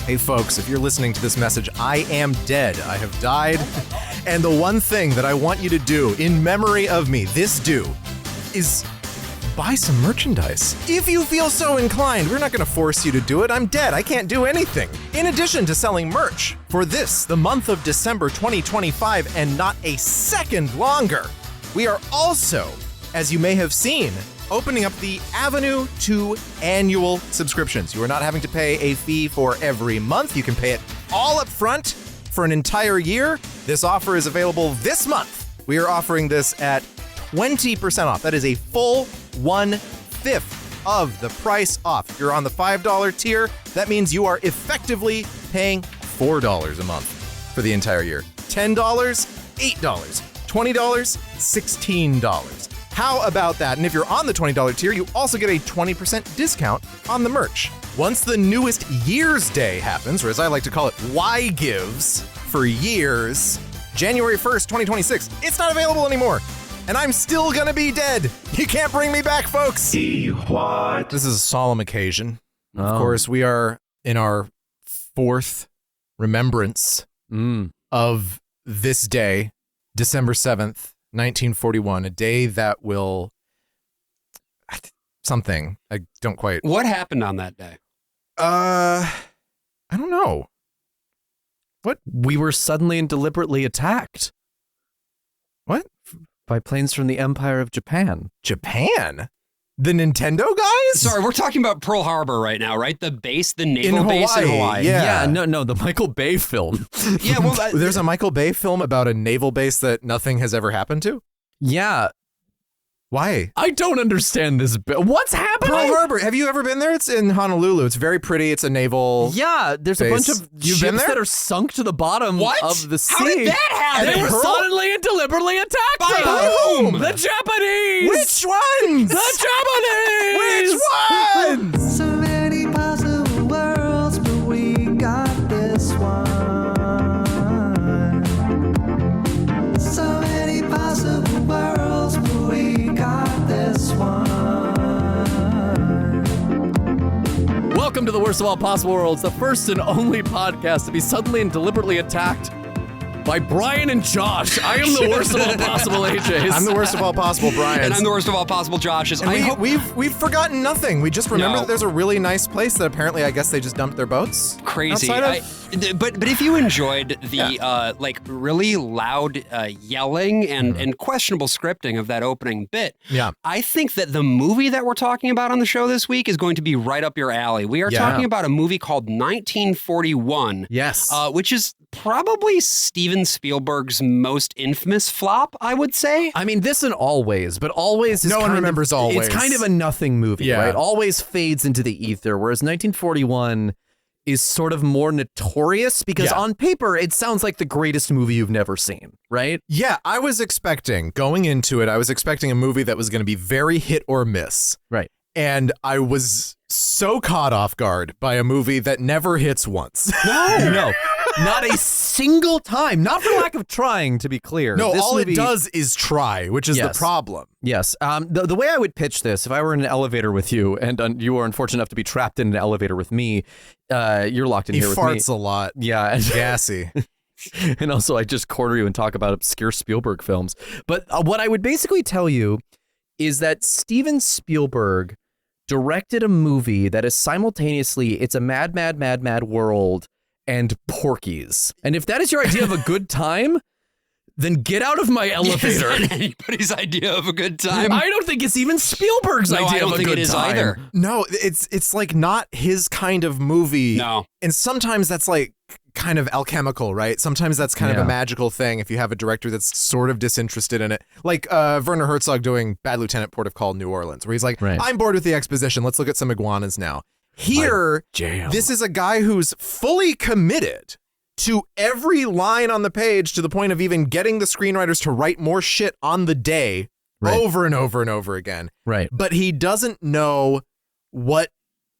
Hey folks, if you're listening to this message, I am dead. I have died. And the one thing that I want you to do in memory of me, is buy some merchandise. If you feel so inclined, we're not going to force you to do it. I'm dead. I can't do anything. In addition to selling merch for the month of December 2025, and not a second longer, we are also, as you may have seen, opening up the avenue to annual subscriptions. You are not having to pay a fee for every month. You can pay it all up front for an entire year. This offer is available this month. We are offering this at 20% off. That is a full 1/5 of the price off. If you're on the $5 tier, that means you are effectively paying $4 a month for the entire year. $10, $8, $20, $16. How about that? And if you're on the $20 tier, you also get a 20% discount on the merch. Once the newest Year's Day happens, or as I like to call it, Y Gives for years, January 1st, 2026, it's not available anymore. And I'm still gonna be dead. You can't bring me back, folks. What? This is a solemn occasion. Oh. Of course, we are in our 4th remembrance of this day, December 7th, 1941, a day that will something. I don't quite. What happened on that day? I don't know. What? We were suddenly and deliberately attacked. What? By planes from the Empire of Japan. Japan? The Nintendo guys? Sorry, we're talking about Pearl Harbor right now, right? The base, the naval base in Hawaii. Yeah, no, the Michael Bay film. Yeah, well, there's a Michael Bay film about a naval base that nothing has ever happened to? Yeah. Why? I don't understand this. What's happening? Pearl Harbor. Have you ever been there? It's in Honolulu. It's very pretty. It's a naval there's base. a bunch of ships that are sunk to the bottom of the sea. How did that happen? They were suddenly and deliberately attacked. By whom? The Japanese. Which ones? The Japanese. Which ones? So many possible worlds, but we got this one. So many possible worlds, but we got this one. Welcome to the Worst of All Possible Worlds, the first and only podcast to be suddenly and deliberately attacked by Brian and Josh. I am the worst of all possible AJs. I'm the worst of all possible Brians. And I'm the worst of all possible Joshes. And we've forgotten nothing. We just remember that there's a really nice place that apparently I guess they just dumped their boats. Crazy. But if you enjoyed the really loud yelling and questionable scripting of that opening bit, I think that the movie that we're talking about on the show this week is going to be right up your alley. We are talking about a movie called 1941. Yes. Which is probably Steven Spielberg's most infamous flop, I would say. I mean, this and Always, but Always is no one remembers Always. It's kind of a nothing movie, right? Always fades into the ether, whereas 1941 is sort of more notorious because on paper, it sounds like the greatest movie you've never seen, right? Yeah, I was expecting, going into it, a movie that was going to be very hit or miss. Right. And I was so caught off guard by a movie that never hits once. No, not a single time. Not for lack of trying, to be clear. No, this all movie, it does is try, which is the problem. Yes. The way I would pitch this, if I were in an elevator with you, and you are unfortunate enough to be trapped in an elevator with me, you're locked in here with me. He farts a lot. Yeah. And gassy. And also, I just corner you and talk about obscure Spielberg films. But what I would basically tell you is that Steven Spielberg directed a movie that is simultaneously, it's a mad, mad, mad, mad world and Porky's. And if that is your idea of a good time, then get out of my elevator. Is that anybody's idea of a good time? I don't think it's even Spielberg's idea of a good time. I don't think it is either. No, it's like not his kind of movie. No. And sometimes that's like kind of alchemical, right? Sometimes that's kind of a magical thing if you have a director that's sort of disinterested in it. Like Werner Herzog doing Bad Lieutenant, Port of Call, New Orleans, where he's like, I'm bored with the exposition. Let's look at some iguanas now. Here, this is a guy who's fully committed to every line on the page to the point of even getting the screenwriters to write more shit on the day over and over and over again. Right. But he doesn't know what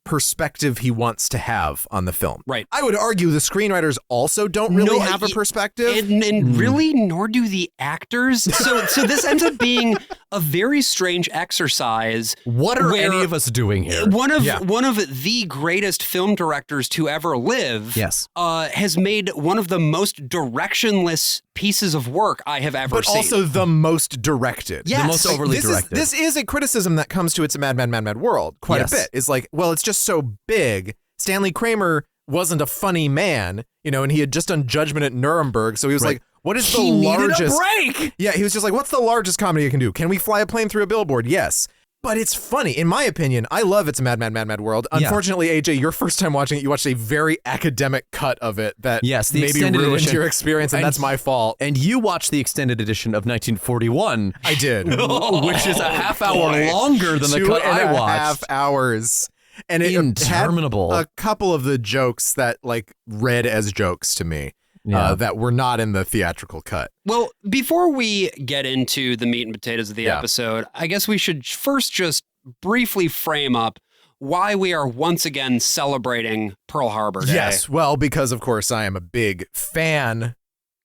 perspective he wants to have on the film. Right. I would argue the screenwriters also don't really have a perspective. And really, nor do the actors. So this ends up being a very strange exercise. What are any of us doing here? One of the greatest film directors to ever live has made one of the most directionless pieces of work I have ever seen. But also the most directed. Yes. The most overly directed. This is a criticism that comes to It's a Mad, Mad, Mad, Mad World quite a bit. It's like, well, it's just so big. Stanley Kramer wasn't a funny man, and he had just done Judgment at Nuremberg, so he was like, what is the largest... Needed a break! Yeah, he was just like, what's the largest comedy I can do? Can we fly a plane through a billboard? Yes. But it's funny. In my opinion, I love It's a Mad, Mad, Mad, Mad World. Unfortunately, AJ, your first time watching it, you watched a very academic cut of it that maybe ruined your experience, and that's my fault. And you watched the extended edition of 1941. I did. Which is a half hour longer than the cut I watched. 2.5 hours. And it interminable. had a couple of the jokes that read as jokes to me that were not in the theatrical cut. Well, before we get into the meat and potatoes of the episode, I guess we should first just briefly frame up why we are once again celebrating Pearl Harbor Day. Yes, well, because of course I am a big fan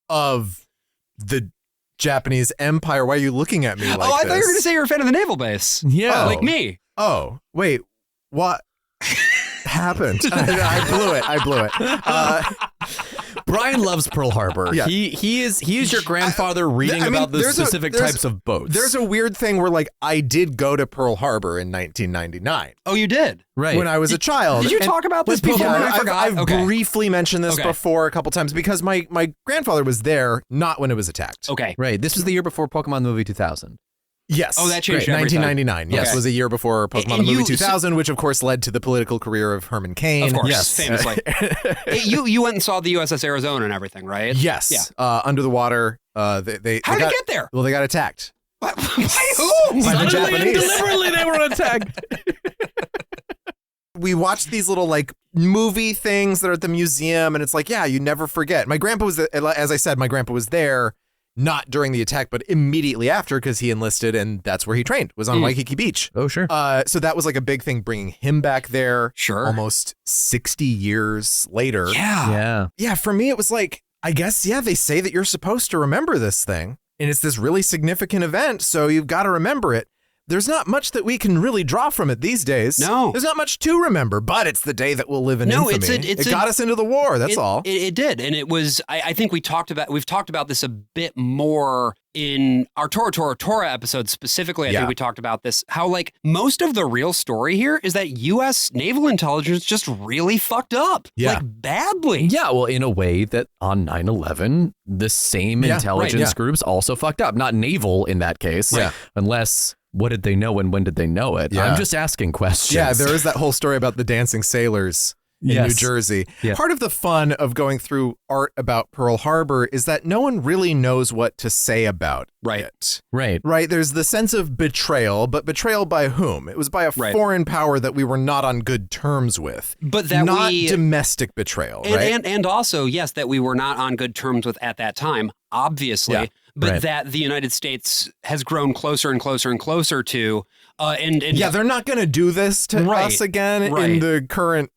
of the Japanese Empire. Why are you looking at me like this? I thought you were going to say you're a fan of the naval base. Yeah. Like me. Oh, wait. What happened? I blew it. Brian loves Pearl Harbor. Yeah. He is your grandfather reading about the specific types of boats. There's a weird thing where I did go to Pearl Harbor in 1999. Oh, you did? Right. When I was a child. Did you talk about this before? Yeah, I forgot. I've briefly mentioned this before a couple times because my grandfather was there, not when it was attacked. Okay. Right. This was the year before Pokemon the movie 2000. Yes. Oh, that changed everything. everything. 1999. Yes, was a year before Pokemon the movie 2000, which of course led to the political career of Herman Cain. Of course, famously. You went and saw the USS Arizona and everything, right? Yes. Yeah. Under the water. How did they get there? Well, they got attacked. By who? By the Japanese. Deliberately, they were attacked. We watched these little movie things that are at the museum, and it's you never forget. My grandpa was, as I said, my grandpa was there. Not during the attack, but immediately after, because he enlisted and that's where he trained, was on Waikiki Beach. Oh, sure. So that was a big thing, bringing him back there. Sure. Almost 60 years later. Yeah. Yeah, for me, it was I guess, they say that you're supposed to remember this thing. And it's this really significant event, so you've got to remember it. There's not much that we can really draw from it these days. No. There's not much to remember, but it's the day that will live in infamy. It got us into the war, that's all. It did, and it was, I think we've talked about this a bit more in our Tora episode specifically. I think we talked about this, how most of the real story here is that U.S. naval intelligence just really fucked up. Badly. Yeah, well, in a way that on 9/11, the same intelligence groups also fucked up. Not naval in that case, unless... What did they know and when did they know it? Yeah. I'm just asking questions. Yeah, there is that whole story about the dancing sailors in New Jersey. Yeah. Part of the fun of going through art about Pearl Harbor is that no one really knows what to say about it. Right. There's the sense of betrayal, but betrayal by whom? It was by a foreign power that we were not on good terms with. But that not domestic betrayal, right? And also, yes, that we were not on good terms with at that time, obviously. Yeah. But that the United States has grown closer and closer and closer to, they're not going to do this to us again in the current,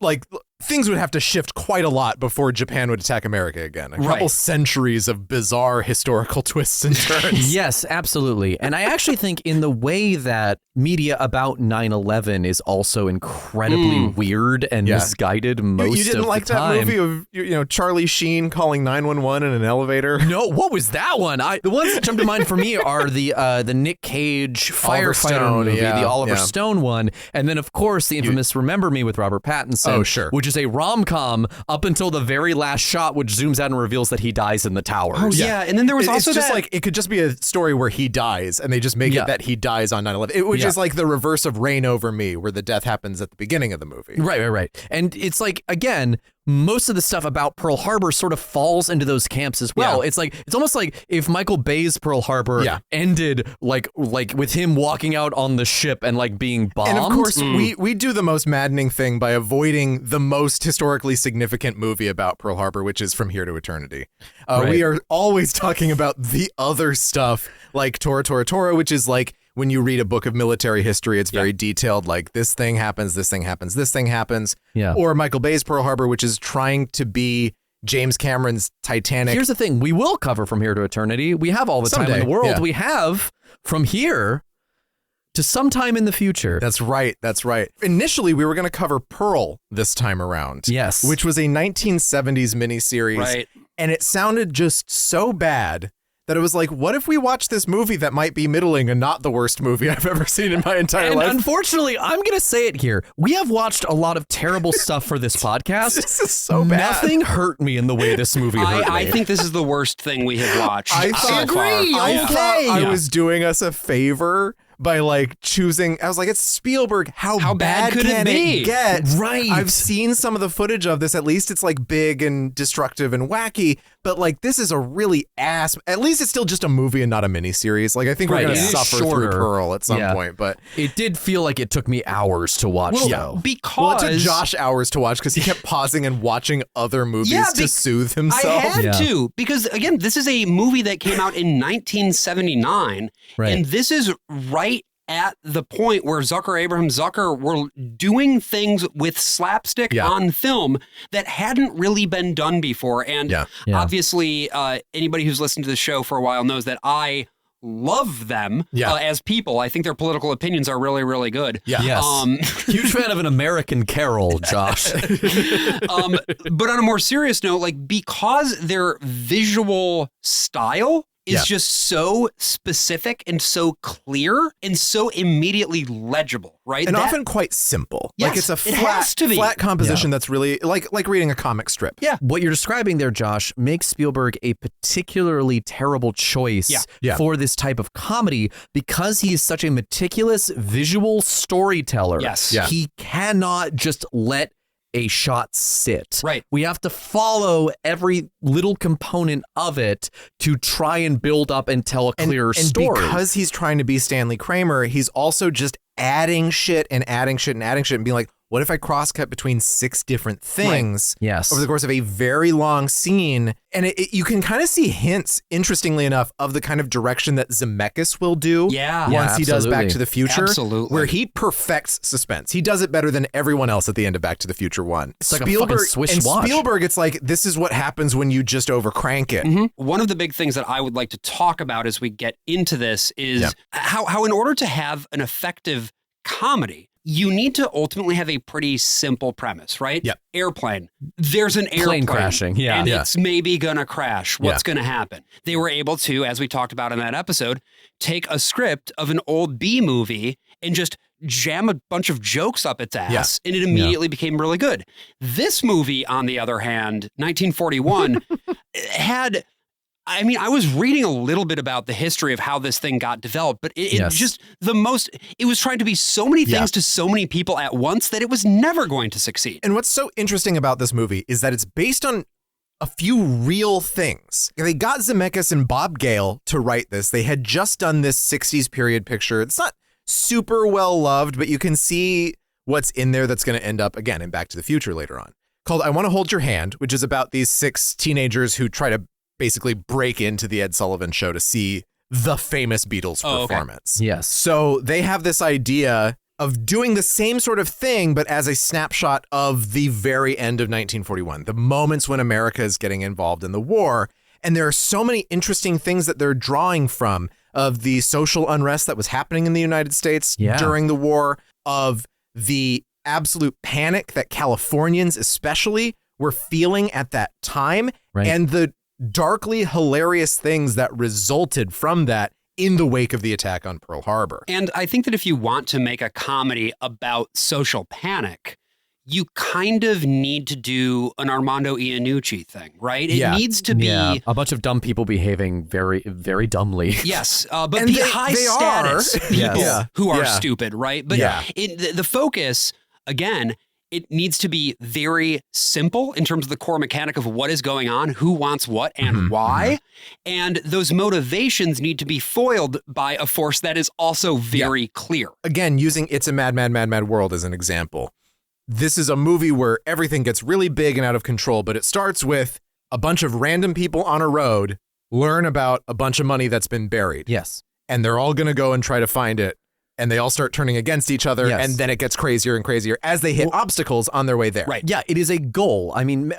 things would have to shift quite a lot before Japan would attack America again. A couple centuries of bizarre historical twists and turns. Yes, absolutely. And I actually think in the way that media about 9/11 is also incredibly weird and misguided most of the time. You didn't like that movie of Charlie Sheen calling 911 in an elevator? No, what was that one? The ones that jump to mind for me are the Nick Cage firefighter movie, the Oliver Stone one, and then of course the infamous Remember Me with Robert Pattinson. Oh, sure. Which is a rom-com up until the very last shot, which zooms out and reveals that he dies in the towers. Oh, yeah. And then there was also it could just be a story where he dies and they just make it that he dies on 9/11, which is the reverse of Reign Over Me, where the death happens at the beginning of the movie. Right. And it's again, most of the stuff about Pearl Harbor sort of falls into those camps as well. Yeah. It's almost like if Michael Bay's Pearl Harbor ended like with him walking out on the ship and being bombed. And of course, we do the most maddening thing by avoiding the most historically significant movie about Pearl Harbor, which is From Here to Eternity. We are always talking about the other stuff like Tora, which is when you read a book of military history, it's very detailed, this thing happens, this thing happens, this thing happens. Yeah. Or Michael Bay's Pearl Harbor, which is trying to be James Cameron's Titanic. Here's the thing. We will cover From Here to Eternity. We have all the time in the world. Yeah. We have From Here to sometime in the future. That's right. That's right. Initially, we were going to cover Pearl this time around. Yes. Which was a 1970s miniseries. Right. And it sounded just so bad that it was like, what if we watch this movie that might be middling and not the worst movie I've ever seen in my entire life? Unfortunately, I'm going to say it here. We have watched a lot of terrible stuff for this podcast. This is so bad. Nothing hurt me in the way this movie hurt me. I think this is the worst thing we have watched. I agree. I Okay. thought I was doing us a favor by like choosing. I was like, it's Spielberg. How bad could can it be? get? Right. I've seen some of the footage of this. At least it's like big and destructive and wacky. But like, this is a really ass. At least it's still just a movie and not a miniseries. Like, I think we're Right, going to it is suffer shorter. through Pearl at some Yeah. point. But It did feel like it took me hours to watch, though. Because it took Josh hours to watch because he kept pausing and watching other movies Yeah, to soothe himself. I had Yeah. to, because again, this is a movie that came out in 1979, Right. and this is right at the point where Abraham Zucker were doing things with slapstick Yeah. on film that hadn't really been done before. And Yeah. obviously, anybody who's listened to the show for a while knows that I love them as people. I think their political opinions are really, really good. Yeah. Yes. Huge fan of An American Carol, Josh. But on a more serious note, like, because their visual style is just so specific and so clear and so immediately legible, right? And often quite simple. Yes, like it's a it has to be. flat composition that's really like reading a comic strip. Yeah. What you're describing there, Josh, makes Spielberg a particularly terrible choice for this type of comedy because he is such a meticulous visual storyteller. Yes. Yeah. He cannot just let a shot sit. Right. We have to follow every little component of it to try and build up and tell a clear story. And because he's trying to be Stanley Kramer, he's also just adding shit and adding shit and adding shit and being like, what if I cross-cut between 6 different things Yes. over the course of a very long scene? And you can kind of see hints, interestingly enough, of the kind of direction that Zemeckis will do once he does Back to the Future. Absolutely. Where he perfects suspense. He does it better than everyone else at the end of Back to the Future 1. It's like a fucking Swiss watch. Spielberg, it's like, this is what happens when you just overcrank it. One of the big things that I would like to talk about as we get into this is how in order to have an effective comedy, you need to ultimately have a pretty simple premise, right? Yep. Airplane. There's an airplane Plane crashing, and it's maybe gonna crash. What's gonna happen? They were able to, as we talked about in that episode, take a script of an old B movie and just jam a bunch of jokes up its ass, and it immediately became really good. This movie, on the other hand, 1941, had... I mean, I was reading a little bit about the history of how this thing got developed, but it just it was trying to be so many things to so many people at once that it was never going to succeed. And what's so interesting about this movie is that it's based on a few real things. They got Zemeckis and Bob Gale to write this. They had just done this 60s period picture. It's not super well loved, but you can see what's in there that's going to end up, again, in Back to the Future later on, called I Want to Hold Your Hand, which is about these 6 teenagers who try to basically break into the Ed Sullivan Show to see the famous Beatles performance. Yes. So they have this idea of doing the same sort of thing, but as a snapshot of the very end of 1941, the moments when America is getting involved in the war. And there are so many interesting things that they're drawing from of the social unrest that was happening in the United States during the war, of the absolute panic that Californians especially were feeling at that time, and the darkly hilarious things that resulted from that in the wake of the attack on Pearl Harbor. And I think that if you want to make a comedy about social panic, you kind of need to do an Armando Iannucci thing, right? It needs to be a bunch of dumb people behaving very, very dumbly. Yes, but be high status people who are stupid, right? But the focus, again, it needs to be very simple in terms of the core mechanic of what is going on, who wants what, and why. And those motivations need to be foiled by a force that is also very clear. Again, using It's a Mad, Mad, Mad, Mad World as an example. This is a movie where everything gets really big and out of control, but it starts with a bunch of random people on a road learn about a bunch of money that's been buried. Yes. And they're all going to go and try to find it. and they all start turning against each other, and then it gets crazier and crazier as they hit obstacles on their way there. Right. Yeah, it is a goal. I mean,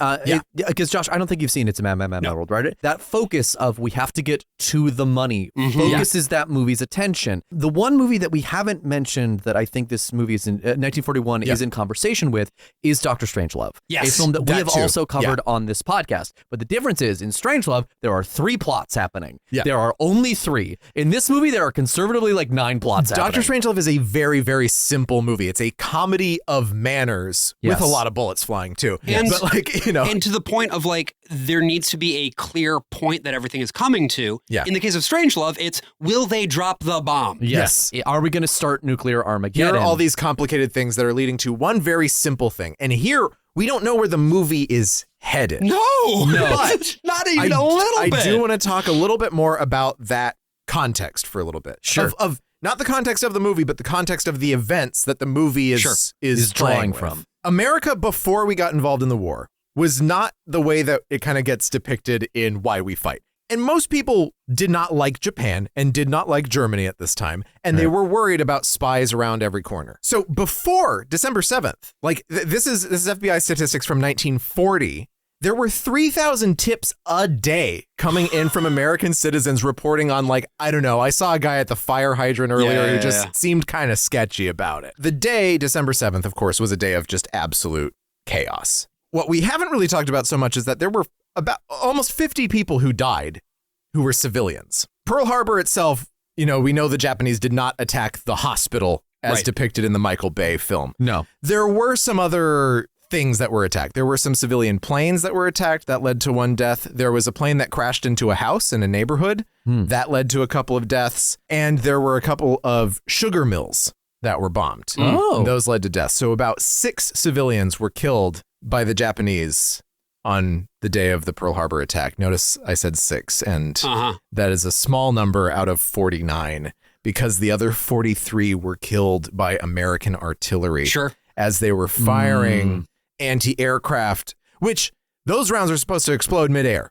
because Josh, I don't think you've seen It's a Mad, Mad, Mad World, right? That focus of we have to get to the money focuses that movie's attention. The one movie that we haven't mentioned that I think this movie is in 1941 is in conversation with is Dr. Strangelove. Yes. A film that we have also covered on this podcast. But the difference is in Strangelove, there are 3 plots happening. Yeah. There are only 3. In this movie, there are conservatively like 9 plots happening. Dr. Strangelove is a very, very simple movie. It's a comedy of manners with a lot of bullets flying too. And, but like, you know. And to the point of like, there needs to be a clear point that everything is coming to. Yeah. In the case of Strangelove, it's will they drop the bomb? Yes. Are we going to start nuclear Armageddon? Here are all these complicated things that are leading to one very simple thing. And here, we don't know where the movie is headed. No. But not even a little bit. I do want to talk a little bit more about that context for a little bit. Sure. Of not the context of the movie, but the context of the events that the movie is drawing from. America, before we got involved in the war, was not the way that it kind of gets depicted in Why We Fight. And most people did not like Japan and did not like Germany at this time. And they were worried about spies around every corner. So before December 7th, like this is FBI statistics from 1940. There were 3,000 tips a day coming in from American citizens reporting on, like, I don't know, I saw a guy at the fire hydrant earlier who just seemed kind of sketchy about it. The day, December 7th, of course, was a day of just absolute chaos. What we haven't really talked about so much is that there were about almost 50 people who died who were civilians. Pearl Harbor itself, you know, we know the Japanese did not attack the hospital as depicted in the Michael Bay film. No. There were some other things that were attacked. There were some civilian planes that were attacked that led to one death. There was a plane that crashed into a house in a neighborhood that led to a couple of deaths. And there were a couple of sugar mills that were bombed. Oh. And those led to death. So about 6 civilians were killed by the Japanese on the day of the Pearl Harbor attack. Notice I said 6, and that is a small number out of 49 because the other 43 were killed by American artillery as they were firing anti-aircraft, which those rounds are supposed to explode midair.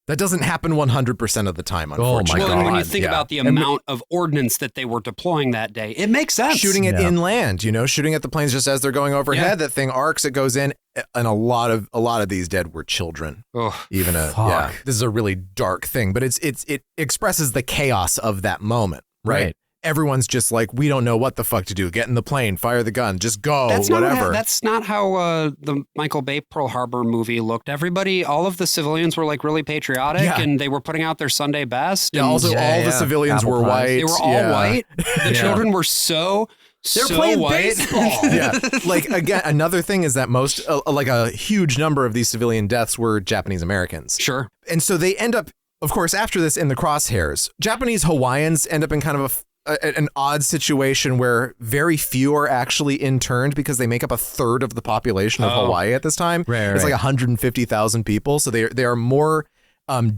That doesn't happen 100% of the time, unfortunately. Well, and when you think about the amount of ordnance that they were deploying that day, it makes sense. Shooting it inland, you know, shooting at the planes just as they're going overhead. That thing arcs, it goes in, and a lot of these dead were children. Even this is a really dark thing, but it expresses the chaos of that moment, right? Everyone's just like, we don't know what the fuck to do. Get in the plane, fire the gun, just go, whatever. That's not how the Michael Bay Pearl Harbor movie looked. Everybody, all of the civilians were like really patriotic and they were putting out their Sunday best. Yeah, also all the civilians were white. They were all white. The children were they're playing white. Baseball. Like, again, another thing is that most, like a huge number of these civilian deaths were Japanese Americans. Sure. And so they end up, of course, after this in the crosshairs. Japanese Hawaiians end up in kind of an odd situation where very few are actually interned because they make up a third of the population of Hawaii at this time. It's like 150,000 people. So they are more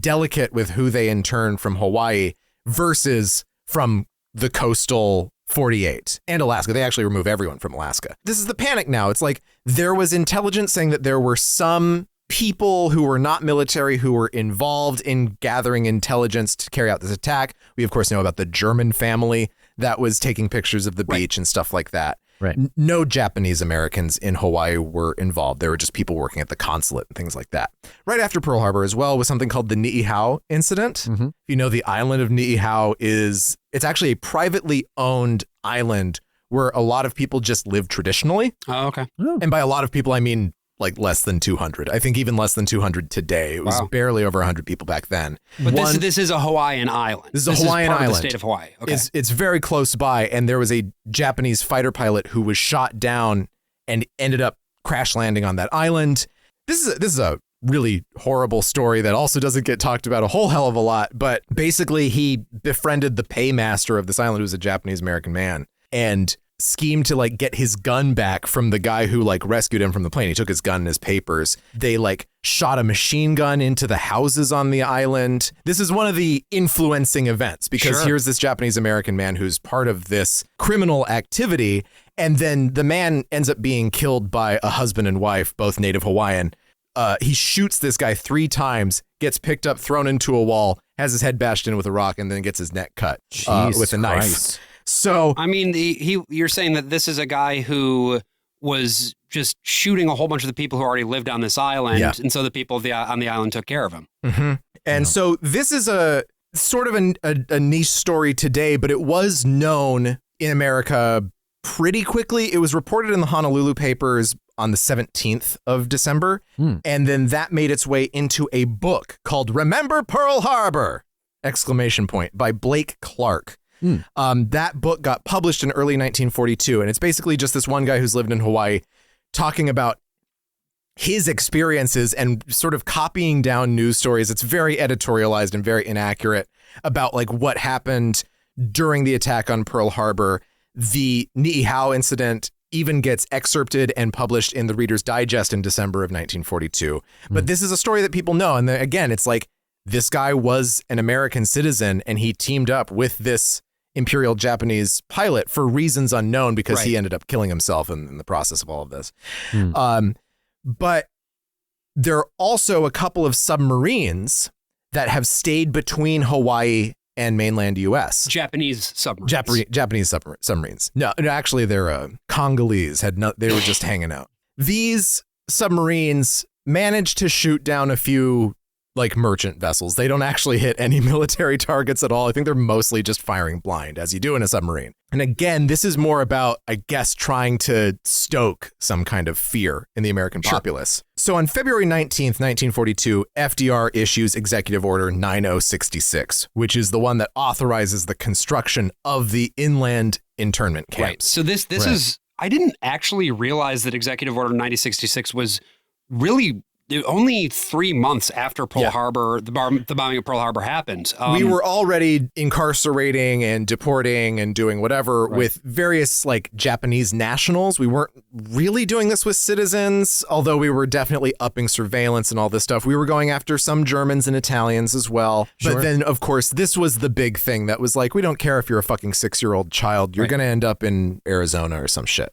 delicate with who they intern from Hawaii versus from the coastal 48 and Alaska. They actually remove everyone from Alaska. This is the panic now. It's like there was intelligence saying that there were some people who were not military who were involved in gathering intelligence to carry out this attack. We, of course, know about the German family that was taking pictures of the beach and stuff like that. Right. No Japanese Americans in Hawaii were involved. There were just people working at the consulate and things like that. Right after Pearl Harbor as well was something called the Niihau incident. You know, the island of Niihau it's actually a privately owned island where a lot of people just live traditionally. Oh, okay. And by a lot of people, I mean like less than 200. I think even less than 200 today. It was barely over 100 people back then. But this is a Hawaiian island. This is a Hawaiian part island. Of the state of Hawaii. Okay. It's very close by, and there was a Japanese fighter pilot who was shot down and ended up crash landing on that island. This is a really horrible story that also doesn't get talked about a whole hell of a lot, but basically he befriended the paymaster of this island, who was a Japanese American man, and schemed to like get his gun back from the guy who like rescued him from the plane. He took his gun and his papers. They like shot a machine gun into the houses on the island. This is one of the influencing events because here's this Japanese American man who's part of this criminal activity. And then the man ends up being killed by a husband and wife, both native Hawaiian. He shoots this guy 3 times, gets picked up, thrown into a wall, has his head bashed in with a rock, and then gets his neck cut with a knife. So I mean, you're saying that this is a guy who was just shooting a whole bunch of the people who already lived on this island, and so the people on the island took care of him. Mm-hmm. And so this is a sort of a niche story today, but it was known in America pretty quickly. It was reported in the Honolulu papers on the 17th of December, and then that made its way into a book called Remember Pearl Harbor! By Blake Clark. That book got published in early 1942, and it's basically just this one guy who's lived in Hawaii talking about his experiences and sort of copying down news stories. It's very editorialized and very inaccurate about like what happened during the attack on Pearl Harbor. The Niihau incident even gets excerpted and published in the Reader's Digest in December of 1942. But this is a story that people know. And again, it's like this guy was an American citizen and he teamed up with this Imperial Japanese pilot for reasons unknown because he ended up killing himself in the process of all of this. But there are also a couple of submarines that have stayed between Hawaii and mainland U.S. Japanese submarines. Japanese submarines. No, actually, they're Congolese. They were just hanging out. These submarines managed to shoot down a few like merchant vessels. They don't actually hit any military targets at all. I think they're mostly just firing blind, as you do in a submarine. And again, this is more about, I guess, trying to stoke some kind of fear in the American populace. So on February 19th, 1942, FDR issues Executive Order 9066, which is the one that authorizes the construction of the inland internment camps. Right. So this is, I didn't actually realize that Executive Order 9066 was really only 3 months after Pearl Harbor, the bombing of Pearl Harbor happened. We were already incarcerating and deporting and doing whatever with various like Japanese nationals. We weren't really doing this with citizens, although we were definitely upping surveillance and all this stuff. We were going after some Germans and Italians as well. But then, of course, this was the big thing that was like, we don't care if you're a fucking 6-year-old child. You're going to end up in Arizona or some shit,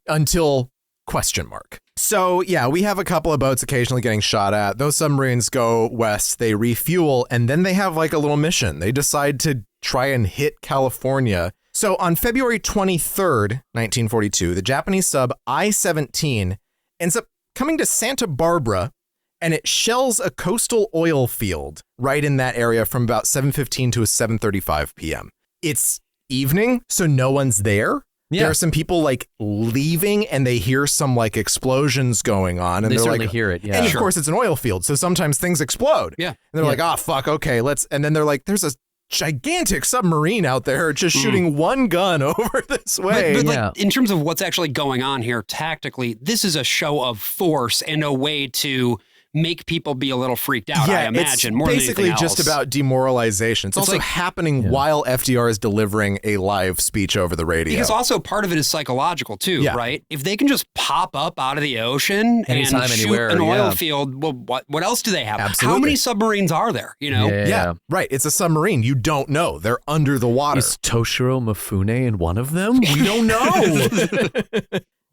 until question mark. So yeah, we have a couple of boats occasionally getting shot at. Those submarines go west, they refuel, and then they have like a little mission. They decide to try and hit California. So on February 23rd, 1942, the Japanese sub I-17 ends up coming to Santa Barbara, and it shells a coastal oil field right in that area from about 7:15 to 7:35 p.m. It's evening, so no one's there. Yeah. There are some people like leaving and they hear some like explosions going on. And they they're certainly like, hear it. Yeah. And of course it's an oil field. So sometimes things explode. Yeah. And they're like, oh, fuck. Okay, and then they're like, there's a gigantic submarine out there just shooting one gun over this way. But like, in terms of what's actually going on here tactically, this is a show of force and a way to make people be a little freaked out, I imagine, more than anything else. Basically just about demoralization. It's also like, happening while FDR is delivering a live speech over the radio. Because also part of it is psychological too, right? If they can just pop up out of the ocean anytime, and shoot anywhere, an oil field, well, what else do they have? Absolutely. How many submarines are there, Yeah, right. It's a submarine. You don't know. They're under the water. Is Toshiro Mifune in one of them? We don't know.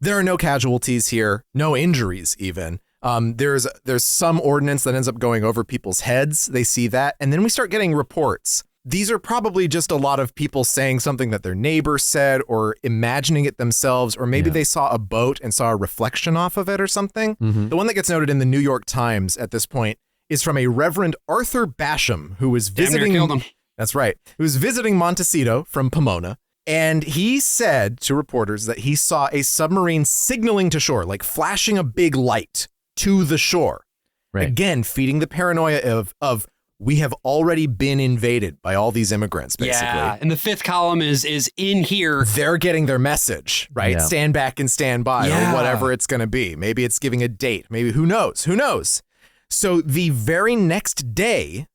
There are no casualties here, no injuries even. There's some ordnance that ends up going over people's heads. They see that. And then we start getting reports. These are probably just a lot of people saying something that their neighbor said or imagining it themselves, or maybe they saw a boat and saw a reflection off of it or something. The one that gets noted in the New York Times at this point is from a Reverend Arthur Basham, who was visiting. Damn near killed him. That's right. Who was visiting Montecito from Pomona. And he said to reporters that he saw a submarine signaling to shore, like flashing a big light to the shore. Right. Again, feeding the paranoia of we have already been invaded by all these immigrants, basically. Yeah, and the fifth column is in here. They're getting their message, right? Yeah. Stand back and stand by, or whatever it's going to be. Maybe it's giving a date. Maybe who knows? Who knows? So the very next day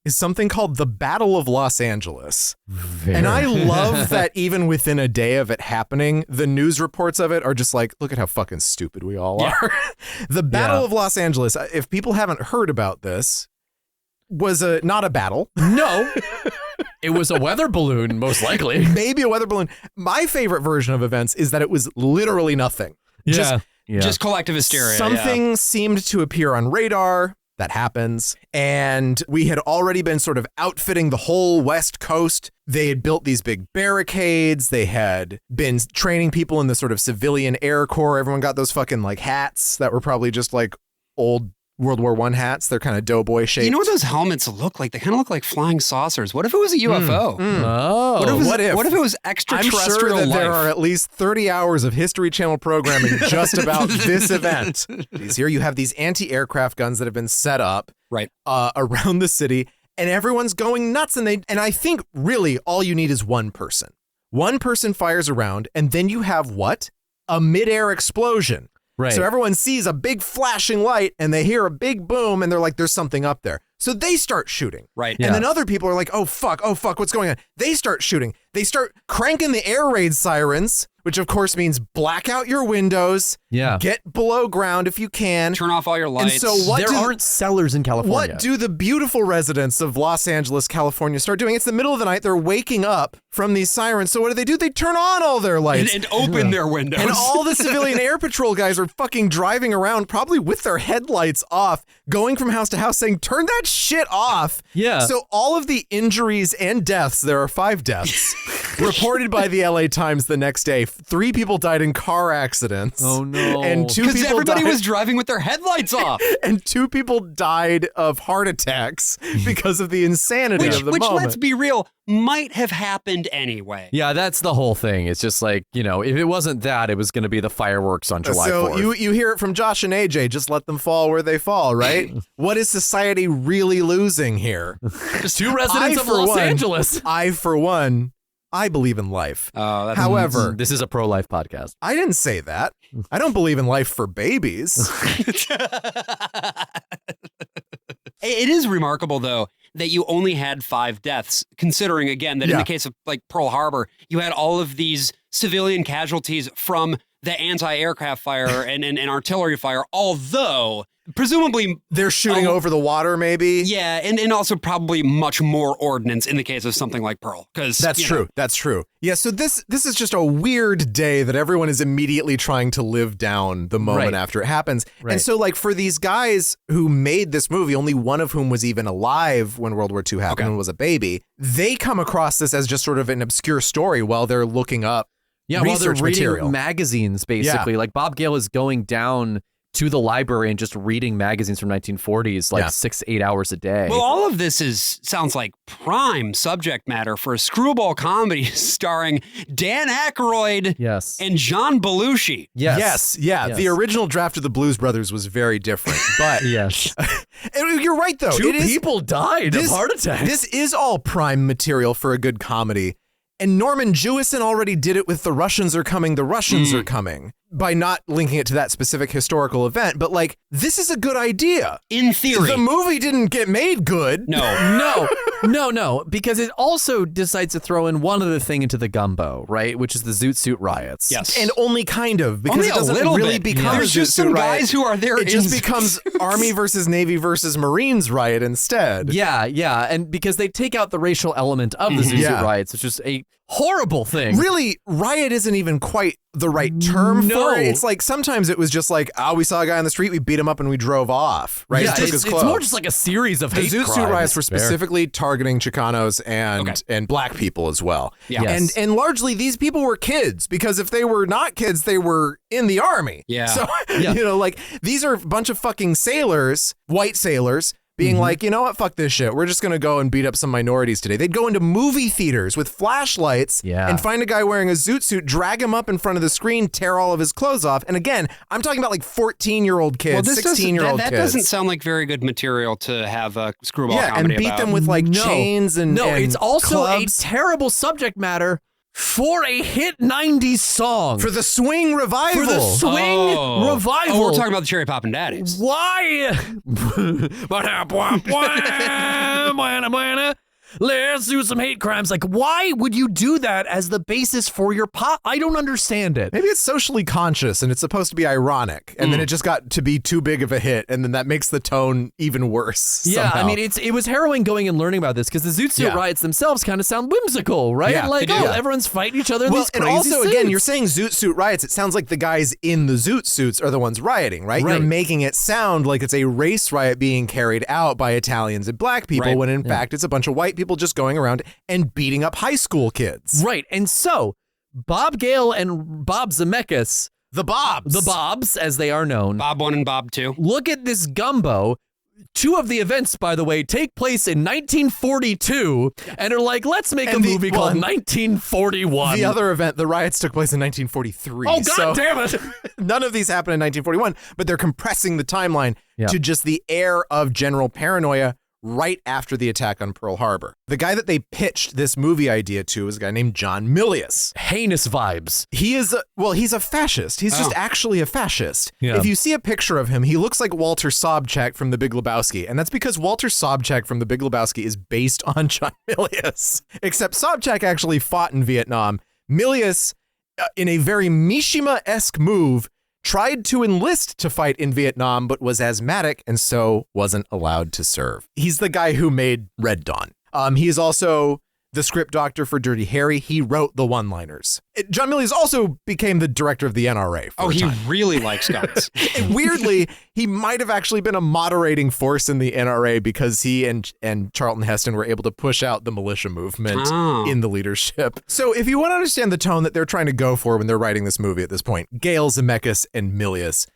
is something called the Battle of Los Angeles. And I love that even within a day of it happening, the news reports of it are just like, look at how fucking stupid we all are. The Battle of Los Angeles, if people haven't heard about this, was not a battle. No. It was a weather balloon, most likely. Maybe a weather balloon. My favorite version of events is that it was literally nothing. Just collective hysteria. Something seemed to appear on radar. that happens. And we had already been sort of outfitting the whole West Coast. They had built these big barricades. They had been training people in the sort of civilian Air Corps. Everyone got those fucking like hats that were probably just like old World War I hats. They're kind of doughboy shaped. You know what those helmets look like? They kind of look like flying saucers. What if it was a UFO? Oh. What if it was extraterrestrial I'm sure that life? there are at least 30 hours of History Channel programming just about this event. Here you have these anti-aircraft guns that have been set up around the city, and everyone's going nuts. And I think really all you need is one person. One person fires around, and then you have what? A midair explosion. Right. So everyone sees a big flashing light and they hear a big boom and they're like, there's something up there. So they start shooting. Right. And then other people are like, oh, fuck, what's going on? They start shooting. They start cranking the air raid sirens, which of course means black out your windows. Yeah. Get below ground if you can. Turn off all your lights. And so there aren't cellars in California. What do the beautiful residents of Los Angeles, California start doing? It's the middle of the night. They're waking up from these sirens. So what do? They turn on all their lights. And open their windows. And all the civilian air patrol guys are fucking driving around, probably with their headlights off, going from house to house saying, turn that shit off. Yeah. So all of the injuries and deaths, there are 5 deaths, reported by the LA Times the next day. 3 people died in car accidents. Oh, no. And 2 Because people everybody died, was driving with their headlights off. and 2 people died of heart attacks because of the insanity of the which moment. let's be real, might have happened anyway. Yeah, that's the whole thing. It's just like, if it wasn't that, it was going to be the fireworks on July 4th. So you hear it from Josh and AJ, just let them fall where they fall, right? What is society really losing here? Just 2 residents of Los Angeles. I believe in life. However, this is a pro-life podcast. I didn't say that. I don't believe in life for babies. it is remarkable, though, that you only had 5 deaths, considering, again, that in the case of like Pearl Harbor, you had all of these civilian casualties from the anti-aircraft fire and artillery fire, although presumably they're shooting over the water, maybe. Yeah, and also probably much more ordnance in the case of something like Pearl. Because That's true. That's true. Yeah, so this is just a weird day that everyone is immediately trying to live down the moment after it happens. Right. And so like for these guys who made this movie, only one of whom was even alive when World War II happened and was a baby, they come across this as just sort of an obscure story while they're looking up while they're research reading material. magazines, basically. Like Bob Gale is going down to the library and just reading magazines from 1940s, like 6-8 hours a day. Well, all of this sounds like prime subject matter for a screwball comedy starring Dan Aykroyd and Jon Belushi. Yes. The original draft of the Blues Brothers was very different, but yes. You're right, though. 2 people died of heart attacks. This is all prime material for a good comedy. And Norman Jewison already did it with The Russians Are Coming, The Russians Are Coming, by not linking it to that specific historical event. But like, this is a good idea. In theory. The movie didn't get made good. No, because it also decides to throw in one other thing into the gumbo, right? Which is the Zoot Suit Riots. Yes. And only kind of, because only it doesn't really become There's a just Zoot some Suit guys riot. who are there. It just becomes Army versus Navy versus Marines riot instead. Yeah, and because they take out the racial element of the Zoot Suit Riots, which is a horrible thing. Really, riot isn't even quite the right term for it. It's like sometimes it was just like, we saw a guy on the street, we beat him up and we drove off, right? Yeah, Took his it's clothes. more just like a series of hate The Zoot Suit crimes. riots were specifically targeting Chicanos and black people as well. Yeah. Yes. And largely these people were kids, because if they were not kids, they were in the army. Yeah. So, like these are a bunch of fucking sailors, white sailors, being like, you know what, fuck this shit. We're just going to go and beat up some minorities today. They'd go into movie theaters with flashlights and find a guy wearing a zoot suit, drag him up in front of the screen, tear all of his clothes off. And again, I'm talking about like 14-year-old kids, 16-year-old kids. That doesn't sound like very good material to have a screwball comedy and beat about. them with like chains and it's also clubs. a terrible subject matter for a hit 90s song. For the swing revival. For the swing revival. Oh, we're talking about the Cherry Poppin' Daddies. Why? let's do some hate crimes. Like, why would you do that as the basis for your pop? I don't understand it. Maybe it's socially conscious and it's supposed to be ironic, and then it just got to be too big of a hit, and then that makes the tone even worse. Yeah, somehow. I mean, it was harrowing going and learning about this because the Zoot Suit Riots themselves kind of sound whimsical, right? Yeah, like, they do. everyone's fighting each other in Well, these and crazy also, suits. again, you're saying Zoot Suit Riots. It sounds like the guys in the Zoot Suits are the ones rioting, right? You're making it sound like it's a race riot being carried out by Italians and black people, when in fact it's a bunch of white people just going around and beating up high school kids. Right, and so Bob Gale and Bob Zemeckis, the Bobs, as they are known, Bob 1 and Bob 2. look at this gumbo. Two of the events, by the way, take place in 1942, and are like, let's make a movie called 1941. The other event, the riots took place in 1943. Oh, God damn it. None of these happened in 1941, but they're compressing the timeline to just the air of general paranoia right after the attack on Pearl Harbor. The guy that they pitched this movie idea to is a guy named Jon Milius. Heinous vibes. He is, he's a fascist. He's just actually a fascist. Yeah. If you see a picture of him, he looks like Walter Sobchak from The Big Lebowski. And that's because Walter Sobchak from The Big Lebowski is based on Jon Milius. Except Sobchak actually fought in Vietnam. Milius, in a very Mishima-esque move, tried to enlist to fight in Vietnam, but was asthmatic and so wasn't allowed to serve. He's the guy who made Red Dawn. He is also the script doctor for Dirty Harry. He wrote the one-liners. Jon Milius also became the director of the NRA. He really likes guns. Weirdly, he might have actually been a moderating force in the NRA because he and Charlton Heston were able to push out the militia movement in the leadership. So if you want to understand the tone that they're trying to go for when they're writing this movie at this point, Gale, Zemeckis, and Milius,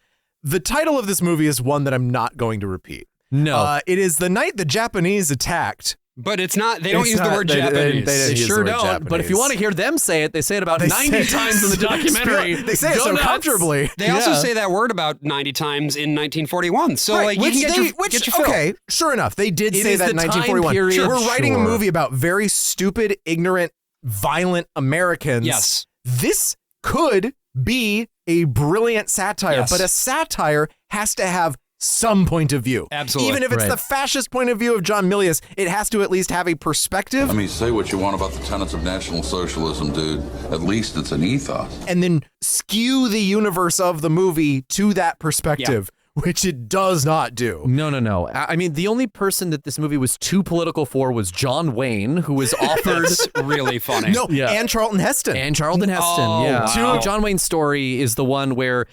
the title of this movie is one that I'm not going to repeat. No. It is The Night the Japanese Attacked. But it's not, they don't use the word Japanese. They sure don't. Japanese. But if you want to hear them say it, they say it about 90 times in the documentary. They say it so comfortably. They also say that word about 90 times in 1941. So like, you which can get your fill. Okay, sure enough. They did say that in 1941. Period, We're writing a movie about very stupid, ignorant, violent Americans. Yes. This could be a brilliant satire, but a satire has to have some point of view. Absolutely. Even if it's the fascist point of view of Jon Milius, it has to at least have a perspective. I mean, say what you want about the tenets of National Socialism, dude. At least it's an ethos. And then skew the universe of the movie to that perspective. Which it does not do. No. I mean, the only person that this movie was too political for was John Wayne, who was offered... That's really funny. No, and Charlton Heston. Wow. John Wayne's story is the one where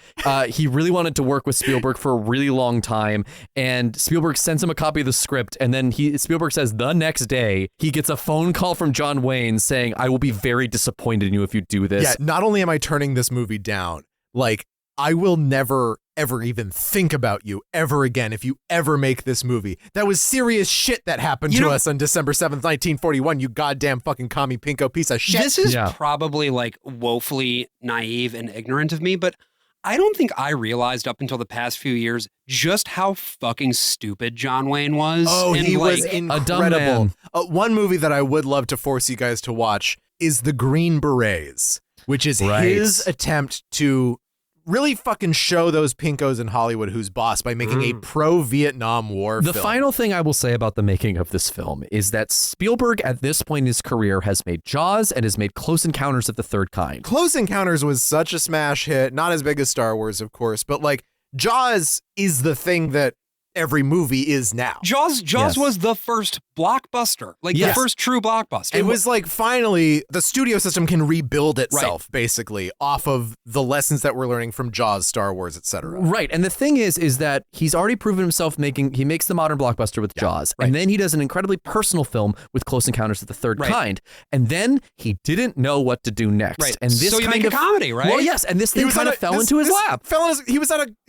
he really wanted to work with Spielberg for a really long time, and Spielberg sends him a copy of the script, and then Spielberg says the next day he gets a phone call from John Wayne saying, I will be very disappointed in you if you do this. Yeah, not only am I turning this movie down, like, I will never, ever even think about you ever again if you ever make this movie. That was serious shit that happened to us on December 7th, 1941, you goddamn fucking commie pinko piece of shit. This is probably like woefully naive and ignorant of me, but I don't think I realized up until the past few years just how fucking stupid John Wayne was. Oh, he was incredible. incredible. One movie that I would love to force you guys to watch is The Green Berets, which is his attempt to really fucking show those pinkos in Hollywood who's boss by making a pro-Vietnam War film. The final thing I will say about the making of this film is that Spielberg at this point in his career has made Jaws and has made Close Encounters of the Third Kind. Close Encounters was such a smash hit, not as big as Star Wars, of course, but like Jaws is the thing that every movie is now. Jaws was the first blockbuster, like the first true blockbuster. It was like finally the studio system can rebuild itself basically off of the lessons that we're learning from Jaws, Star Wars, etc. Right. And the thing is that he's already proven himself he makes the modern blockbuster with Jaws. And then he does an incredibly personal film with Close Encounters of the Third Kind. And then he didn't know what to do next. Right. And this so you make a comedy, right? Well, yes. And this thing kind of fell into his lap. He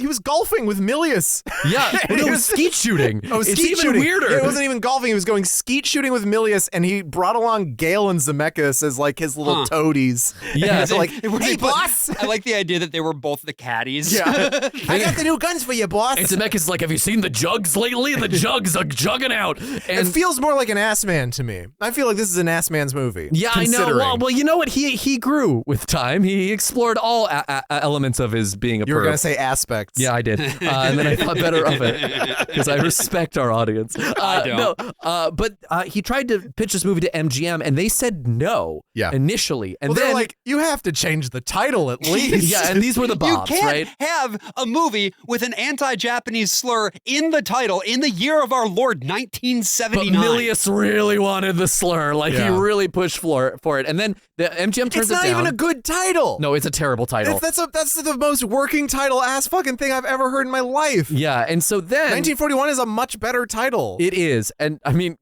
was golfing with Milius. Yeah. It was skeet shooting. Oh, it's skeet even shooting. weirder. It wasn't even golfing. He was going skeet shooting with Milius, and he brought along Gale and Zemeckis as like his little toadies. Yeah. Like, hey, boss. I like the idea that they were both the caddies. Yeah. I got the new guns for you, boss. And Zemeckis is like, have you seen the jugs lately? The jugs are jugging out. And it feels more like an Ass Man to me. I feel like this is an Ass Man's movie. Yeah, I know. Well, you know what? He grew with time. He explored all elements of his being a You were going to say aspects. Yeah, I did. And then I thought better of it. because I respect our audience. I don't. No, but he tried to pitch this movie to MGM, and they said no initially. And then they're like, you have to change the title at least. Yeah, and these were the bobs, you can't right? have a movie with an anti-Japanese slur in the title in the year of our Lord 1979. But Milius really wanted the slur. Like, he really pushed for it. And then the MGM turns it down. It's not even a good title. No, it's a terrible title. That's the most working title ass fucking thing I've ever heard in my life. Yeah, and so then 1941 is a much better title. It is, and I mean,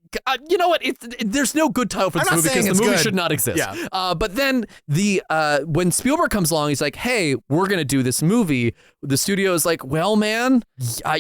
you know what? There's no good title for this movie because the movie should not exist. Yeah. But then when Spielberg comes along, he's like, "Hey, we're gonna do this movie." The studio is like, "Well, man,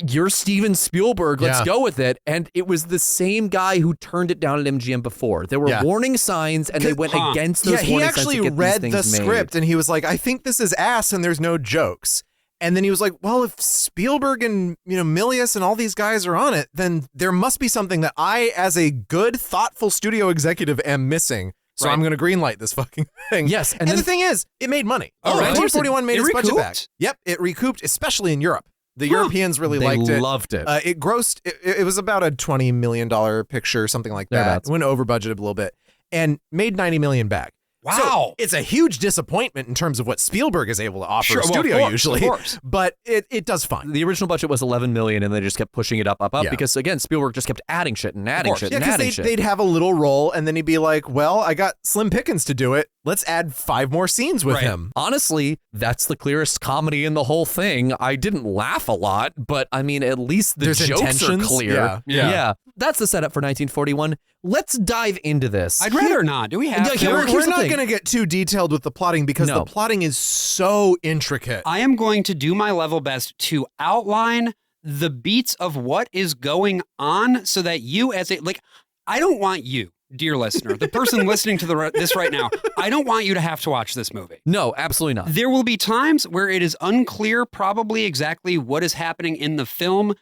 you're Steven Spielberg. Let's go with it." And it was the same guy who turned it down at MGM before. There were warning signs, and they went against those warning signs. He actually read the script, and he was like, "I think this is ass, and there's no jokes." And then he was like, well, if Spielberg and, Milius and all these guys are on it, then there must be something that I, as a good, thoughtful studio executive, am missing. So I'm going to greenlight this fucking thing. Yes. And the thing is, it made money. Oh, right. 1941 made its budget back. Recouped? Yep, it recouped, especially in Europe. The Europeans really liked it. They loved it. It grossed, it was about a $20 million picture, something like that. Thereabouts. It went over budgeted a little bit and made $90 million back. Wow. So it's a huge disappointment in terms of what Spielberg is able to offer a studio usually, but it does fine. The original budget was $11 million, and they just kept pushing it up because, again, Spielberg just kept adding shit and adding shit and adding shit. They'd have a little role, and then he'd be like, well, I got Slim Pickens to do it. Let's add 5 more scenes with him. Honestly, that's the clearest comedy in the whole thing. I didn't laugh a lot, but I mean, at least the jokes are clear. Yeah. That's the setup for 1941. Let's dive into this. I'd rather not. Do we have to? We're not going to get too detailed with the plotting because the plotting is so intricate. I am going to do my level best to outline the beats of what is going on so that you I don't want you, dear listener, the person listening to this right now, I don't want you to have to watch this movie. No, absolutely not. There will be times where it is unclear probably exactly what is happening in the film.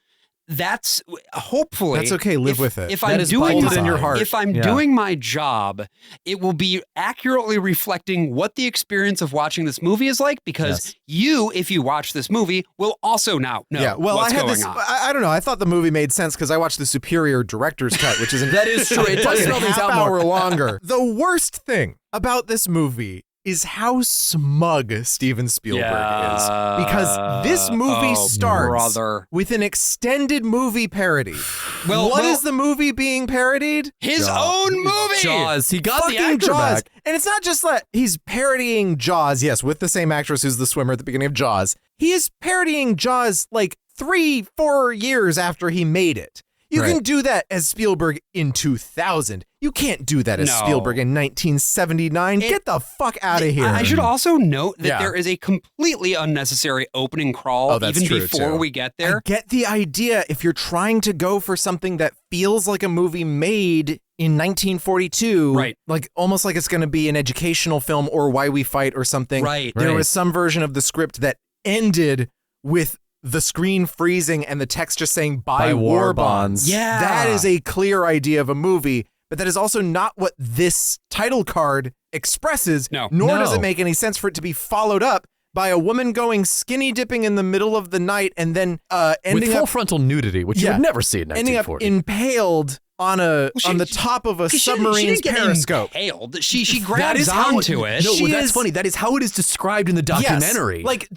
That's hopefully that's okay. Live with it. If I'm doing in your heart. If I'm doing my job, it will be accurately reflecting what the experience of watching this movie is like. Because you, if you watch this movie, will also now know what's going on. I don't know. I thought the movie made sense because I watched the superior director's cut, which is that is true. It does spell things out more. Hour longer. The worst thing about this movie is how smug Steven Spielberg is. Because this movie starts with an extended movie parody. What is the movie being parodied? His own movie! Jaws. He got the actor Jaws. back. And it's not just that he's parodying Jaws, yes, with the same actress who's the swimmer at the beginning of Jaws. He is parodying Jaws like 3-4 years after he made it. You can do that as Spielberg in 2000. You can't do that as Spielberg in 1979. Get the fuck out of here. I should also note that there is a completely unnecessary opening crawl even before we get there. I get the idea if you're trying to go for something that feels like a movie made in 1942, like almost like it's going to be an educational film or Why We Fight or something. There was some version of the script that ended with the screen freezing and the text just saying buy war bonds. Yeah. That is a clear idea of a movie, but that is also not what this title card expresses, nor does it make any sense for it to be followed up by a woman going skinny dipping in the middle of the night and then ending with full up frontal nudity, which you would never see in 1940. Ending up impaled on on the top of a submarine's periscope. She grabs onto it. No, that's funny. That is how it is described in the documentary. Yes, like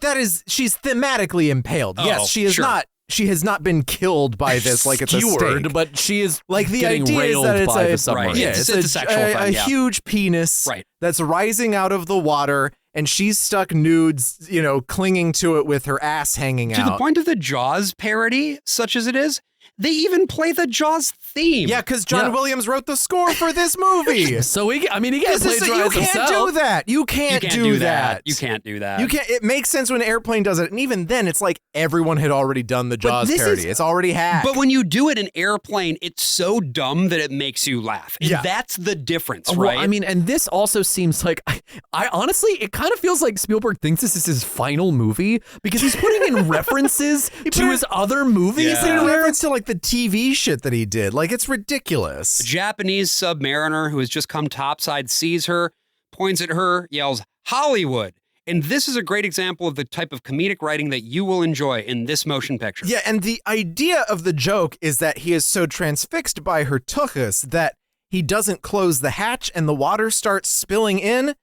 she's thematically impaled. Yes, she is not. She has not been killed by this like it's a steak. But she is like the getting idea railed is that it's by a the submarine. It's a sexual thing, a huge penis that's rising out of the water. And she's stuck nudes, clinging to it with her ass hanging out. To the point of the Jaws parody, such as it is, they even play the Jaws theme. Yeah, because John Williams wrote the score for this movie. So he gets play Jaws himself. You can't do that. You can't do that. You can't do that. You can't. It makes sense when Airplane does it, and even then, it's like everyone had already done the Jaws parody. It's already hacked. But when you do it in Airplane, it's so dumb that it makes you laugh. And that's the difference, right? Well, I mean, and this also seems like I honestly, it kind of feels like Spielberg thinks this is his final movie because he's putting in references to his other movies. He's putting in reference to like the TV shit that he did. Like, it's ridiculous. A Japanese submariner who has just come topside sees her, points at her, yells, Hollywood. And this is a great example of the type of comedic writing that you will enjoy in this motion picture. Yeah, and the idea of the joke is that he is so transfixed by her tuchus that he doesn't close the hatch and the water starts spilling in,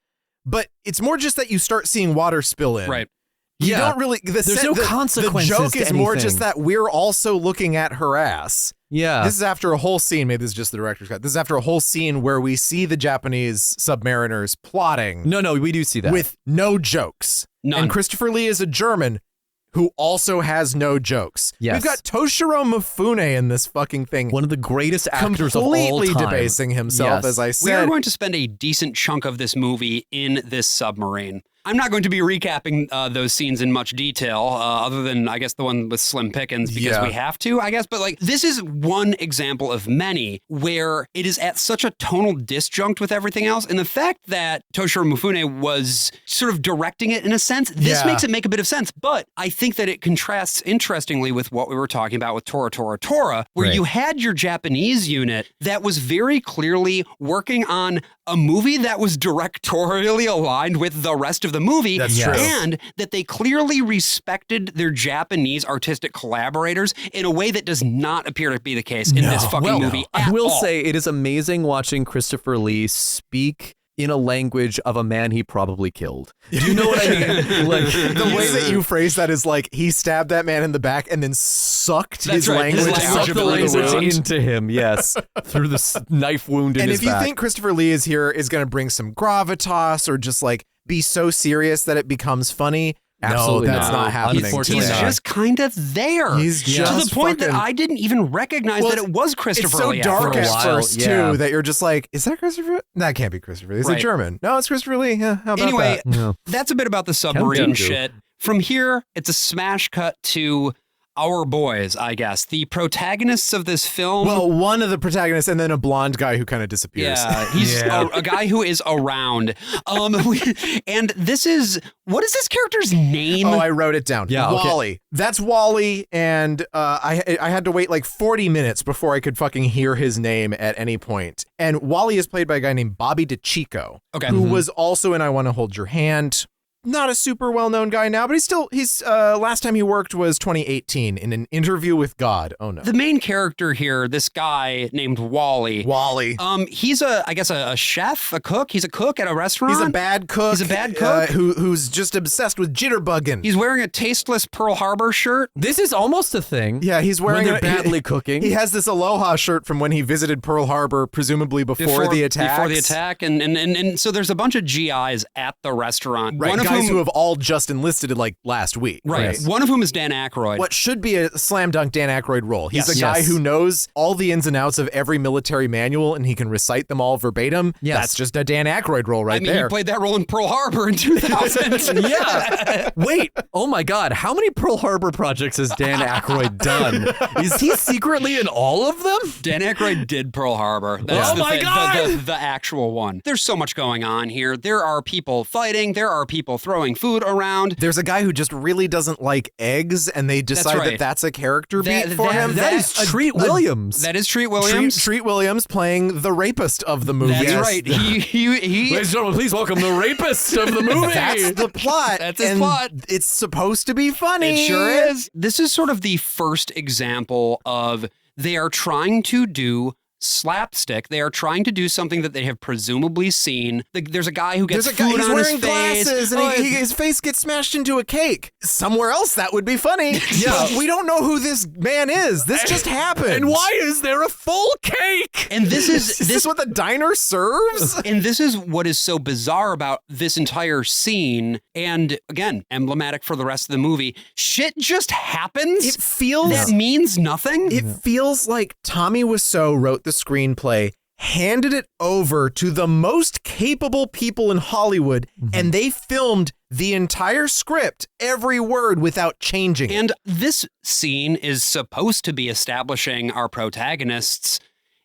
but it's more just that you start seeing water spill in. Right. You don't really... There's no consequences The joke to is more anything. just that we're also looking at her ass. Yeah. This is after a whole scene, maybe this is just the director's cut. This is after a whole scene where we see the Japanese submariners plotting. No, we do see that. With no jokes. None. And Christopher Lee is a German who also has no jokes. Yes. We've got Toshiro Mifune in this fucking thing. One of the greatest actors of all completely time. debasing himself, Yes. as I We said. are going to spend a decent chunk of this movie in this submarine. I'm not going to be recapping those scenes in much detail, other than, I guess, the one with Slim Pickens, because we have to, I guess. But, like, this is one example of many where it is at such a tonal disjunct with everything else. And the fact that Toshiro Mifune was sort of directing it in a sense, this makes it make a bit of sense. But I think that it contrasts interestingly with what we were talking about with Tora, where you had your Japanese unit that was very clearly working on a movie that was directorially aligned with the rest of the movie. That's true. And that they clearly respected their Japanese artistic collaborators in a way that does not appear to be the case in this fucking movie at I will all. say it is amazing watching Christopher Lee speak in a language of a man he probably killed. Do you know what I mean? Like, the way that you phrase that is like he stabbed that man in the back and then sucked his language His out language of the the language wound. into him, yes, through the knife wound in And his if you back. think Christopher Lee is here is going to bring some gravitas or just like be so serious that it becomes funny, Absolutely no, that's not happening. Unfortunately He's not. just kind of there. He's to just the point that fucking- I didn't even recognize that it was Christopher It's so Lee. dark for a at while, first yeah. too that you're just like, is that Christopher? That can't be Christopher Lee. He's Right. a German. No, it's Christopher Lee. Yeah, how about Anyway, that? that's a bit about the submarine Count shit. From here, it's a smash cut to our boys, I guess. The protagonists of this film. Well, one of the protagonists and then a blonde guy who kind of disappears. Yeah, he's a guy who is around. And this is, what is this character's name? Oh, I wrote it down. Yeah, okay. Wally. That's Wally, and I had to wait like 40 minutes before I could fucking hear his name at any point. And Wally is played by a guy named Bobby DeCicco, who was also in I Want to Hold Your Hand. Not a super well-known guy now, but he's last time he worked was 2018 in An Interview with God. Oh no. The main character here, this guy named Wally. He's I guess a chef, a cook. He's a cook at a restaurant. He's a bad cook. He's a bad cook. Who's just obsessed with jitterbugging. He's wearing a tasteless Pearl Harbor shirt. This is almost a thing. Yeah, he's wearing when they're badly cooking. He has this Aloha shirt from when he visited Pearl Harbor, presumably before the attack. Before the attack, and so there's a bunch of GIs at the restaurant. Right, One of guys whom, who have all just enlisted like last week. right. One of whom is Dan Aykroyd. What should be a slam dunk Dan Aykroyd role. He's Yes. a guy Yes. who knows all the ins and outs of every military manual and he can recite them all verbatim. Yes. That's just a Dan Aykroyd role right I mean, there. he played that role in Pearl Harbor in 2000. Yeah. Wait. Oh my God. How many Pearl Harbor projects has Dan Aykroyd done? Is he secretly in all of them? Dan Aykroyd did Pearl Harbor. That's Oh the my thing, God! the actual one. There's so much going on here. There are people fighting. There are people throwing food around. There's a guy who just really doesn't like eggs and they decide right. that that's a character That- beat for him. That is Treat Williams. That is Treat Williams. Treat Williams playing the rapist of the movie. That's right. He Ladies and gentlemen, please welcome the rapist of the movie. That's the plot. That's his and plot. It's supposed to be funny. It sure is. This is sort of the first example of they are trying to do slapstick. They are trying to do something that they have presumably seen. There's a guy who gets There's a guy, food he's on wearing his face. glasses and his face gets smashed into a cake. Somewhere else that would be funny. Yeah. We don't know who this man is. This just happened. And why is there a full cake? And this is Is this what the diner serves? And this is what is so bizarre about this entire scene, and again, emblematic for the rest of the movie. Shit just happens. It feels that means nothing. It feels like Tommy Wiseau wrote the screenplay, handed it over to the most capable people in Hollywood, and they filmed the entire script, every word, without changing it. And this scene is supposed to be establishing our protagonists.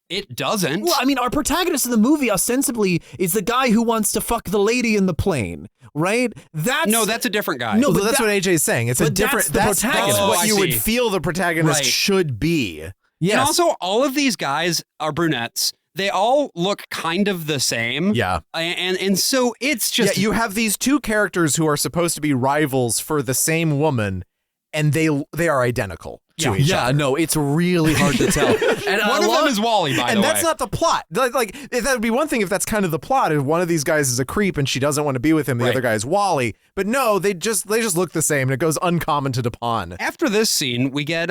It doesn't. Well, I mean, our protagonist in the movie ostensibly is the guy who wants to fuck the lady in the plane, right? That's a different guy. No, Well, but that's what AJ's saying. It's a but different. that's the protagonist. That's what Oh, you I would see. feel the protagonist Right. should be. Yes. And also, all of these guys are brunettes. they all look kind of the same. Yeah. And so it's just... Yeah, you have these two characters who are supposed to be rivals for the same woman, and they are identical to each other. Yeah, no, it's really hard to tell. And one of them is Wally, by the way. And that's not the plot. Like that would be one thing if that's kind of the plot. If one of these guys is a creep and she doesn't want to be with him, the other guy is Wally. But no, they just look the same, and it goes uncommented upon. After this scene, we get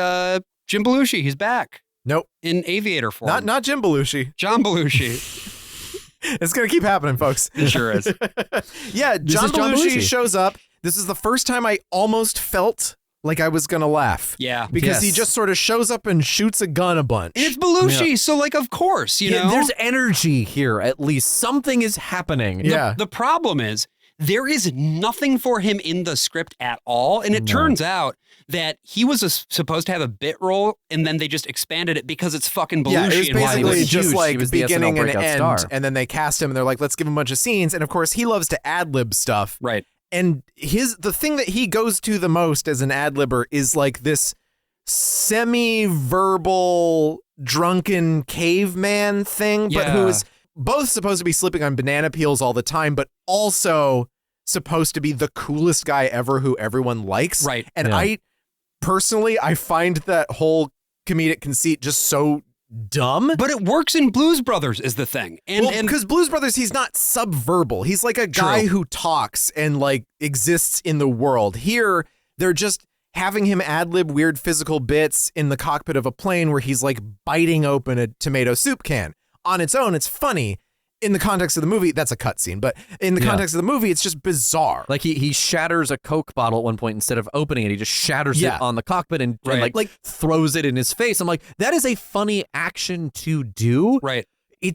Jim Belushi. He's back. Nope. In aviator form. Not Jim Belushi. Jon Belushi. It's going to keep happening, folks. It sure is. Yeah, Jon Belushi shows up. This is the first time I almost felt like I was going to laugh. Yeah. Because he just sort of shows up and shoots a gun a bunch. And it's Belushi, so like, of course, you know. There's energy here, at least. Something is happening. Yeah. The problem is, there is nothing for him in the script at all. And it turns out that he was supposed to have a bit role, and then they just expanded it because it's fucking Belushi. Yeah, it was and Wally basically was just huge. like He was the beginning SNL and breakout end, star. and then they cast him, and they're like, let's give him a bunch of scenes. And of course, he loves to ad-lib stuff. Right. And the thing that he goes to the most as an ad-libber is like this semi-verbal, drunken caveman thing, but who is both supposed to be slipping on banana peels all the time, but also supposed to be the coolest guy ever who everyone likes. Right. And I find that whole comedic conceit just so dumb. But it works in Blues Brothers is the thing. And Because Blues Brothers, he's not subverbal. He's like a guy who talks and like exists in the world. Here, they're just having him ad-lib weird physical bits in the cockpit of a plane where he's like biting open a tomato soup can. On its own, it's funny. In the context of the movie, that's a cutscene, but in the context of the movie, it's just bizarre. Like he shatters a Coke bottle at one point instead of opening it. He just shatters it on the cockpit and like throws it in his face. I'm like, that is a funny action to do. Right.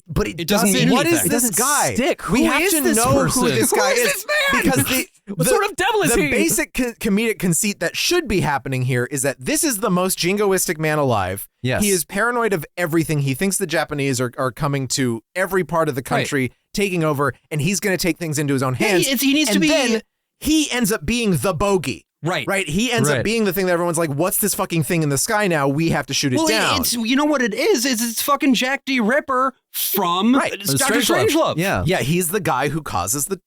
But it doesn't mean What anything. is this guy? Stick. We Who have is to this know person? who this guy Who is is this man? because What sort of devil is the he? basic comedic conceit that should be happening here is that this is the most jingoistic man alive. Yes. He is paranoid of everything. He thinks the Japanese are coming to every part of the country, taking over, and he's going to take things into his own hands. He needs to be. Then he ends up being the bogey. Right. He ends up being the thing that everyone's like, what's this fucking thing in the sky now? We have to shoot it down. It's, you know what it is it's fucking Jack D. Ripper from Dr. Strangelove. Yeah. Yeah, he's the guy who causes the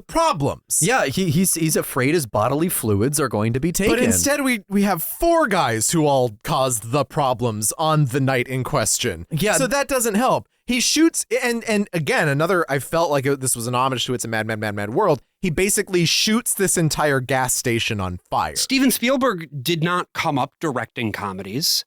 problems. Yeah, he's afraid his bodily fluids are going to be taken. But instead we have four guys who all caused the problems on the night in question. Yeah. So that doesn't help. He shoots, and again, I felt like this was an homage to It's a Mad, Mad, Mad, Mad World. He basically shoots this entire gas station on fire. Steven Spielberg did not come up directing comedies.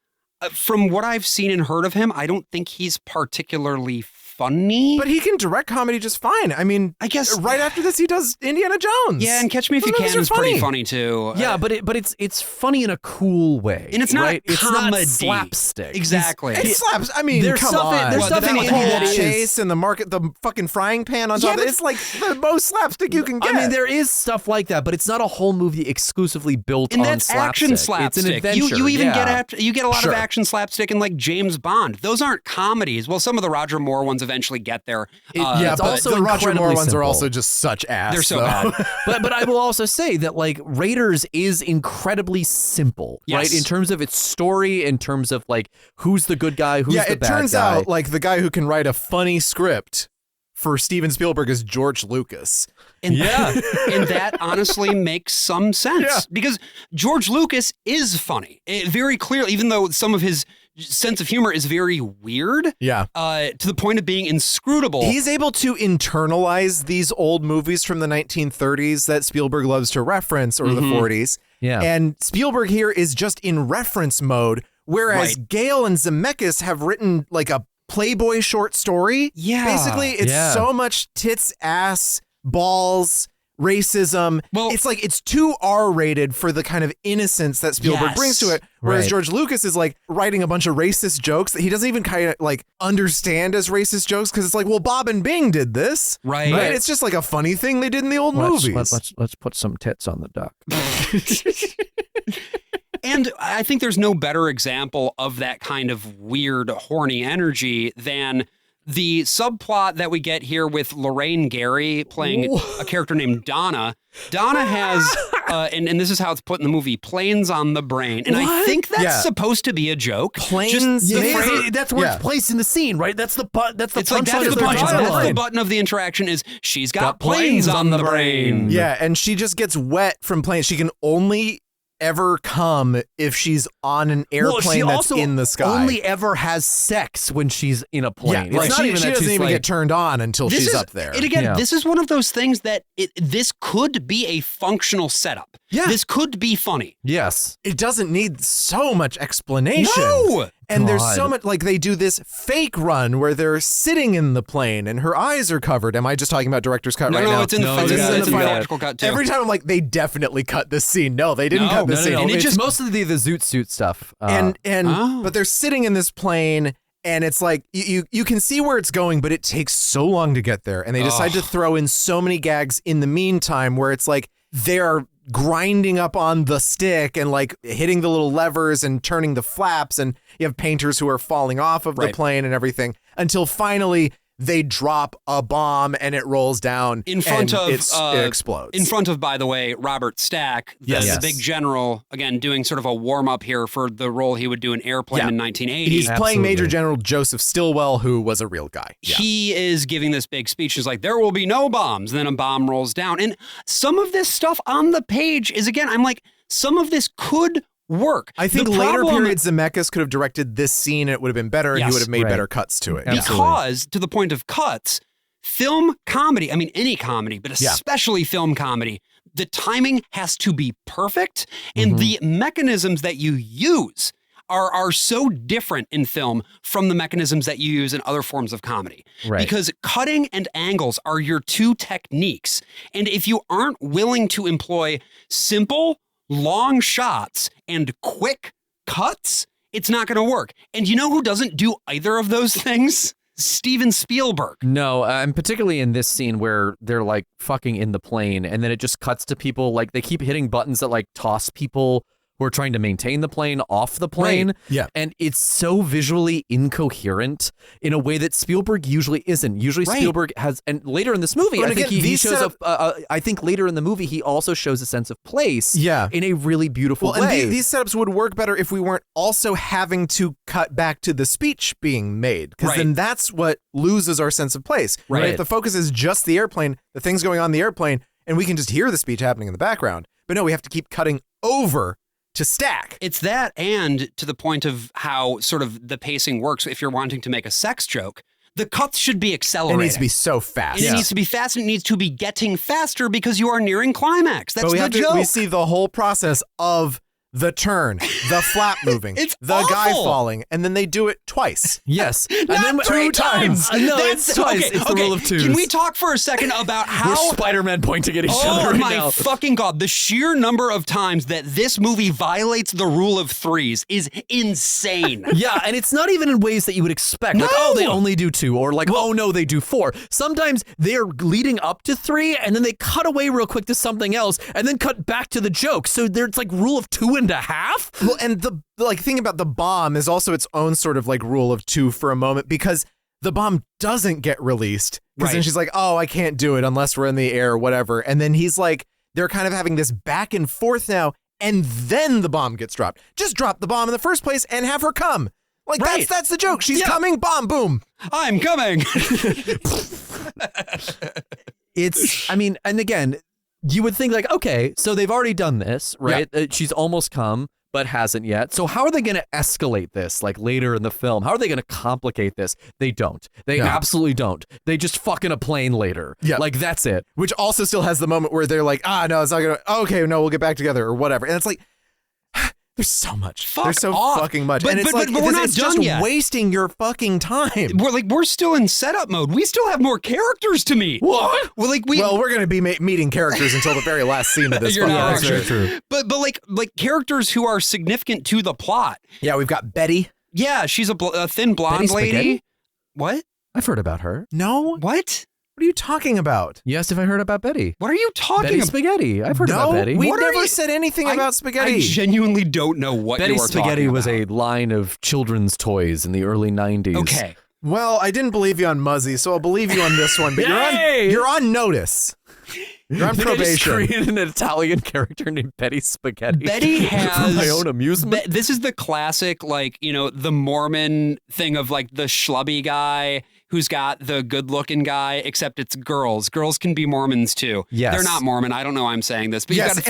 From what I've seen and heard of him, I don't think he's particularly funny. But he can direct comedy just fine. I mean, I guess right after this, he does Indiana Jones. Yeah, and Catch Me If You Those Can is pretty funny. funny too. Yeah, but it's funny in a cool way. And it's not right? It's not comedy. slapstick. Exactly. It slaps. I mean, There's come stuff on. there's stuff in the here whole that is- chase and the fucking frying pan on top of it. but- It's like the most slapstick you can get. I mean, there is stuff like that, but it's not a whole movie exclusively built And on that's slapstick. action slapstick. It's an adventure. You even yeah. get a lot of action slapstick in like James Bond. Those aren't comedies. Well, some of the Roger Moore ones eventually get there. yeah, it's but also the Roger incredibly Moore ones simple. are also just such ass. They're so though. bad. but I will also say that like Raiders is incredibly simple, Yes. right? In terms of its story, in terms of like who's the good guy, who's Yeah, the it bad turns guy. out like the guy who can write a funny script for Steven Spielberg is George Lucas. And and that honestly makes some sense because George Lucas is funny. Very clearly, even though some of his sense of humor is very weird. Yeah. To the point of being inscrutable. He's able to internalize these old movies from the 1930s that Spielberg loves to reference, or the 40s. Yeah. And Spielberg here is just in reference mode, whereas Gale and Zemeckis have written like a Playboy short story. Yeah. Basically, it's so much tits, ass, balls, racism. Well, it's like it's too R-rated for the kind of innocence that Spielberg brings to it. Whereas Right. George Lucas is like writing a bunch of racist jokes that he doesn't even kind of like understand as racist jokes because it's like, well, Bob and Bing did this. Right. It's just like a funny thing they did in the old movies. Let's put some tits on the duck. And I think there's no better example of that kind of weird, horny energy than the subplot that we get here with Lorraine Gary playing a character named Donna. Donna has and this is how it's put in the movie, planes on the brain. And I think that's supposed to be a joke. Planes? That's where it's placed in the scene, right? That's the punchline. That's the button of the interaction is she's got planes on the brain. Yeah, and she just gets wet from planes. She can only ever come if she's on an airplane that's in the sky. Only ever has sex when she's in a plane. Yeah, she doesn't even get turned on until she's up there. And again, this is one of those things that this could be a functional setup. Yeah. This could be funny. Yes. It doesn't need so much explanation. No! And there's so much, like they do this fake run where they're sitting in the plane and her eyes are covered. Am I just talking about director's cut right now? No, it's in the theatrical cut too. Every time I'm like, they definitely cut this scene. No, they didn't cut this scene. And it's mostly the Zoot Suit stuff. But they're sitting in this plane and it's like, you can see where it's going, but it takes so long to get there. And they decide to throw in so many gags in the meantime where it's like, they're grinding up on the stick and like hitting the little levers and turning the flaps, and you have painters who are falling off of the plane and everything until finally they drop a bomb and it rolls down in front of it explodes. In front of, by the way, Robert Stack, the big general, again doing sort of a warm up here for the role he would do in Airplane in 1980. He's playing Major General Joseph Stilwell, who was a real guy. He is giving this big speech. He's like, there will be no bombs. And then a bomb rolls down. And some of this stuff on the page is, again, I'm like, some of this could work. I think later periods Zemeckis could have directed this scene. It would have been better, and he would have made better cuts to it. Because, to the point of cuts, film comedy, I mean, any comedy, but especially film comedy, the timing has to be perfect, and the mechanisms that you use are so different in film from the mechanisms that you use in other forms of comedy. Right. Because cutting and angles are your two techniques. And if you aren't willing to employ simple, long shots and quick cuts, it's not going to work. And you know who doesn't do either of those things? Steven Spielberg. No, and particularly in this scene where they're like fucking in the plane and then it just cuts to people, like they keep hitting buttons that like toss people who are trying to maintain the plane off the plane. Right. Yeah. And it's so visually incoherent in a way that Spielberg usually isn't. Usually Spielberg has, and later in this movie, I think he shows up, I think later in the movie, he also shows a sense of place in a really beautiful way. And these setups would work better if we weren't also having to cut back to the speech being made, because then that's what loses our sense of place. Right. If the focus is just the airplane, the things going on in the airplane, and we can just hear the speech happening in the background. But no, we have to keep cutting over to Stack. It's that, and to the point of how sort of the pacing works, if you're wanting to make a sex joke, the cuts should be accelerated. It needs to be so fast. It needs to be fast, and it needs to be getting faster because you are nearing climax. That's the joke. We see the whole process of the turn, the flap moving, the awful. Guy falling, and then they do it twice. Yes. And then 2 times. No, it's twice. It's the rule of twos. Can we talk for a second about how... We're Spider-Man pointing at each other right now. Oh my fucking God. The sheer number of times that this movie violates the rule of threes is insane. Yeah, and it's not even in ways that you would expect. Like, oh, they only do 2, or like, oh no, they do 4. Sometimes they're leading up to 3, and then they cut away real quick to something else, and then cut back to the joke. So there's like rule of 2.5. Well, and the thing about the bomb is also its own sort of like rule of 2 for a moment, because the bomb doesn't get released. Because then she's like, oh, I can't do it unless we're in the air or whatever. And then he's like, they're kind of having this back and forth now, and then the bomb gets dropped. Just drop the bomb in the first place and have her come. Like, that's the joke. She's coming, bomb, boom. I'm coming. It's, I mean, and again, you would think like, okay, so they've already done this, right? Yeah. She's almost come, but hasn't yet. So how are they going to escalate this like later in the film? How are they going to complicate this? They don't. They absolutely don't. They just fuck in a plane later. Yeah. Like that's it. Which also still has the moment where they're like, no, it's not going to, okay, no, we'll get back together or whatever. And it's like, there's so much. There's so fucking much. But, and it's but we're not just done yet. Wasting your fucking time. We're still in setup mode. We still have more characters to meet. What? Well, we're going to be meeting characters until the very last scene of this. That's very true. But like characters who are significant to the plot. Yeah, we've got Betty. Yeah, she's a thin blonde lady. Spaghetti? What? I've heard about her. No. What? What are you talking about? You asked if I heard about Betty. What are you talking about? Spaghetti. I've heard about Betty. We never said anything about Spaghetti. I genuinely don't know what you are talking about. Betty Spaghetti was a line of children's toys in the early 90s. Okay. Well, I didn't believe you on Muzzy, so I'll believe you on this one. But you're on notice. You're on probation. I just created an Italian character named Betty Spaghetti. Betty has for my own amusement. This is the classic, like, the Mormon thing of like the schlubby guy who's got the good-looking guy, except it's girls. Girls can be Mormons too. Yes. They're not Mormon. I don't know why I'm saying this, but yes,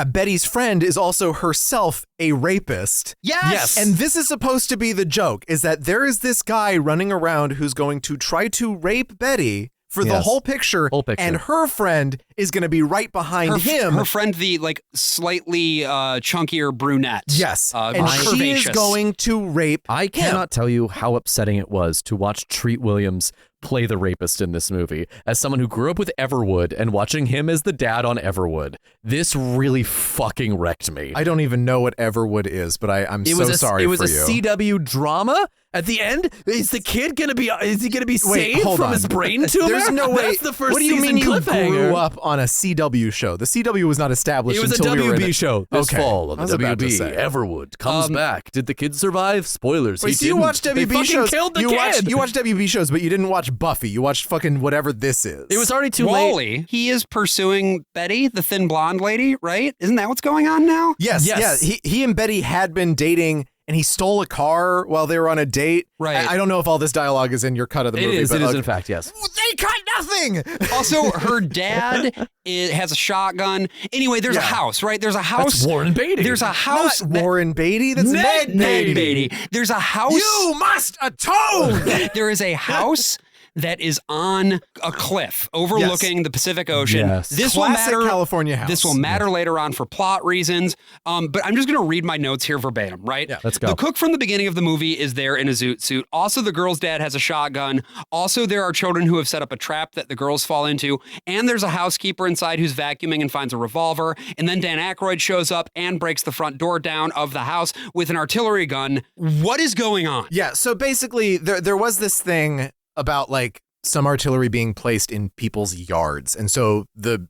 Betty's friend is also herself a rapist. Yes. And this is supposed to be the joke, is that there is this guy running around who's going to try to rape Betty for the whole picture, and her friend is going to be right behind him. Her friend, the like slightly chunkier brunette. Yes, and she is going to rape I cannot tell you how upsetting it was to watch Treat Williams play the rapist in this movie. As someone who grew up with Everwood and watching him as the dad on Everwood, this really fucking wrecked me. I don't even know what Everwood is, but I'm so sorry for you. It was a CW drama. At the end, is the kid gonna be? Is he gonna be saved from his brain tumor? There's no way. That's the first what do you season mean you cliffhanger. grew up on a CW show? The CW was not established. It was until a we were in WB it. show this fall on the WB. Everwood Everwood comes back. Did the kid survive? Spoilers. Wait, so you watched WB they shows? Killed the kid. You watched WB shows, but you didn't watch Buffy. You watched fucking whatever this is. It was already too Wally. late. He is pursuing Betty, the thin blonde lady, right? Isn't that what's going on now? Yes. Yeah. He and Betty had been dating. And he stole a car while they were on a date. Right. I don't know if all this dialogue is in your cut of the movie. It is but in fact, yes. They cut nothing. Also, her dad has a shotgun. Anyway, there's a house, right? There's a house. That's Warren Beatty. There's a house. Warren Beatty. That's Ned Beatty. There's a house. You must atone. There is a house that is on a cliff overlooking the Pacific Ocean. Yes. This Classic will matter. California house. This will matter later on for plot reasons. But I'm just going to read my notes here verbatim, right? Yeah. Let's go. The cook from the beginning of the movie is there in a zoot suit. Also, the girl's dad has a shotgun. Also, there are children who have set up a trap that the girls fall into. And there's a housekeeper inside who's vacuuming and finds a revolver. And then Dan Aykroyd shows up and breaks the front door down of the house with an artillery gun. What is going on? Yeah. So basically, there was this thing about like some artillery being placed in people's yards. And so the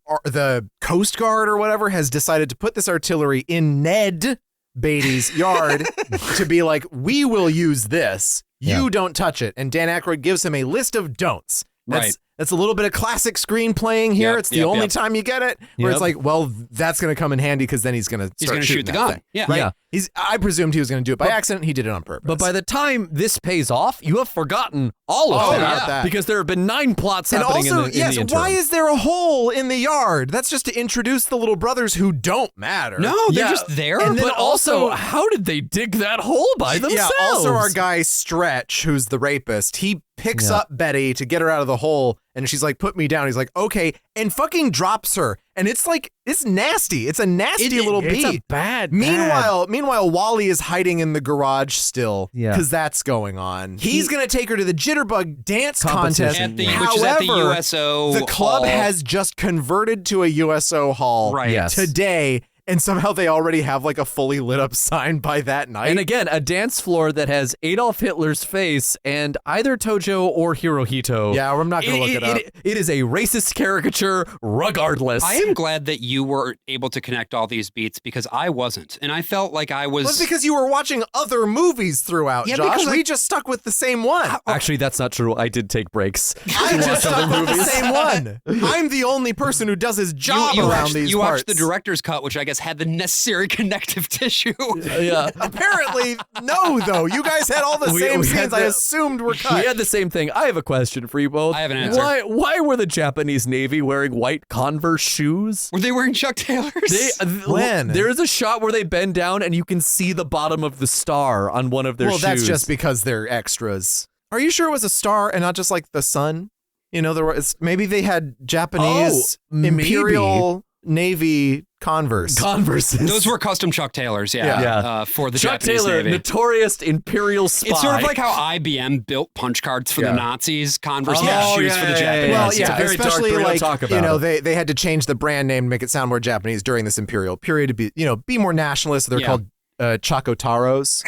Coast Guard or whatever has decided to put this artillery in Ned Beatty's yard to be like, we will use this. You don't touch it. And Dan Aykroyd gives him a list of don'ts. That's a little bit of classic screenplaying here. It's the only time you get it where it's like, well, that's going to come in handy because then he's going to start shooting the gun. Thing. Yeah. Right? I presumed he was going to do it by accident. He did it on purpose. But by the time this pays off, you have forgotten all of that because there have been 9 plots happening in the interim. Why is there a hole in the yard? That's just to introduce the little brothers who don't matter. No, they're just there. And then also, how did they dig that hole by themselves? Yeah, also our guy Stretch, who's the rapist, he picks up Betty to get her out of the hole, and she's like, put me down. He's like, okay, and fucking drops her. And it's like, it's nasty. It's a nasty little beat. It's a bad. Meanwhile, Wally is hiding in the garage still because that's going on. He's going to take her to the Jitterbug dance contest. Which is at the USO the club hall. has just converted to a USO hall today. And somehow they already have like a fully lit up sign by that night. And again, a dance floor that has Adolf Hitler's face and either Tojo or Hirohito. Yeah, I'm not going to look it up. It is a racist caricature regardless. I am glad that you were able to connect all these beats because I wasn't. And I felt like I was... Well, it's because you were watching other movies throughout, Josh. We just stuck with the same one. Actually, that's not true. I did take breaks. I just stuck with the same one. I'm the only person who does his job around these parts. You watched the director's cut, which I guess had the necessary connective tissue. Yeah. Apparently, no, though. You guys had all the same scenes I assumed were cut. We had the same thing. I have a question for you both. I have an answer. Why were the Japanese Navy wearing white Converse shoes? Were they wearing Chuck Taylors? When? There is a shot where they bend down and you can see the bottom of the star on one of their shoes. Well, that's just because they're extras. Are you sure it was a star and not just like the sun? You know, maybe they had Japanese Imperial Navy Converses. Those were custom Chuck Taylors, for the Chuck Japanese Taylor, Navy. notorious imperial spy. It's sort of like how IBM built punch cards for the Nazis, Converse shoes for the Japanese. Well, It's a very especially dark, like talk about they had to change the brand name to make it sound more Japanese during this imperial period to be more nationalist. They're called Chocotaros.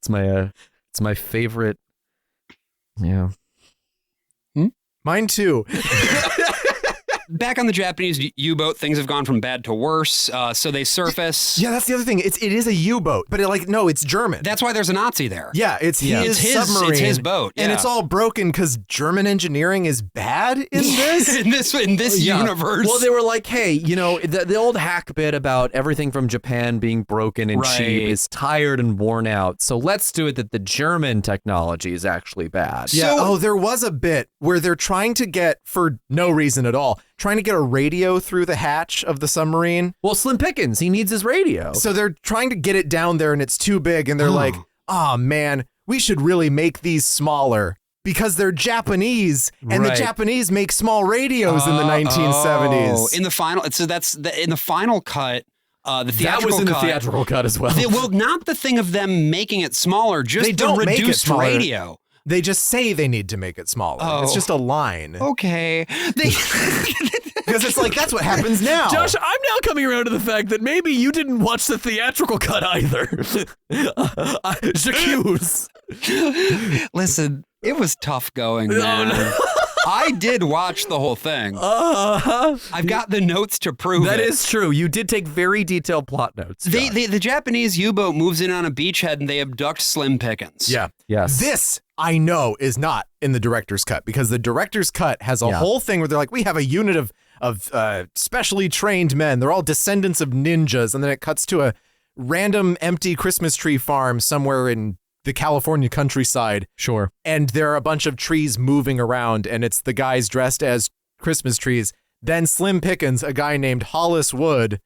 It's my favorite. Yeah. Mine too. back on the Japanese U-boat, things have gone from bad to worse. So they surface. Yeah, that's the other thing. It is a U-boat, but no, it's German. That's why there's a Nazi there. Yeah, it's his submarine. It's his boat. And it's all broken because German engineering is bad in this? in this universe. Well, they were like, hey, the old hack bit about everything from Japan being broken and cheap is tired and worn out. So let's do it that the German technology is actually bad. Yeah. There was a bit where they're trying to get, for no reason at all, trying to get a radio through the hatch of the submarine. Well, Slim Pickens, he needs his radio. So they're trying to get it down there and it's too big. And they're like, oh, man, we should really make these smaller because they're Japanese and the Japanese make small radios in the 1970s. In the final, in the final cut. The theatrical that was in cut, the theatrical cut as well. Well, not the thing of them making it smaller, just the reduced radio. They just say they need to make it smaller. It's just a line. Okay. Because it's like, that's what happens now. Josh, I'm now coming around to the fact that maybe you didn't watch the theatrical cut either. J'accuse. Listen, it was tough going, man. No. I did watch the whole thing. I've got the notes to prove that. it. That is true. You did take very detailed plot notes. The Japanese U-boat moves in on a beachhead and they abduct Slim Pickens. Yeah. Yes. This, I know, is not in the director's cut because the director's cut has a whole thing where they're like, we have a unit of specially trained men. They're all descendants of ninjas. And then it cuts to a random empty Christmas tree farm somewhere in the California countryside. Sure. And there are a bunch of trees moving around and it's the guys dressed as Christmas trees. Then Slim Pickens, a guy named Hollywood,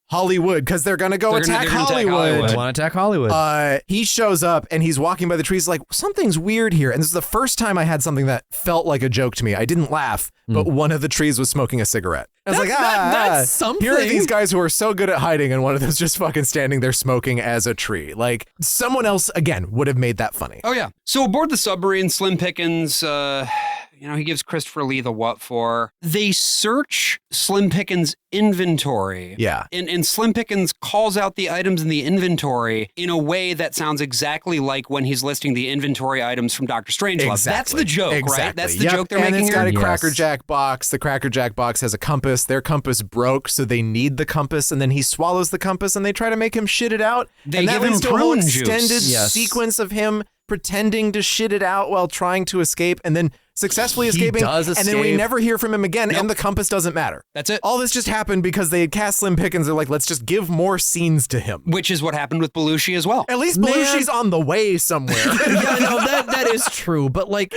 because they're going to go attack Hollywood. They want to attack Hollywood. He shows up and he's walking by the trees like, something's weird here. And this is the first time I had something that felt like a joke to me. I didn't laugh, but one of the trees was smoking a cigarette. I was that's something. Here are these guys who are so good at hiding and one of them's just fucking standing there smoking as a tree. Like, someone else, again, would have made that funny. Oh, yeah. So aboard the submarine, Slim Pickens, he gives Christopher Lee the what for. They search Slim Pickens' inventory. Yeah. And Slim Pickens calls out the items in the inventory in a way that sounds exactly like when he's listing the inventory items from Dr. Strangelove. Exactly. That's the joke, right? That's the joke they're making here. And it's got a Cracker Jack box. The Cracker Jack box has a compass. Their compass broke, so they need the compass, and then he swallows the compass, and they try to make him shit it out. They give him a whole prune extended juice. sequence of him pretending to shit it out while trying to escape, and then successfully escaping. Does and then we escape. never hear from him again, and the compass doesn't matter. That's it. All this just happened because they had cast Slim Pickens. They're like, let's just give more scenes to him. Which is what happened with Belushi as well. At least Belushi's on the way somewhere. That is true. But like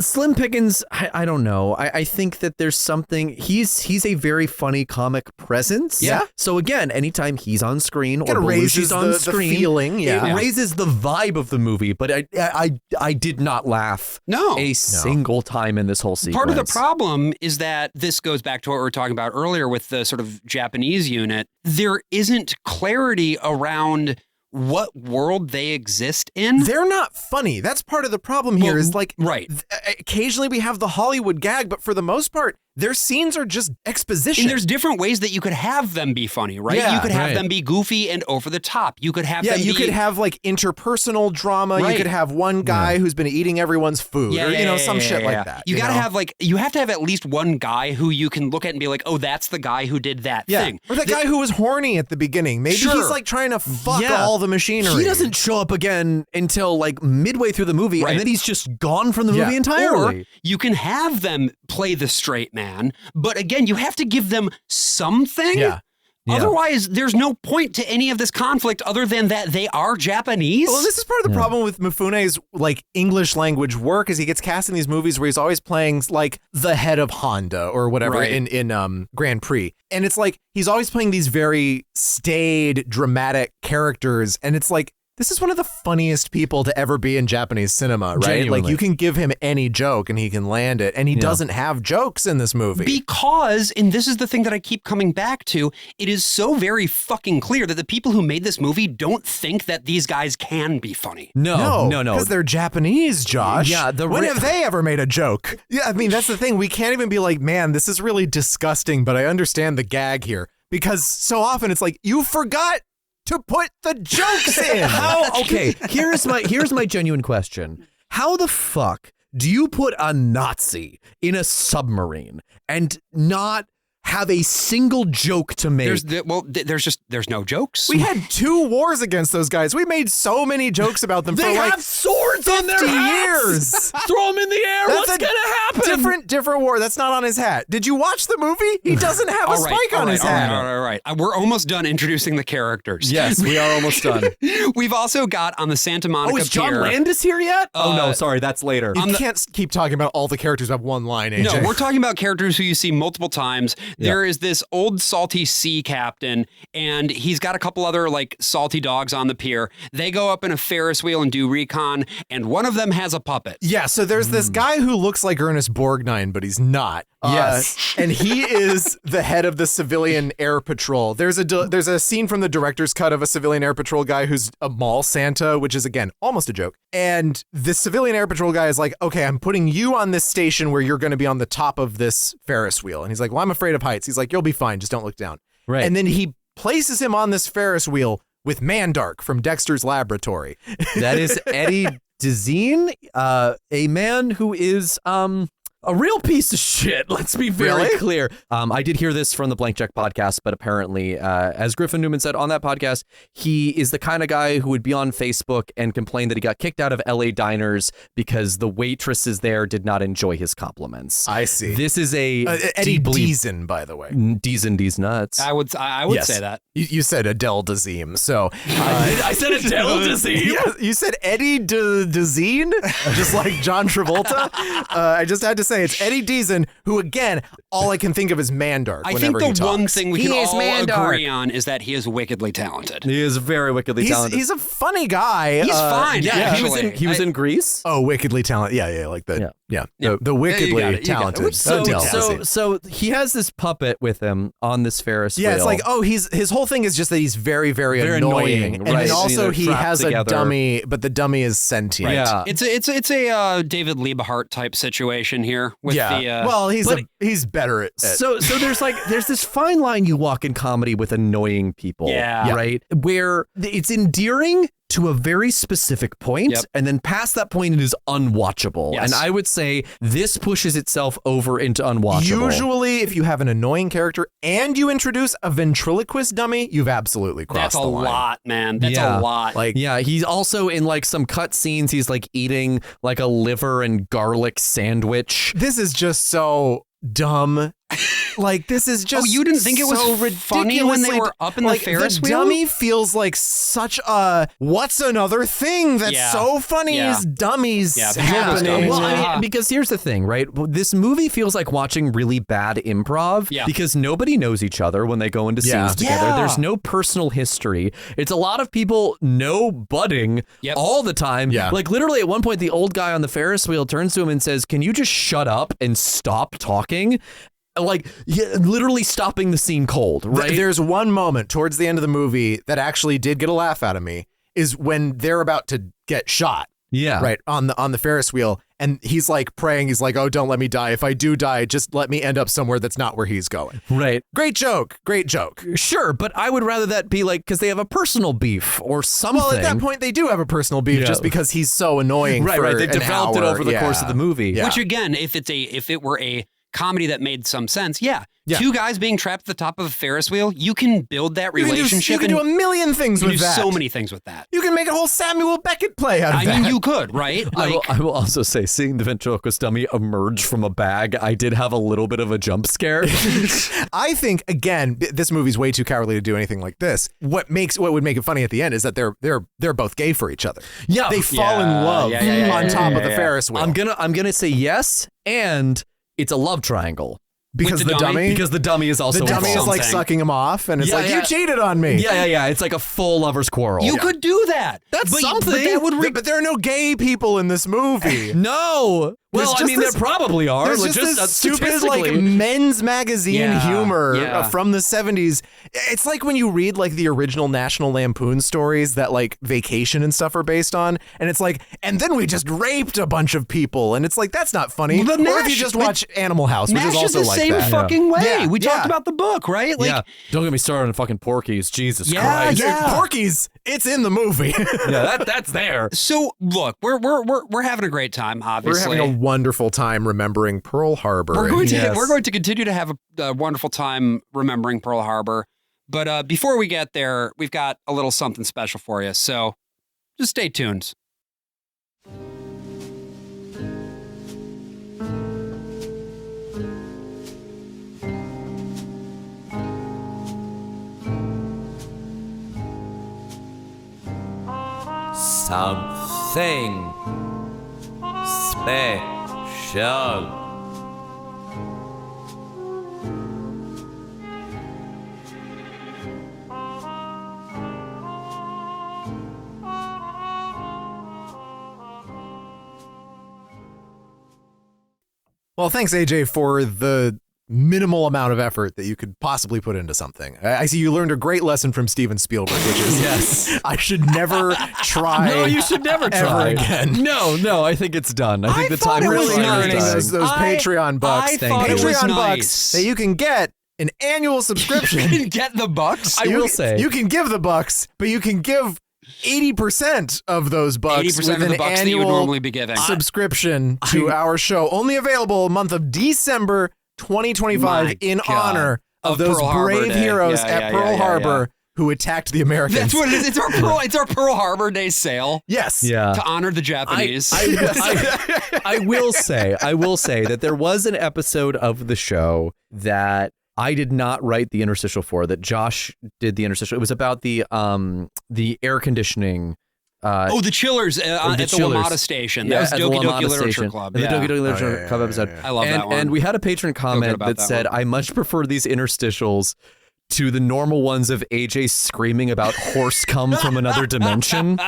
Slim Pickens, I don't know. I think that there's something. He's a very funny comic presence. Yeah. So again, anytime he's on screen or raises Belushi's on the screen, feeling. it raises the vibe of the movie. But I did not laugh. A single time in this whole sequence. Part of the problem is that this goes back to what we were talking about earlier with the sort of Japanese unit. There isn't clarity around what world they exist in. They're not funny. That's part of the problem here is like, right. Occasionally we have the Hollywood gag, but for the most part, their scenes are just exposition. And there's different ways that you could have them be funny, right? Yeah, you could have them be goofy and over the top. You could have them you could have like interpersonal drama. Right. You could have one guy who's been eating everyone's food or, some shit like that. You gotta have you have to have at least one guy who you can look at and be like, oh, that's the guy who did that thing. Or that guy who was horny at the beginning. Maybe he's like trying to fuck all the machinery. He doesn't show up again until like midway through the movie, and then he's just gone from the movie entirely. Or you can have them play the straight man, but again, you have to give them something. Yeah. Otherwise, there's no point to any of this conflict other than that they are Japanese. Well, this is part of the problem with Mifune's like English language work is he gets cast in these movies where he's always playing like the head of Honda or whatever in Grand Prix. And it's like he's always playing these very staid, dramatic characters. And it's like, this is one of the funniest people to ever be in Japanese cinema, right? Genuinely. Like you can give him any joke and he can land it. And he doesn't have jokes in this movie. Because, and this is the thing that I keep coming back to, it is so very fucking clear that the people who made this movie don't think that these guys can be funny. No. Because they're Japanese, Josh. Yeah, when have they ever made a joke? Yeah, I mean, that's the thing. We can't even be like, man, this is really disgusting, but I understand the gag here. Because so often it's like, you forgot to put the jokes in. Okay, here's my genuine question. How the fuck do you put a Nazi in a submarine and not have a single joke to make? There's no jokes. We had 2 wars against those guys. We made so many jokes about them. They for have swords on their years. Throw them in the air. What's gonna happen? Different war. That's not on his hat. Did you watch the movie? He doesn't have a spike on his hat. All right. We're almost done introducing the characters. Yes, we are almost done. We've also got on the Santa Monica Pier. Is John Landis here yet? No, sorry, that's later. You can't keep talking about all the characters who have one line, AJ. No, we're talking about characters who you see multiple times. There is this old salty sea captain, and he's got a couple other like salty dogs on the pier. They go up in a Ferris wheel and do recon, and one of them has a puppet. Yeah, so there's this guy who looks like Ernest Borgnine, but he's not. Yes. And he is the head of the civilian air patrol. There's a scene from the director's cut of a civilian air patrol guy who's a mall Santa, which is, again, almost a joke. And the civilian air patrol guy is like, okay, I'm putting you on this station where you're going to be on the top of this Ferris wheel. And he's like, well, I'm afraid of heights. He's like, you'll be fine. Just don't look down. Right. And then he places him on this Ferris wheel with Mandark from Dexter's Laboratory. That is Eddie Dezine, a man who is a real piece of shit. Let's be very clear. I did hear this from the Blank Check podcast, but apparently, as Griffin Newman said on that podcast, he is the kind of guy who would be on Facebook and complain that he got kicked out of LA diners because the waitresses there did not enjoy his compliments. I see. This is a Eddie Deason, by the way. Deason nuts. I would say that. You said Adele Dazeem, so I said Adele Dazeem. You said Eddie Dezine, just like John Travolta. I just had to say it's Eddie Deason, who, again, all I can think of is Mandark. I think the one thing we can all Mandark. agree on is that he is wickedly talented. He is very wickedly talented. He's a funny guy. He's fine. Yeah, he was in Grease. Oh, wickedly talented. Yeah, like the the wickedly talented. So he has this puppet with him on this Ferris wheel. Yeah, it's like, his whole thing is just that he's very, very annoying. And right? then also and he has together. a dummy, but the dummy is sentient. Yeah. It's a David Liebehart type situation here with he's better at it. So there's this fine line you walk in comedy with annoying people. Yeah. Right? Where it's endearing to a very specific point, and then past that point it is unwatchable. Yes. And I would say this pushes itself over into unwatchable. Usually, if you have an annoying character and you introduce a ventriloquist dummy, you've absolutely crossed the line. That's a lot, man. That's a lot. He's also in like some cut scenes. He's like eating like a liver and garlic sandwich. This is just so dumb. Like, this is just you didn't think it was so funny when they were up in the Ferris wheel? The dummy feels like such a, what's another thing that's so funny is dummies happening. Well, I mean, because here's the thing, right? This movie feels like watching really bad improv because nobody knows each other when they go into scenes together. Yeah. There's no personal history. It's a lot of people budding all the time. Yeah. Like literally at one point, the old guy on the Ferris wheel turns to him and says, "Can you just shut up and stop talking?" Like, literally stopping the scene cold, right? There's one moment towards the end of the movie that actually did get a laugh out of me, is when they're about to get shot. Yeah. Right, on the Ferris wheel. And he's like praying. He's like, oh, don't let me die. If I do die, just let me end up somewhere that's not where he's going. Right. Great joke. Sure, but I would rather that be like, because they have a personal beef or something. Well, at that point, they do have a personal beef just because he's so annoying. Right. They developed it over the course of the movie. Yeah. Which, again, if it were a comedy that made some sense, two guys being trapped at the top of a Ferris wheel, you can build that relationship. You can do a million things with that. So many things with that. You can make a whole Samuel Beckett play out of that. I mean, you could, right? I will also say, seeing the ventriloquist dummy emerge from a bag, I did have a little bit of a jump scare. I think, again, this movie's way too cowardly to do anything like this. What would make it funny at the end is that they're both gay for each other. Yeah, they fall in love on top of the Ferris wheel. I'm gonna say yes, and it's a love triangle. Because the dummy? Because the dummy is also the dummy is like sucking him off, and it's you cheated on me. Yeah. It's like a full lover's quarrel. You could do that. That's something. But there are no gay people in this movie. No. Well, I mean, there probably are. There's just this stupid like men's magazine humor from the 70s. It's like when you read like the original National Lampoon stories that like Vacation and stuff are based on, and it's like, and then we just raped a bunch of people, and it's like, that's not funny. Or if you just watch Animal House, which is also like that. Same fucking way. We talked about the book, right? Like, don't get me started on fucking Porky's. Jesus Christ. Yeah. Porky's, it's in the movie. That's there. So look, we're having a great time. Obviously, we're having a wonderful time remembering Pearl Harbor. We're going to continue to have a wonderful time remembering Pearl Harbor. But before we get there, we've got a little something special for you. So just stay tuned. Something special. Well, thanks, AJ, for the minimal amount of effort that you could possibly put into something. I see you learned a great lesson from Steven Spielberg, which is yes, I should never try. No, you should never try again. No, I think it's done. I think the time really earning is those done. Patreon bucks. Patreon bucks that you can get an annual subscription. You can get the bucks. I will say you can give the bucks, but you can give 80% of those bucks 80% with of the an bucks that you would annual normally be giving. subscription to our show. Only available month of December 2025 in honor of those Pearl Harbor brave Day. heroes at Pearl Harbor who attacked the Americans. That's what it is. It's our Pearl Harbor Day sale. Yes. Yeah. To honor the Japanese. I will say that there was an episode of the show that I did not write the interstitial for, that Josh did the interstitial. It was about the air conditioning. The chillers at the WMATA station. That was Doki Doki Literature Club. The Doki Doki Literature Club episode. I love that one. And we had a patron comment that said, I much prefer these interstitials to the normal ones of AJ screaming about horse cum from another dimension.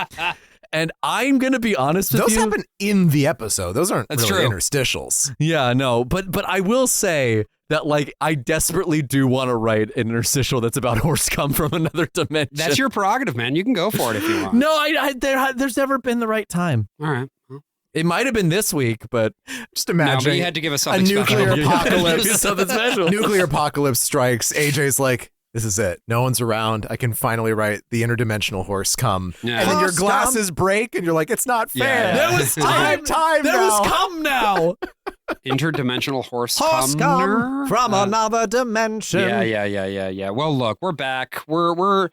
And I'm going to be honest with you. Those happen in the episode. Those aren't really true. interstitials. Yeah, no. But I will say that, like, I desperately do want to write an interstitial that's about horse cum from another dimension. That's your prerogative, man. You can go for it if you want. No, there's never been the right time. All right. It might have been this week, but just imagine. No, but you had to give us something a nuclear special. apocalypse. Something special. Nuclear apocalypse strikes. AJ's like, this is it. No one's around. I can finally write the interdimensional horse cum. Yeah. And then your Horse glasses break, and you're like, it's not fair. Yeah. There was time. There was cum now. Interdimensional horse Horse cum from another dimension. Yeah. Well, look, we're back. We're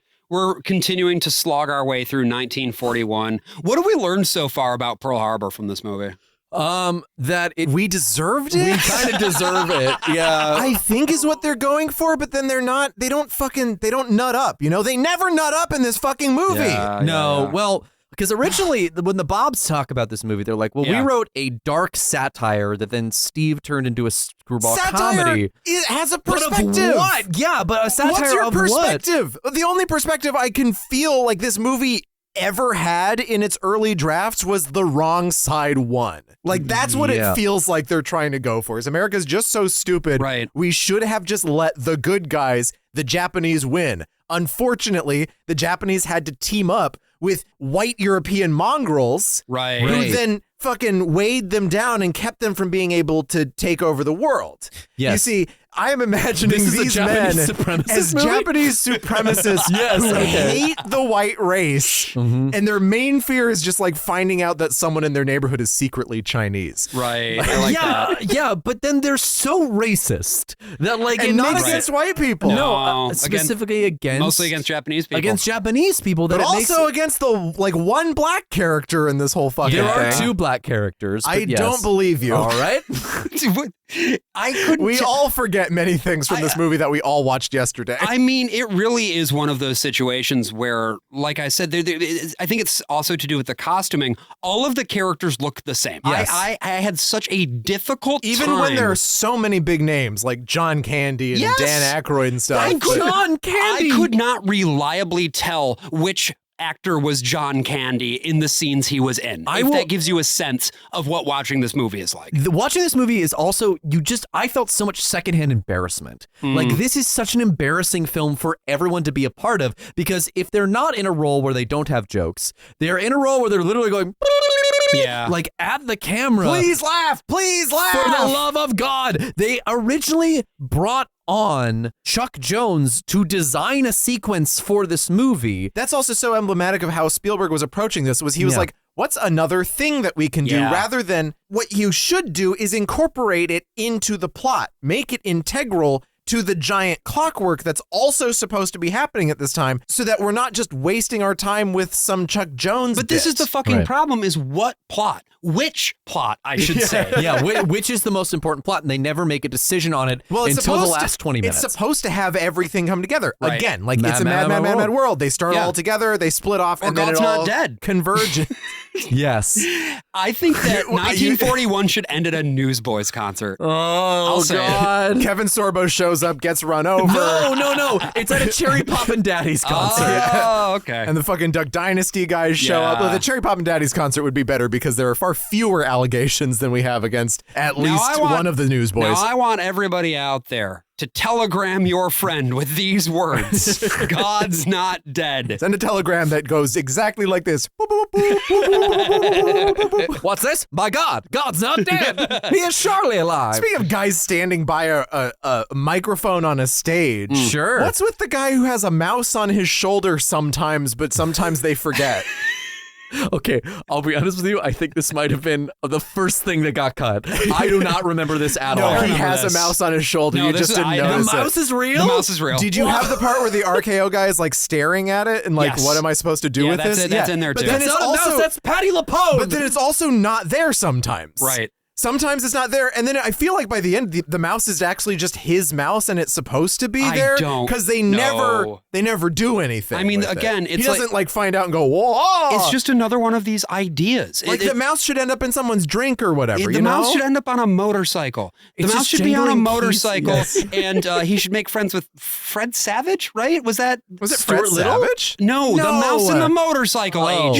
continuing to slog our way through 1941. What have we learned so far about Pearl Harbor from this movie? That we deserved it. We kind of deserve it. Yeah. I think is what they're going for, but then they're not. They don't nut up. You know, they never nut up in this fucking movie. No. Well, because originally when the Bobs talk about this movie, they're like, well, we wrote a dark satire that then Steve turned into a screwball comedy. It has a But perspective. of what? Yeah, but a satire What's your of perspective? The only perspective I can feel like this movie ever had in its early drafts was the wrong side won. Like, that's what it feels like they're trying to go for. Is America's just so stupid. Right. We should have just let the good guys, the Japanese, win. Unfortunately, the Japanese had to team up with white European mongrels, right? Who then fucking weighed them down and kept them from being able to take over the world. Yes. You see, I am imagining these men as Japanese supremacists who hate the white race, and their main fear is just like finding out that someone in their neighborhood is secretly Chinese. Right. I like that. Yeah, but then they're so racist that like and it not makes against white people. No, specifically against mostly against Japanese people. Against Japanese people, that but it also against the like one black character in this whole fucking thing. There are two black characters. I don't believe you. All right. We all forget many things from this movie that we all watched yesterday. I mean, it really is one of those situations where, like I said, I think it's also to do with the costuming. All of the characters look the same. Yes. I had such a difficult Even time. when there are so many big names like John Candy and Dan Aykroyd and stuff. I could not reliably tell which actor was John Candy in the scenes he was in. That gives you a sense of what watching this movie is like. Watching this movie is also, I felt so much secondhand embarrassment. Like, this is such an embarrassing film for everyone to be a part of, because if they're not in a role where they don't have jokes, they're in a role where they're literally going, like at the camera. Please laugh, please laugh. For the love of God. They originally brought on Chuck Jones to design a sequence for this movie. That's also so emblematic of how Spielberg was approaching this. He was like, what's another thing that we can do rather than what you should do is incorporate it into the plot, make it integral to the giant clockwork that's also supposed to be happening at this time, so that we're not just wasting our time with some Chuck Jones But this is the fucking problem, is what plot? Which plot, I should say. Yeah, which is the most important plot, and they never make a decision on it until the last 20 minutes. It's supposed to have everything come together. Right. Again, like it's a mad world. They start all together, they split off, and then God's it all not dead. converges. Yes. I think that 1941 should end at a Newsboys concert. Oh, God. Kevin Sorbo shows up, gets run over. No. It's at a Cherry Poppin' Daddies concert. Oh, okay. And the fucking Duck Dynasty guys show up. Well, the Cherry Poppin' Daddies concert would be better because there are far fewer allegations than we have against at least one of the Newsboys. Now, I want everybody out there to telegram your friend with these words. God's not dead. Send a telegram that goes exactly like this. What's this? My God, God's not dead. He is surely alive. Speaking of guys standing by a microphone on a stage. Sure. What's with the guy who has a mouse on his shoulder sometimes, but sometimes they forget? Okay, I'll be honest with you. I think this might have been the first thing that got cut. I do not remember this at all. No, he has a mouse on his shoulder. No, you just didn't notice The mouse is real? The mouse is real. Did you have the part where the RKO guy is like staring at it and like, Yes. what am I supposed to do with that's this? It, that's in there but too. Then That's it's not a also, mouse, that's Patty LaPone. But then it's also not there sometimes. Right. Sometimes it's not there, and then I feel like by the end, the mouse is actually just his mouse, and it's supposed to be there. Because they never do anything. I mean, with again, it. it's he doesn't like find out and go, whoa. It's just another one of these ideas. Like the mouse should end up in someone's drink or whatever. The mouse should end up on a motorcycle. The mouse should be on a motorcycle, and he should make friends with Fred Savage, right? Was it Fred Savage? No, the mouse in the motorcycle. AJ.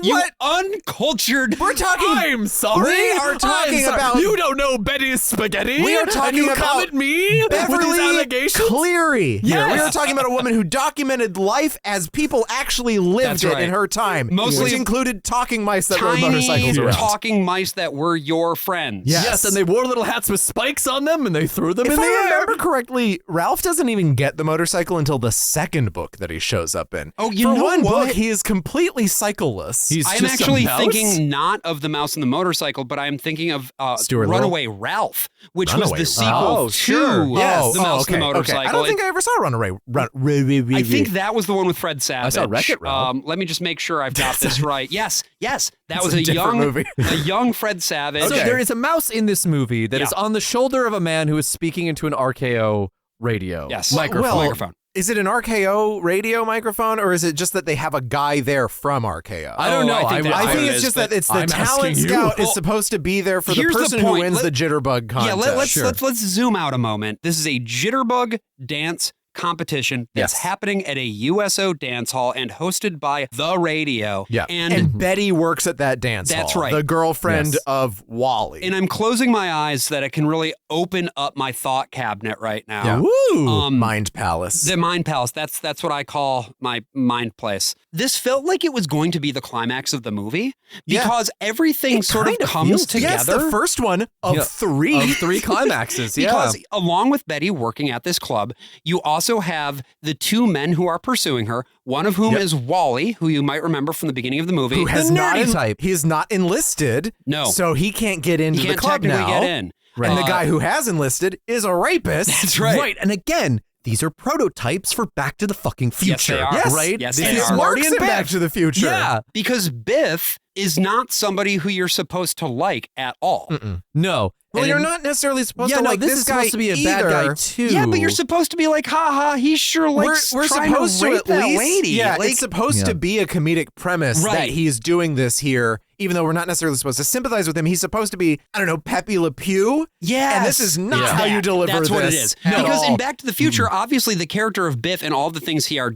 You What? uncultured. We're talking. I'm sorry. We are talking about. You don't know Betty's spaghetti. We are talking and you about come at me with these Beverly allegations. Cleary. Yes. We are talking about a woman who documented life as people actually lived That's it right. in her time, Mostly which included talking mice that rode Tiny motorcycles around. talking mice that were your friends. Yes. And they wore little hats with spikes on them, and they threw them If in the I air. remember correctly, Ralph doesn't even get the motorcycle until the second book that he shows up in. Oh, you For know one what? book, he is completely cycleless. He's I'm just actually a mouse? thinking not of the mouse and the motorcycle, but I'm thinking of Stuart Runaway Ralph, which was Runaway the sequel Ralph. to Sure. Yes. the mouse and the motorcycle. Okay. I don't think I ever saw Runaway. I think that was the one with Fred Savage. I saw Wreck-It Ralph. Let me just make sure I've got this right. Yes, that was a a different young movie. a young Fred Savage. So there is a mouse in this movie that is on the shoulder of a man who is speaking into an RKO radio. Yes. Microphone. Is it an RKO radio microphone, or is it just that they have a guy there from RKO? I don't know. I think I think it it's is, just but that it's the I'm talent asking you. scout is Well, supposed to be there for the here's the person who point. wins the jitterbug contest. Yeah, let's zoom out a moment. This is a jitterbug dance competition that's happening at a USO dance hall and hosted by the radio. Yeah. And Betty works at that dance hall. That's right. The girlfriend of Wally. and I'm closing my eyes so that I can really open up my thought cabinet right now. Yeah. Woo! Mind Palace. The Mind Palace. That's what I call my mind place. This felt like it was going to be the climax of the movie because everything sort of comes together. Yes, the first one of three. Of three climaxes, Because along with Betty working at this club, you also have the two men who are pursuing her, one of whom is Wally, who you might remember from the beginning of the movie. Who has The not nerdy type. He's not enlisted. No. So he can't get into He the can't club technically now. get in. And the guy who has enlisted is a rapist. That's right. Right, and again, these are prototypes for Back to the fucking Future. Yes, they are. Yes, right? Yes, this they is are. Marty Works and in Back Biff. to the Future. Yeah. Because Biff is not somebody who you're supposed to like at all. No. Well, And- you're not necessarily supposed Yeah, to no, like this this is guy supposed to be a bad either. guy too. Yeah, but you're supposed to be like, ha, he sure likes We're trying supposed to to rape at that least, lady. Yeah, Like, it's supposed to be a comedic premise that Right. he's doing this here, even though we're not necessarily supposed to sympathize with him. He's supposed to be, I don't know, Pepe Le Pew. yes. And this is not how you deliver That's this. what it is. at Because all. in Back to the Future, obviously the character of Biff and all the things he are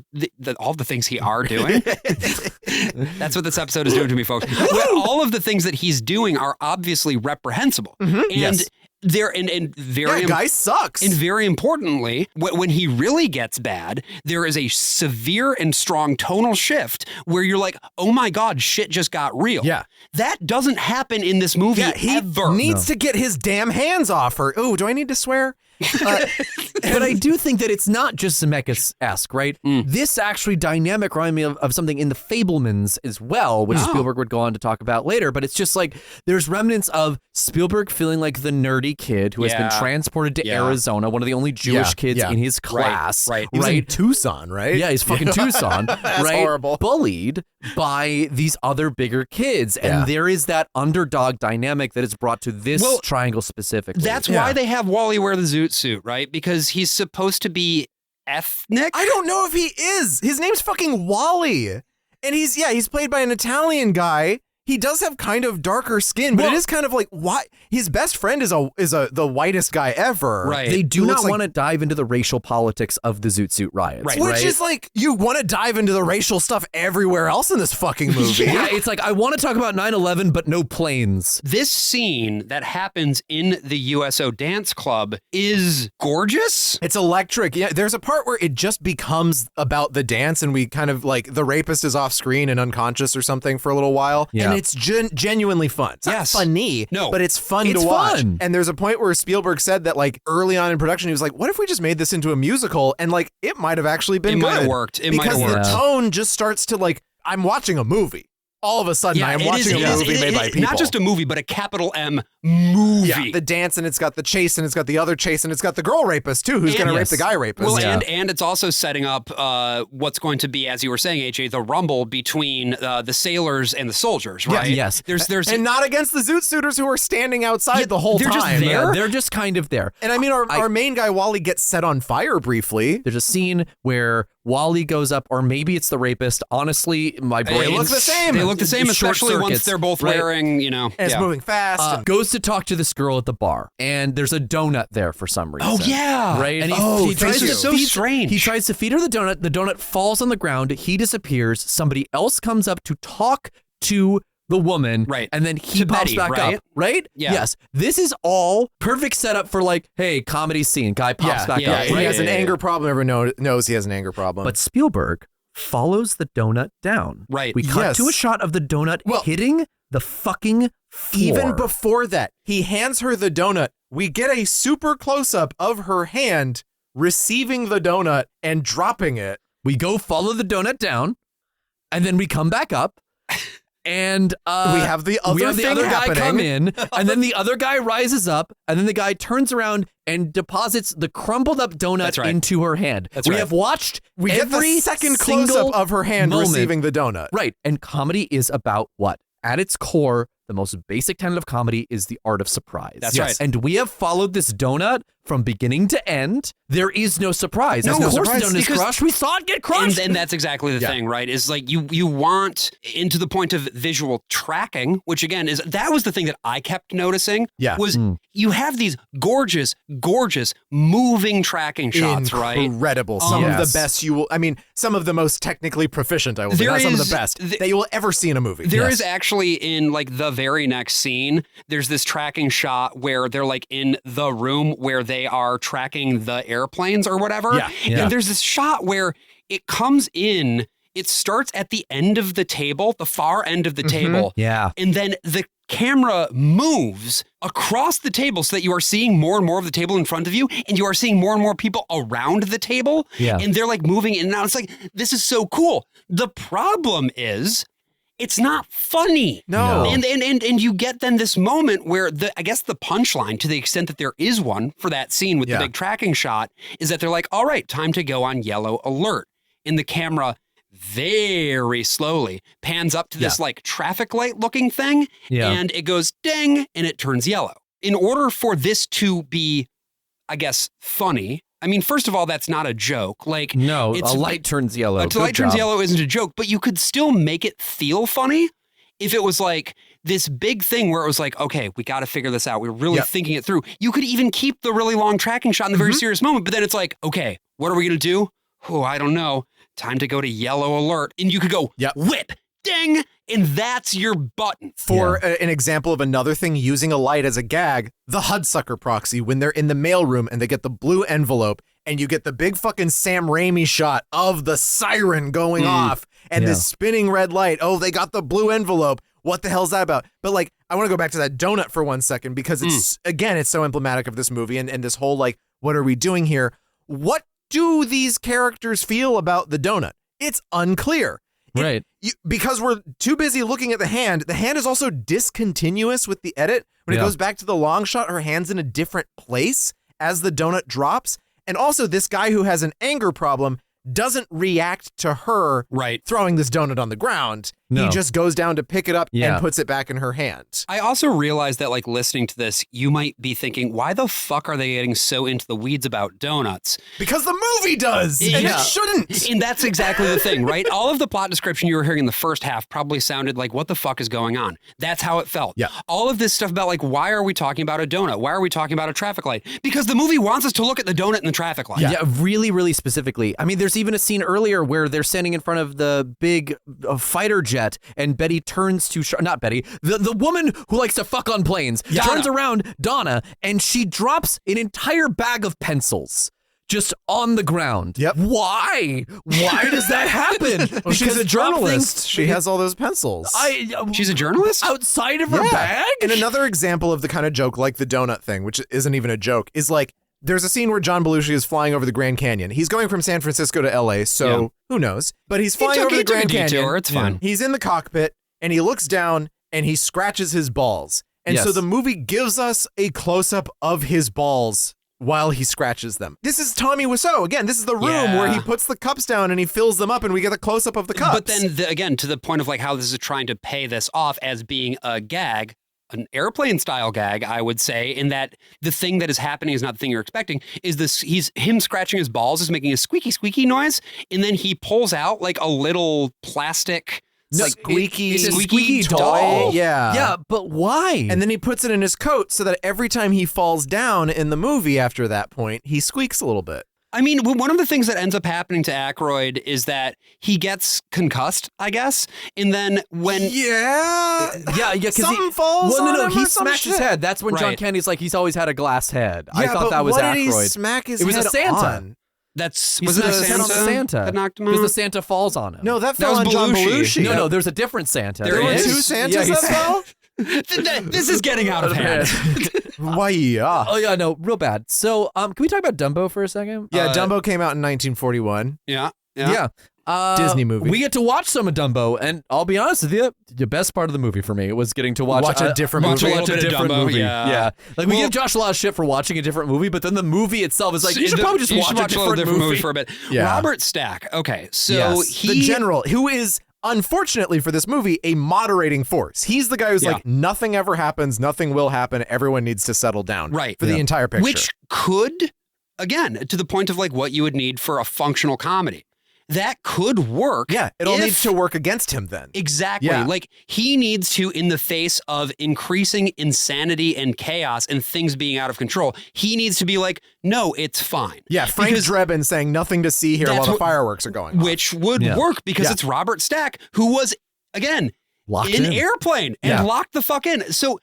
doing. That's what this episode is doing to me, folks. All of the things that he's doing are obviously reprehensible. And they're and very guy sucks. And very importantly, when he really gets bad, there is a severe and strong tonal shift where you're like, oh my God, shit just got real. Yeah. That doesn't happen in this movie he ever. needs to get his damn hands off her. Ooh, do I need to swear? But I do think that it's not just Zemeckis-esque, right? This actually dynamic reminded me of something in The Fabelmans as well, which Spielberg would go on to talk about later. But it's just like there's remnants of Spielberg feeling like the nerdy kid who has been transported to Arizona, one of the only Jewish kids in his class. Right. He was in Tucson, right? Yeah, he's fucking Tucson. That's right? horrible. Bullied by these other bigger kids. And there is that underdog dynamic that is brought to this triangle specifically. That's why they have Wally wear the zoot suit, right? Because he's supposed to be ethnic. I don't know if he is. His name's fucking Wally. And he's played by an Italian guy. He does have kind of darker skin, but it is kind of like why his best friend is the whitest guy ever. Right. They do not want to dive into the racial politics of the Zoot Suit Riots. Right. Which is like, you want to dive into the racial stuff everywhere else in this fucking movie. Yeah, it's like, I want to talk about 9/11, but no planes. This scene that happens in the USO dance club is gorgeous. It's electric. Yeah, there's a part where it just becomes about the dance, and we kind of like the rapist is off screen and unconscious or something for a little while. Yeah. And it's genuinely fun. It's not funny, but it's fun to watch. Fun. And there's a point where Spielberg said that like early on in production, he was like, what if we just made this into a musical? And like, it might have actually been good. It might have worked. Because the tone just starts to like, I'm watching a movie. All of a sudden, I am watching a movie made by people. Not just a movie, but a capital M movie. Yeah, the dance, and it's got the chase, and it's got the other chase, and it's got the girl rapist, too, who's going to rape the guy rapist. Well, and it's also setting up what's going to be, as you were saying, AJ, the rumble between the sailors and the soldiers, right? Yes. There's and not against the Zoot Suiters who are standing outside the whole they're time. Just there? Yeah, they're just kind of there. And I mean, our main guy, Wally, gets set on fire briefly. There's a scene where Wally goes up, or maybe it's the rapist. Honestly, my brain. They look the same. They look the same, especially once they're both wearing, And it's moving fast. Goes to talk to this girl at the bar, and there's a donut there for some reason. Oh, yeah. Right? And he tries to so strange. He tries to feed her the donut. The donut falls on the ground. He disappears. Somebody else comes up to talk to the woman, right? And then he pops back up, right? Yeah. Yes. This is all perfect setup for like, hey, comedy scene. Guy pops back up. Right? He has an anger problem. Everyone knows he has an anger problem. But Spielberg follows the donut down. Right. We cut to a shot of the donut hitting the fucking floor. Even before that, he hands her the donut. We get a super close-up of her hand receiving the donut and dropping it. We go follow the donut down, and then we come back up. And we have the other guy come in, and then the other guy rises up, and then the guy turns around and deposits the crumbled up donut into her hand. We have watched get the second close-up of her hand receiving the donut. Right, and comedy is about what? At its core, the most basic tenet of comedy is the art of surprise. That's right. And we have followed this donut from beginning to end. There is no surprise. No, of course surprise, the donut is crushed. We saw it get crushed. And that's exactly the thing, right? Is like you want, into the point of visual tracking, which again that was the thing that I kept noticing. Yeah. Was you have these gorgeous moving tracking shots, right? Incredible. Some of the best some of the most technically proficient, I will say, not some of the best that you will ever see in a movie. There is actually, in like the very next scene, there's this tracking shot where they're like in the room where they are tracking the airplanes or whatever. And there's this shot where it comes in, it starts at the end of the table, the far end of the table. Yeah. And then the camera moves across the table so that you are seeing more and more of the table in front of you, and you are seeing more and more people around the table. Yeah. And they're like moving in and out. It's like, this is so cool. The problem is, it's not funny. No. And you get then this moment where I guess the punchline, to the extent that there is one for that scene with the big tracking shot, is that they're like, all right, time to go on yellow alert. And the camera very slowly pans up to this like traffic light looking thing, and it goes ding, and it turns yellow. In order for this to be, I guess, funny, I mean, first of all, that's not a joke. Like, no, a light turns yellow. A light turns yellow isn't a joke, but you could still make it feel funny if it was like this big thing where it was like, okay, we got to figure this out. We're really thinking it through. You could even keep the really long tracking shot in the very serious moment, but then it's like, okay, what are we going to do? Oh, I don't know. Time to go to yellow alert. And you could go whip, ding, and that's your button. For an example of another thing using a light as a gag, the Hudsucker proxy, when they're in the mailroom and they get the blue envelope and you get the big fucking Sam Raimi shot of the siren going off and this spinning red light. Oh, they got the blue envelope. What the hell's that about? But like, I want to go back to that donut for 1 second because it's, again, it's so emblematic of this movie and this whole like What are we doing here? What do these characters feel about the donut? It's unclear. Right. Because we're too busy looking at the hand is also discontinuous with the edit. When it goes back to the long shot, her hand's in a different place as the donut drops. And also this guy who has an anger problem doesn't react to her throwing this donut on the ground. No. He just goes down to pick it up and puts it back in her hand. I also realized that, like, listening to this, you might be thinking, why the fuck are they getting so into the weeds about donuts? Because the movie does, and it shouldn't. And that's exactly the thing, right? All of the plot description you were hearing in the first half probably sounded like, what the fuck is going on? That's how it felt. Yeah. All of this stuff about, like, why are we talking about a donut? Why are we talking about a traffic light? Because the movie wants us to look at the donut and the traffic light. Yeah, really, really specifically. I mean, there's even a scene earlier where they're standing in front of the big fighter jet, and Betty turns to, not Betty, the woman who likes to fuck on planes, turns around Donna, and she drops an entire bag of pencils just on the ground. Yep. Why? Why does that happen? Well, she's a journalist. She has all those pencils. She's a journalist? Outside of her bag? And another example of the kind of joke like the donut thing, which isn't even a joke, is like, there's a scene where Jon Belushi is flying over the Grand Canyon. He's going from San Francisco to LA, so who knows? But he's flying over the Grand Canyon. It's fine. He's in the cockpit, and he looks down, and he scratches his balls. And so the movie gives us a close-up of his balls while he scratches them. This is Tommy Wiseau. Again, this is the room where he puts the cups down and he fills them up, and we get a close-up of the cups. But then, again, to the point of like how this is trying to pay this off as being a gag, an airplane-style gag, I would say, in that the thing that is happening is not the thing you're expecting, is this, him scratching his balls is making a squeaky, squeaky noise, and then he pulls out like a little plastic... squeaky doll. Yeah, but why? And then he puts it in his coat so that every time he falls down in the movie after that point, he squeaks a little bit. I mean, one of the things that ends up happening to Aykroyd is that he gets concussed, I guess, and then when because something falls on him he or some smacks his shit. head. That's when John Candy's like, he's always had a glass head. I thought but that was what Aykroyd. did he smack his it was head a Santa. on? Was it a Santa that knocked him out? Because the Santa falls on him. No, that fell was on Jon Belushi. Belushi. No, there's a different Santa. There were is? two Santas that fell? This is getting out of hand. Why? Oh yeah, no, real bad. So, can we talk about Dumbo for a second? Yeah, Dumbo came out in 1941. Yeah. Disney movie. We get to watch some of Dumbo, and I'll be honest with you, the best part of the movie for me was getting to watch a different movie. Watch a different Dumbo, movie. yeah. Like we give Josh a lot of shit for watching a different movie, but then the movie itself is like, you should probably just watch a different movie for a bit. Yeah. Robert Stack. Okay, so the general, who is unfortunately for this movie a moderating force. He's the guy who's like, nothing ever happens, nothing will happen. Everyone needs to settle down. Right. For the entire picture. Which could, again, to the point of like what you would need for a functional comedy. That could work. Yeah, it all needs to work against him then. Exactly. Yeah. Like he needs to, in the face of increasing insanity and chaos and things being out of control, he needs to be like, no, it's fine. Yeah, Frank Drebin saying nothing to see here while the fireworks are going off. Which would work because it's Robert Stack, who was, again, locked in in. Airplane and locked the fuck in. So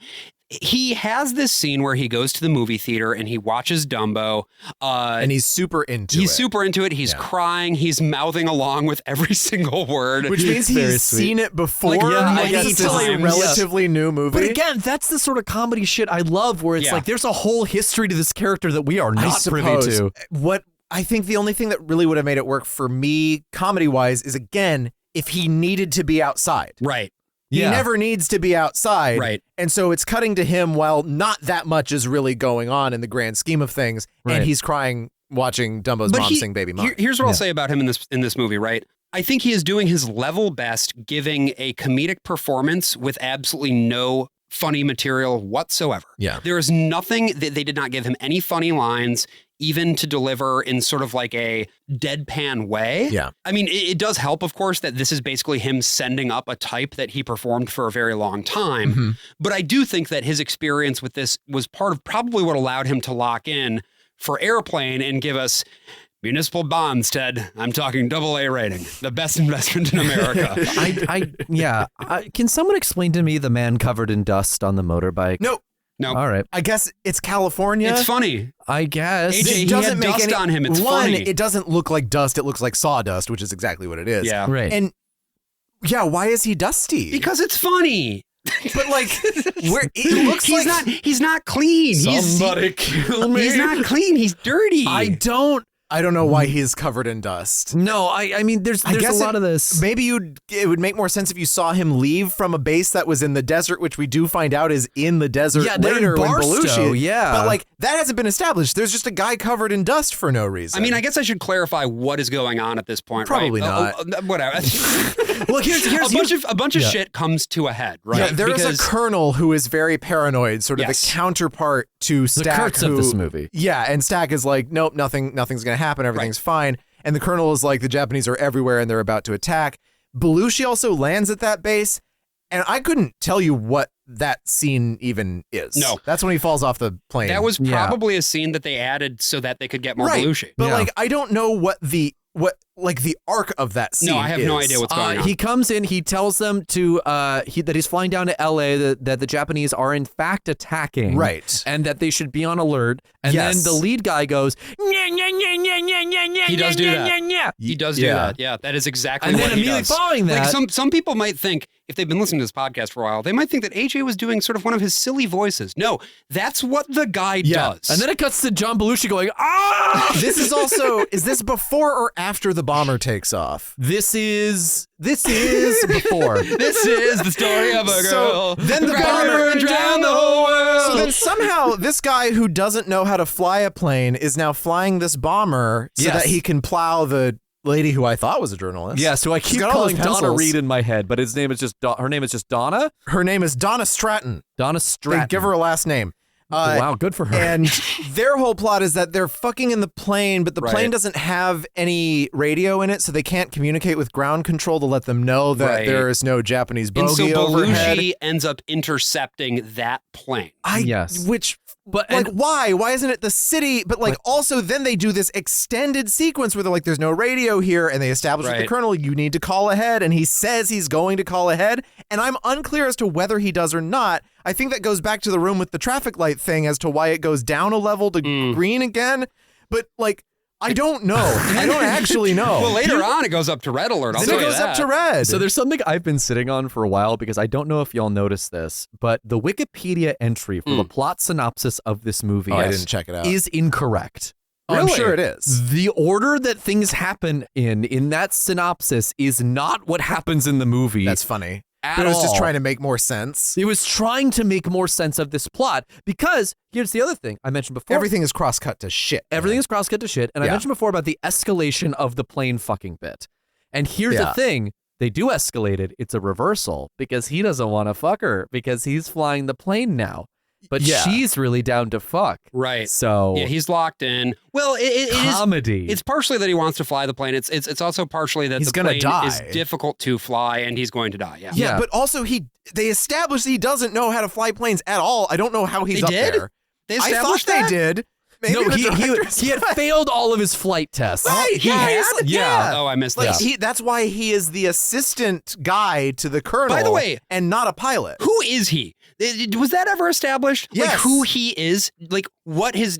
he has this scene where he goes to the movie theater and he watches Dumbo. And he's super into it. He's super into it. He's crying. He's mouthing along with every single word. Which means he's seen it before. Like, it's a relatively new movie. But again, that's the sort of comedy shit I love, where it's like there's a whole history to this character that we are not privy to. What I think the only thing that really would have made it work for me, comedy-wise, is again, if he needed to be outside. Right. He never needs to be outside. Right. And so it's cutting to him while not that much is really going on in the grand scheme of things. Right. And he's crying watching Dumbo's mom sing Baby Mine. Here's what I'll say about him in this movie, right? I think he is doing his level best giving a comedic performance with absolutely no funny material whatsoever. Yeah. There is nothing that they did not give him any funny lines, even to deliver in sort of like a deadpan way. Yeah. I mean, it does help, of course, that this is basically him sending up a type that he performed for a very long time. Mm-hmm. But I do think that his experience with this was part of probably what allowed him to lock in for Airplane and give us municipal bonds, Ted. I'm talking AA rating, the best investment in America. Can someone explain to me the man covered in dust on the motorbike? No. All right. I guess it's California. It's funny. I guess. AJ, he had dust on him. It's funny. It doesn't look like dust. It looks like sawdust, which is exactly what it is. Yeah. Right. And yeah, why is he dusty? Because it's funny. But like, where it looks he's not clean. Somebody kill me. He's not clean. He's dirty. I don't know why he's covered in dust. No, I mean, there's a lot of this. Maybe it would make more sense if you saw him leave from a base that was in the desert, which we do find out is in the desert later when Belushi. Yeah, but like that hasn't been established. There's just a guy covered in dust for no reason. I mean, I guess I should clarify what is going on at this point. Probably right? not. Whatever. Well, here's a bunch of shit comes to a head, right? Yeah, there is a colonel who is very paranoid, sort of Yes. the counterpart to Stack. The Kurtz of this movie. Yeah, and Stack is like, nope, nothing's going to happen. Everything's fine. And the colonel is like, the Japanese are everywhere and they're about to attack. Belushi also lands at that base, and I couldn't tell you what that scene even is. No. That's when he falls off the plane. That was probably a scene that they added so that they could get more Belushi. But like, I don't know what the arc of that scene is. No, I have no idea what's going on. He comes in, he tells them to that he's flying down to LA, that the Japanese are in fact attacking. Right. And that they should be on alert. And then the lead guy goes, He does do that. He does do that. Yeah, that is exactly and what then he immediately does. following that. Like some people might think, if they've been listening to this podcast for a while, they might think that AJ was doing sort of one of his silly voices. No, that's what the guy does. And then it cuts to Jon Belushi going, ah! This is also, is this before or after the bomber takes off? This is before. This is the story of a girl. Then the bomber drowned the whole world. So then somehow this guy who doesn't know how to fly a plane is now flying this bomber so that he can plow the lady who I thought was a journalist. Yeah, so I keep calling Donna Reed in my head, but her name is just Donna? Her name is Donna Stratton. Donna Stratton. They give her a last name. Wow, good for her. And their whole plot is that they're fucking in the plane, but the plane doesn't have any radio in it, so they can't communicate with ground control to let them know that there is no Japanese bogey overhead. Belushi ends up intercepting that plane. Why? Why isn't it the city? But also then they do this extended sequence where they're like, there's no radio here, and they establish with the colonel, you need to call ahead, and he says he's going to call ahead, and I'm unclear as to whether he does or not. I think that goes back to the room with the traffic light thing as to why it goes down a level to green again. But I don't know. I don't actually know. Well, later on, it goes up to red alert. Then it goes up to red. So there's something I've been sitting on for a while because I don't know if y'all noticed this, but the Wikipedia entry for the plot synopsis of this movie I didn't check it out. is incorrect. I'm sure it is. The order that things happen in that synopsis is not what happens in the movie. That's funny. But it was just trying to make more sense. It was trying to make more sense of this plot because here's the other thing I mentioned before. Everything is cross-cut to shit. Everything is cross-cut to shit. And I mentioned before about the escalation of the plane fucking bit. And here's the thing. They do escalate it. It's a reversal because he doesn't want to fuck her because he's flying the plane now. But she's really down to fuck. Right. So yeah, he's locked in. Well, it comedy. It's partially that he wants to fly the plane. It's also partially that he's the plane die. is difficult to fly and he's going to die. Yeah. Yeah, but also they established he doesn't know how to fly planes at all. I don't know how he's up there. They I established thought that? they did. Maybe no, he had failed all of his flight tests. Right, He had? Yeah. Oh, I missed that. That's why he is the assistant guy to the colonel. By the way, and not a pilot. Who is he? Was that ever established? Yes. Like who he is? Like what his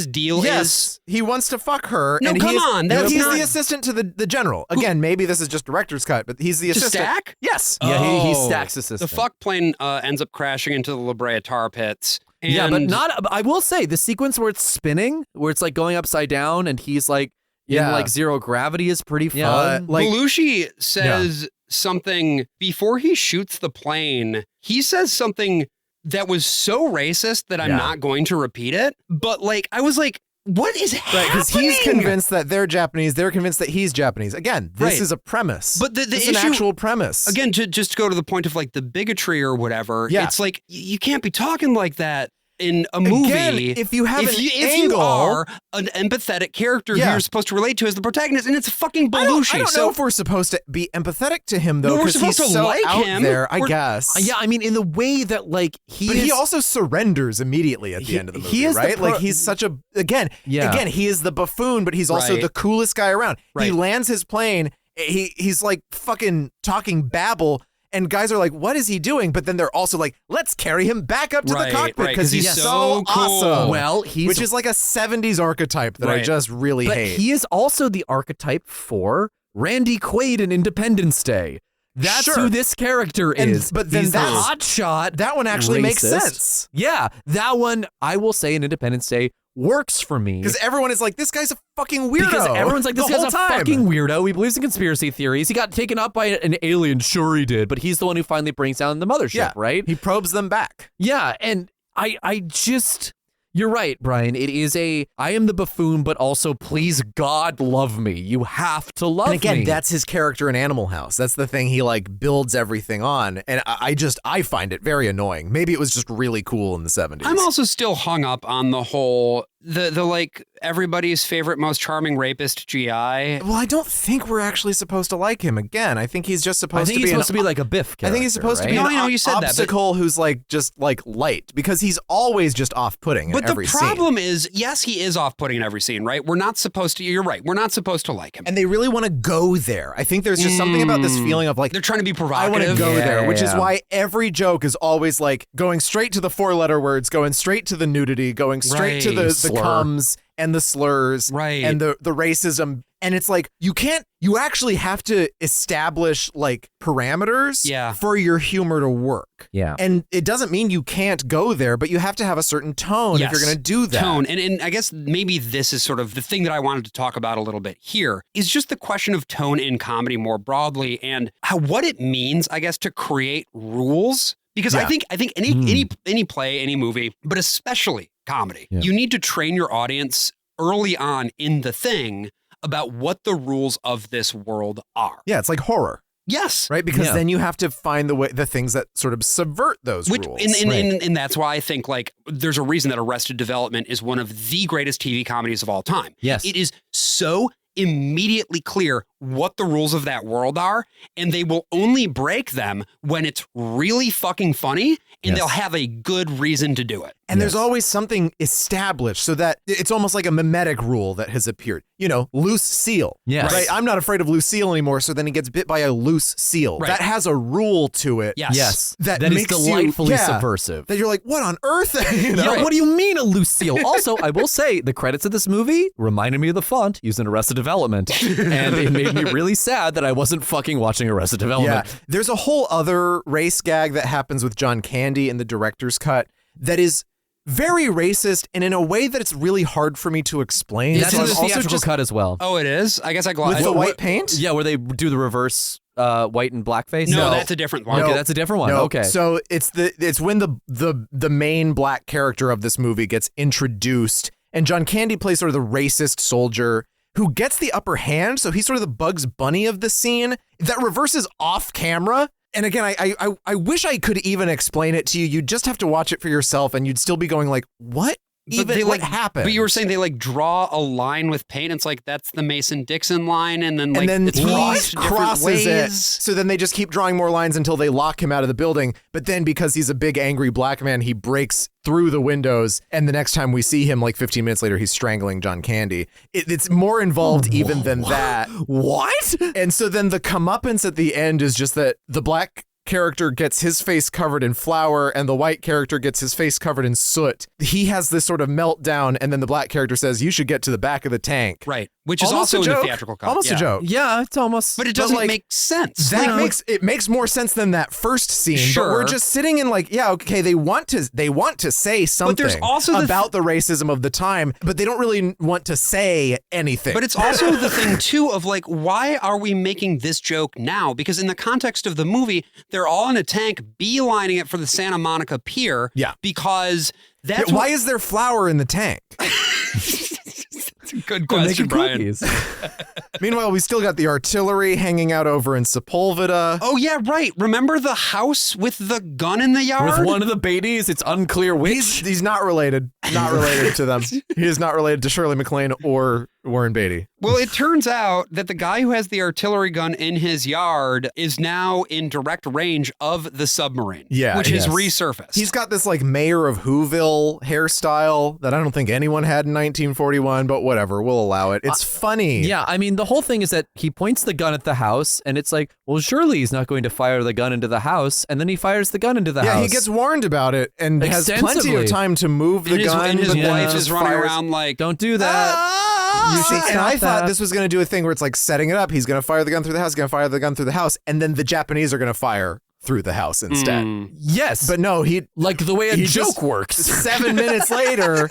deal is? He wants to fuck her. No, and come on. He's Not... the assistant to the general. Again, maybe this is just director's cut, but he's the assistant. Stack? Yes. Yeah, he Stack's assistant. The fuck plane ends up crashing into the La Brea tar pits. And yeah, but not. I will say the sequence where it's spinning, where it's like going upside down, and he's like in like zero gravity is pretty fun. Belushi says something before he shoots the plane. He says something that was so racist that I'm not going to repeat it. But I was like, what is happening? Right, because he's convinced that they're Japanese. They're convinced that he's Japanese. Again, this is a premise. But this is an actual premise. Again, to just go to the point of the bigotry or whatever. Yeah. It's like you can't be talking like that in a movie. Again, if you have if you are an empathetic character who you're supposed to relate to as the protagonist, and it's fucking Belushi. I don't know if we're supposed to be empathetic to him though, because he's so like out him. there. I guess. Yeah, I mean, in the way that he also surrenders immediately at the end of the movie. He is right. He's such a again. He is the buffoon, but he's also the coolest guy around. Right. He lands his plane. He's like fucking talking babble. And guys are like, what is he doing? But then they're also like, let's carry him back up to the cockpit because he's so cool. awesome. Well, which is like a 70s archetype that I just really hate. But he is also the archetype for Randy Quaid in Independence Day. That's Sure. who this character is. But then He's the that's- hotshot. That one actually makes racist. sense. Yeah, that one, I will say in Independence Day, works for me. Because everyone is like, this guy's a fucking weirdo. Because everyone's like, this the guy's whole a time. fucking weirdo. He believes in conspiracy theories. He got taken up by an alien. Sure he did. But he's the one who finally brings down the mothership, Yeah, right? He probes them back. Yeah, and I just... You're right, Brian. It is I am the buffoon, but also, please, God, love me. You have to love me. And again, that's his character in Animal House. That's the thing he like builds everything on. And I find it very annoying. Maybe it was just really cool in the 70s. I'm also still hung up on the whole, the like everybody's favorite, most charming rapist GI. Well, I don't think we're actually supposed to like him. Again, I think he's just supposed to be like a Biff character. I think he's supposed to be No, an I know you said that, but- obstacle who's like just like light because he's always just off-putting But in every the scene. problem is, yes, he is off-putting in every scene, right? We're not supposed to, you're right, we're not supposed to like him. And they really want to go there. I think there's just something about this feeling of like, They're trying to be I provocative. want to go Yeah, there, which is yeah. why every joke is always like going straight to the 4-letter words, going straight to the nudity, going straight to Right. the Slur. cums and the slurs Right. and the racism. And it's like, you actually have to establish like parameters Yeah. for your humor to work. Yeah. And it doesn't mean you can't go there, but you have to have a certain tone if Yes. you're going to do that. Tone. And I guess maybe this is sort of the thing that I wanted to talk about a little bit here is just the question of tone in comedy more broadly and what it means, I guess, to create rules. Because Yeah. I think any play, any movie, but especially comedy, you need to train your audience early on in the thing about what the rules of this world are. Yeah, it's like horror. Yes. Right? Because Yeah. then you have to find the things that sort of subvert those rules. And that's why I think like there's a reason that Arrested Development is one of the greatest TV comedies of all time. Yes. It is so immediately clear what the rules of that world are, and they will only break them when it's really fucking funny, and they'll have a good reason to do it. And there's always something established so that it's almost like a mimetic rule that has appeared. You know, loose seal. Yes. Right? I'm not afraid of Lucille anymore, so then he gets bit by a loose seal. Right. That has a rule to it. Yes. Yes. That is makes delightfully you, subversive. That you're like, what on earth? You know? Yeah, what do you mean a Lucille? Also, I will say the credits of this movie reminded me of the font used in Arrested Development, and it made me really sad that I wasn't fucking watching Arrested Development. Yeah. There's a whole other race gag that happens with John Candy in the director's cut that is very racist and in a way that it's really hard for me to explain. That's So in the I'm also theatrical just cut as well. Oh, it is? I guess I with glad. the white paint. Yeah, where they do the reverse white and blackface. No, that's a different one. Okay, that's a different one. No. Okay. So it's when the main black character of this movie gets introduced, and John Candy plays sort of the racist soldier who gets the upper hand. So he's sort of the Bugs Bunny of the scene that reverses off camera. And again, I wish I could even explain it to you. You'd just have to watch it for yourself, and you'd still be going like, what? What happened? But you were saying they like draw a line with paint. It's like that's the Mason-Dixon line, and then like and then it's he crossed different crosses ways. it. So then they just keep drawing more lines until they lock him out of the building. But then because he's a big angry black man, he breaks through the windows. And the next time we see him, like 15 minutes later, he's strangling John Candy. It's more involved even than that. What? And so then the comeuppance at the end is just that the black character gets his face covered in flour and the white character gets his face covered in soot. He has this sort of meltdown, and then the black character says, you should get to the back of the tank. Right. Which is Almost also a in the joke. theatrical cut. Almost a joke. Yeah, it's almost. But it doesn't like, make sense. That makes more sense than that first scene. Sure. But we're just sitting in like, yeah, okay, they want to say something there's also about the racism of the time, but they don't really want to say anything. But it's also the thing too of like, why are we making this joke now? Because in the context of the movie, they're all in a tank beelining it for the Santa Monica Pier. Yeah. Because that's why is there flour in the tank? Good question, Brian. Cookies. Meanwhile, we still got the artillery hanging out over in Sepulveda. Oh yeah, right. Remember the house with the gun in the yard? With one of the Beatties, it's unclear which. He's not related. Not related to them. He is not related to Shirley MacLaine or Warren Beatty. Well, it turns out that the guy who has the artillery gun in his yard is now in direct range of the submarine, which has resurfaced. He's got this like mayor of Whoville hairstyle that I don't think anyone had in 1941, but whatever, we'll allow it. It's funny. Yeah, I mean, the whole thing is that he points the gun at the house, and it's like, well, surely he's not going to fire the gun into the house, and then he fires the gun into the house. Yeah, he gets warned about it and has plenty of time to move the gun. And his but then wife just is running fires. around like, Don't do that. And I thought this was going to do a thing where it's like setting it up. He's going to fire the gun through the house, going to fire the gun through the house, and then the Japanese are going to fire through the house instead. Yes. But no, like the way a joke just, works. 7 minutes later,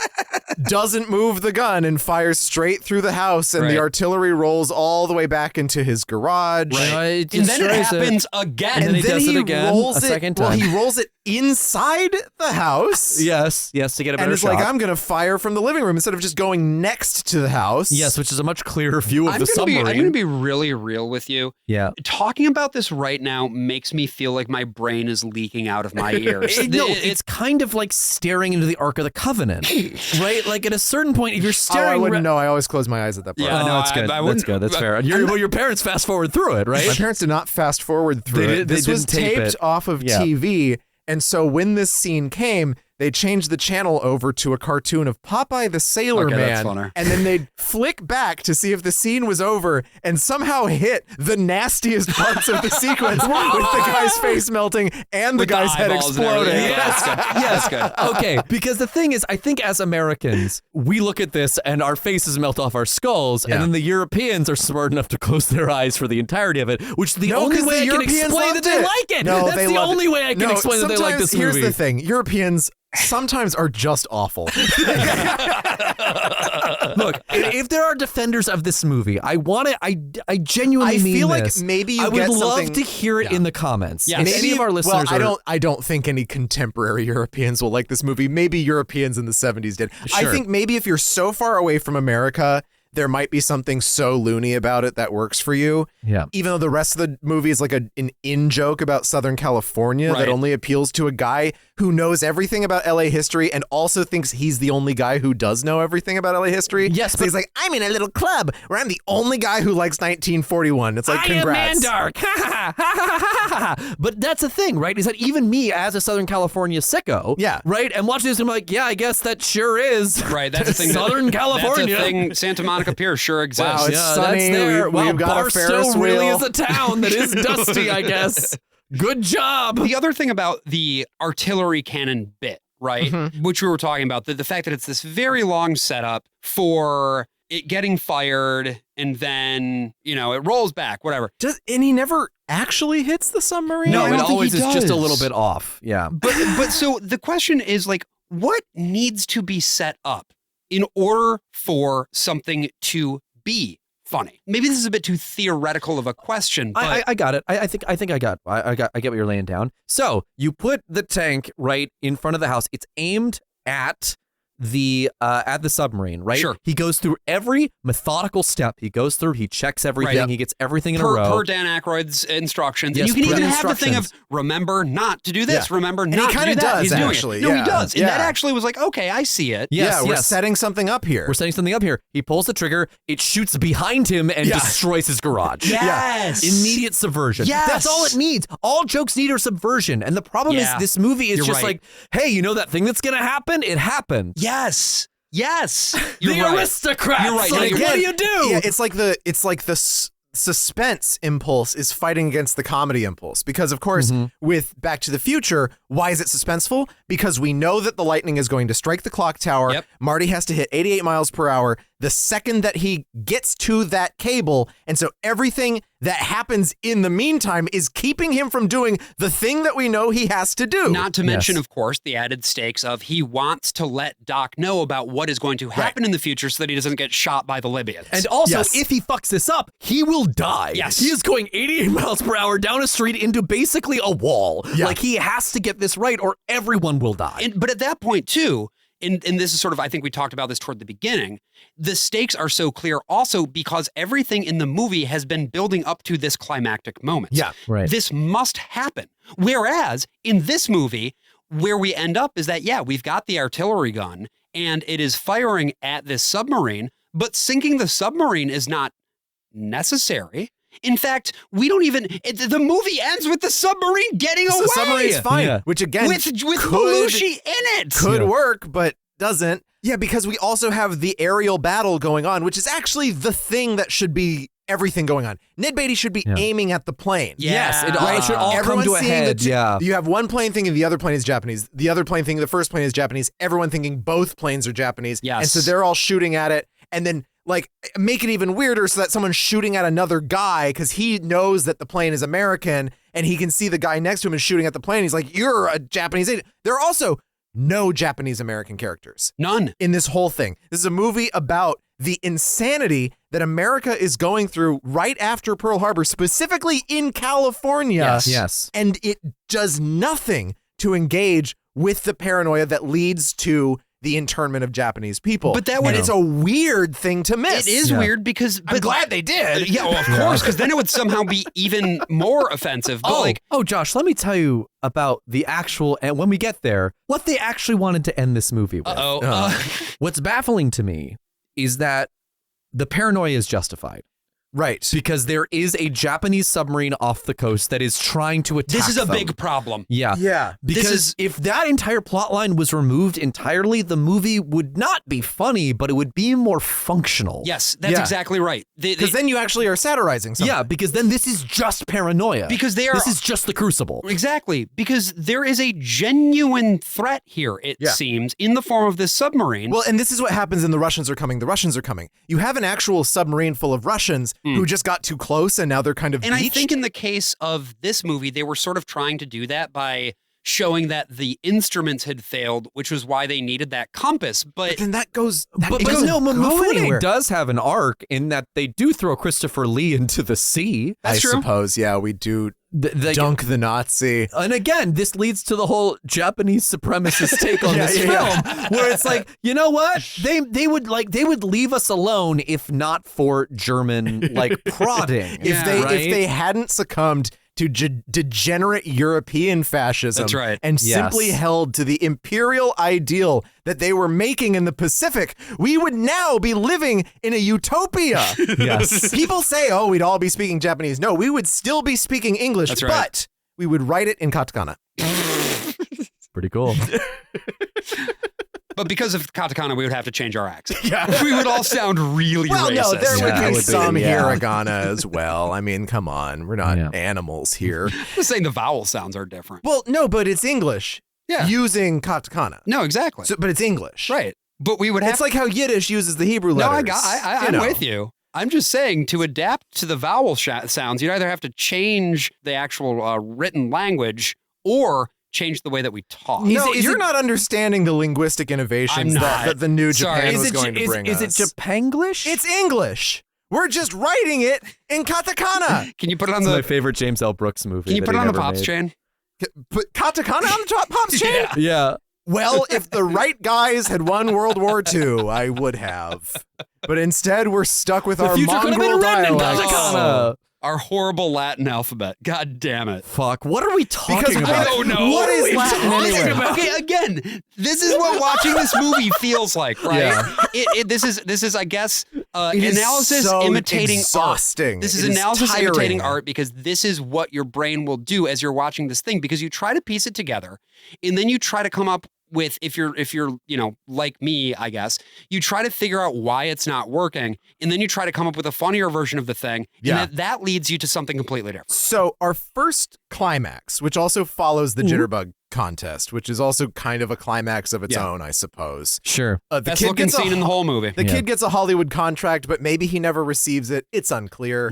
doesn't move the gun and fires straight through the house, and the artillery rolls all the way back into his garage. Right. And then it happens again. And then he does it again rolls a second time. Well, he rolls it inside the house. Yes, to get a better and it's shot. like, I'm going to fire from the living room instead of just going next to the house. Yes, which is a much clearer view of the submarine. I'm going to be really real with you. Yeah. Talking about this right now makes me feel like my brain is leaking out of my ears. It's kind of like staring into the Ark of the Covenant, right? Like at a certain point, if you're staring... I wouldn't know. I always close my eyes at that part. Yeah, no, that's good. That's good. That's fair. Your parents fast forward through it, right? My parents did not fast forward through it. This was taped off of TV. And so when this scene came, they changed the channel over to a cartoon of Popeye the Sailor Man. And then they'd flick back to see if the scene was over and somehow hit the nastiest parts of the sequence with the guy's face melting and the guy's head exploding. Yes, good. Okay, because the thing is, I think as Americans, we look at this and our faces melt off our skulls, and then the Europeans are smart enough to close their eyes for the entirety of it, which is the only way I can explain that they like it. No, that's the only way I can explain that they like this movie. Here's the thing. Europeans sometimes are just awful. Look, if there are defenders of this movie, I genuinely mean feel this. like maybe you I would love something... to hear it in the comments. Yes. If any of our listeners I don't think any contemporary Europeans will like this movie. Maybe Europeans in the 70s did. Sure. I think maybe if you're so far away from America, there might be something so loony about it that works for you. Yeah. Even though the rest of the movie is like an in-joke about Southern California that only appeals to a guy who knows everything about LA history and also thinks he's the only guy who does know everything about LA history. Yes, so he's like, I'm in a little club where I'm the only guy who likes 1941. It's like, congrats. I am Mandark. But that's the thing, right? Is that even me as a Southern California sicko, right? And watching this, I'm like, yeah, I guess that sure is. Right, that's the thing. Southern California. That's a thing. Santa Monica Pier sure exists. Wow, it's sunny. That's there. We've got a Ferris wheel. Really is a town that is dusty, I guess. Good job. The other thing about the artillery cannon bit, right, which we were talking about, the fact that it's this very long setup for it getting fired and then, it rolls back, whatever. And he never actually hits the submarine? No, I it don't think always he is just a does. little bit off. Yeah. But so the question is like, what needs to be set up in order for something to be funny? Maybe this is a bit too theoretical of a question, but I got it. I get what you're laying down. So you put the tank right in front of the house. It's aimed at the submarine, right? Sure. He goes through every methodical step. He goes through, he checks everything, Right. he gets everything in a row. Per Dan Aykroyd's instructions. Yes, and you can per even the have the thing of, instructions. remember not to do this, remember And not he to do kinda that. does, He's doing actually. it. No, Yeah. he does. And Yeah. that actually was like, okay, I see it. Yes, we're yes. setting something up here. We're setting something up here. He pulls the trigger, it shoots behind him and destroys his garage. Yes. Immediate subversion. Yes. That's all it needs. All jokes need are subversion. And the problem is this movie is You're just right. like, hey, you know that thing that's going to happen? It happened. Yes. Yes. The You're right. aristocrats. You're right. Like, You're what right. do you do? Yeah, it's like the suspense impulse is fighting against the comedy impulse. Because, of course, with Back to the Future, why is it suspenseful? Because we know that the lightning is going to strike the clock tower. Yep. Marty has to hit 88 miles per hour the second that he gets to that cable. And so everything that happens in the meantime is keeping him from doing the thing that we know he has to do. Not to mention, of course, the added stakes of he wants to let Doc know about what is going to happen in the future so that he doesn't get shot by the Libyans. And also, if he fucks this up, he will die. Yes. He is going 88 miles per hour down a street into basically a wall. Yeah. Like, he has to get this right or everyone will die. But at that point, too, and this is sort of, I think we talked about this toward the beginning, the stakes are so clear also because everything in the movie has been building up to this climactic moment. Yeah, right. This must happen. Whereas in this movie, where we end up is that, we've got the artillery gun and it is firing at this submarine, but sinking the submarine is not necessary. In fact, we don't even, the movie ends with the submarine getting away. The submarine's fine, Yeah. which again, With Belushi in it. could work, but doesn't. Yeah, because we also have the aerial battle going on, which is actually the thing that should be everything going on. Ned Beatty should be aiming at the plane. Yes, it Yeah. should all come Everyone's to a seeing head. You have one plane thinking the other plane is Japanese. The other plane thinking the first plane is Japanese. Everyone thinking both planes are Japanese. Yes. And so they're all shooting at it. And then like make it even weirder so that someone's shooting at another guy because he knows that the plane is American and he can see the guy next to him is shooting at the plane. He's like, you're a Japanese agent. There are also no Japanese American characters. None. In this whole thing. This is a movie about the insanity that America is going through right after Pearl Harbor, specifically in California. Yes. And it does nothing to engage with the paranoia that leads to the internment of Japanese people. But that would, and it's a weird thing to miss. It is weird because I'm glad they did. Yeah, well, of course, because then it would somehow be even more offensive. But Josh, let me tell you about the actual, and when we get there, what they actually wanted to end this movie with. What's baffling to me is that the paranoia is justified. Right. Because there is a Japanese submarine off the coast that is trying to attack This is a them. big problem. Yeah. Yeah. Because if that entire plot line was removed entirely, the movie would not be funny, but it would be more functional. Yes, that's exactly right. Because then you actually are satirizing something. Yeah, because then this is just paranoia. Because this is just the Crucible. Exactly. Because there is a genuine threat here, it seems, in the form of this submarine. Well, and this is what happens in The Russians Are Coming. The Russians are coming. You have an actual submarine full of Russians who just got too close and now they're kind of And beached. I think in the case of this movie, they were sort of trying to do that by showing that the instruments had failed, which was why they needed that compass. But then that goes... But Mifune does have an arc in that they do throw Christopher Lee into the sea. I suppose, yeah, we do dunk the Nazi. And again, this leads to the whole Japanese supremacist take on this film, where it's like, you know what? They would leave us alone if not for German prodding. If they hadn't succumbed to degenerate European fascism That's right. and simply held to the imperial ideal that they were making in the Pacific, we would now be living in a utopia. Yes. People say, oh, we'd all be speaking Japanese. No, we would still be speaking English, That's right. but we would write it in katakana. Pretty cool. But because of katakana, we would have to change our accent. Yeah. We would all sound really Well, racist. no, there would be some yeah. hiragana as well. I mean, come on. We're not animals here. I'm just saying the vowel sounds are different. Well, no, but it's English using katakana. No, exactly. So, but it's English. Right. But we would have It's like how Yiddish uses the Hebrew letters. No, I'm with you. I'm just saying to adapt to the vowel sounds, you either have to change the actual written language or change the way that we talk. No, you're not understanding the linguistic innovations that the new Japan was going to bring us. Is it Japanglish? It's English. We're just writing it in katakana. Can you put it on my favorite James L. Brooks movie. Can you put it on the Pops chain? Put katakana on the Pops chain? Yeah. Well, if the right guys had won World War II, I would have. But instead, we're stuck with our mongrel dialect. Our horrible Latin alphabet. God damn it. Fuck. What are we talking about? I don't know. What is Latin anyway? Okay, again, this is what watching this movie feels like, right? Yeah. This is, I guess, analysis imitating exhausting. art. This is analysis imitating art because this is what your brain will do as you're watching this thing because you try to piece it together and then you try to come up with, if you're, like me, I guess, you try to figure out why it's not working, and then you try to come up with a funnier version of the thing, and that leads you to something completely different. So our first climax, which also follows the Jitterbug contest, which is also kind of a climax of its own, I suppose. Sure. Best looking scene in the whole movie. The kid gets a Hollywood contract, but maybe he never receives it. It's unclear.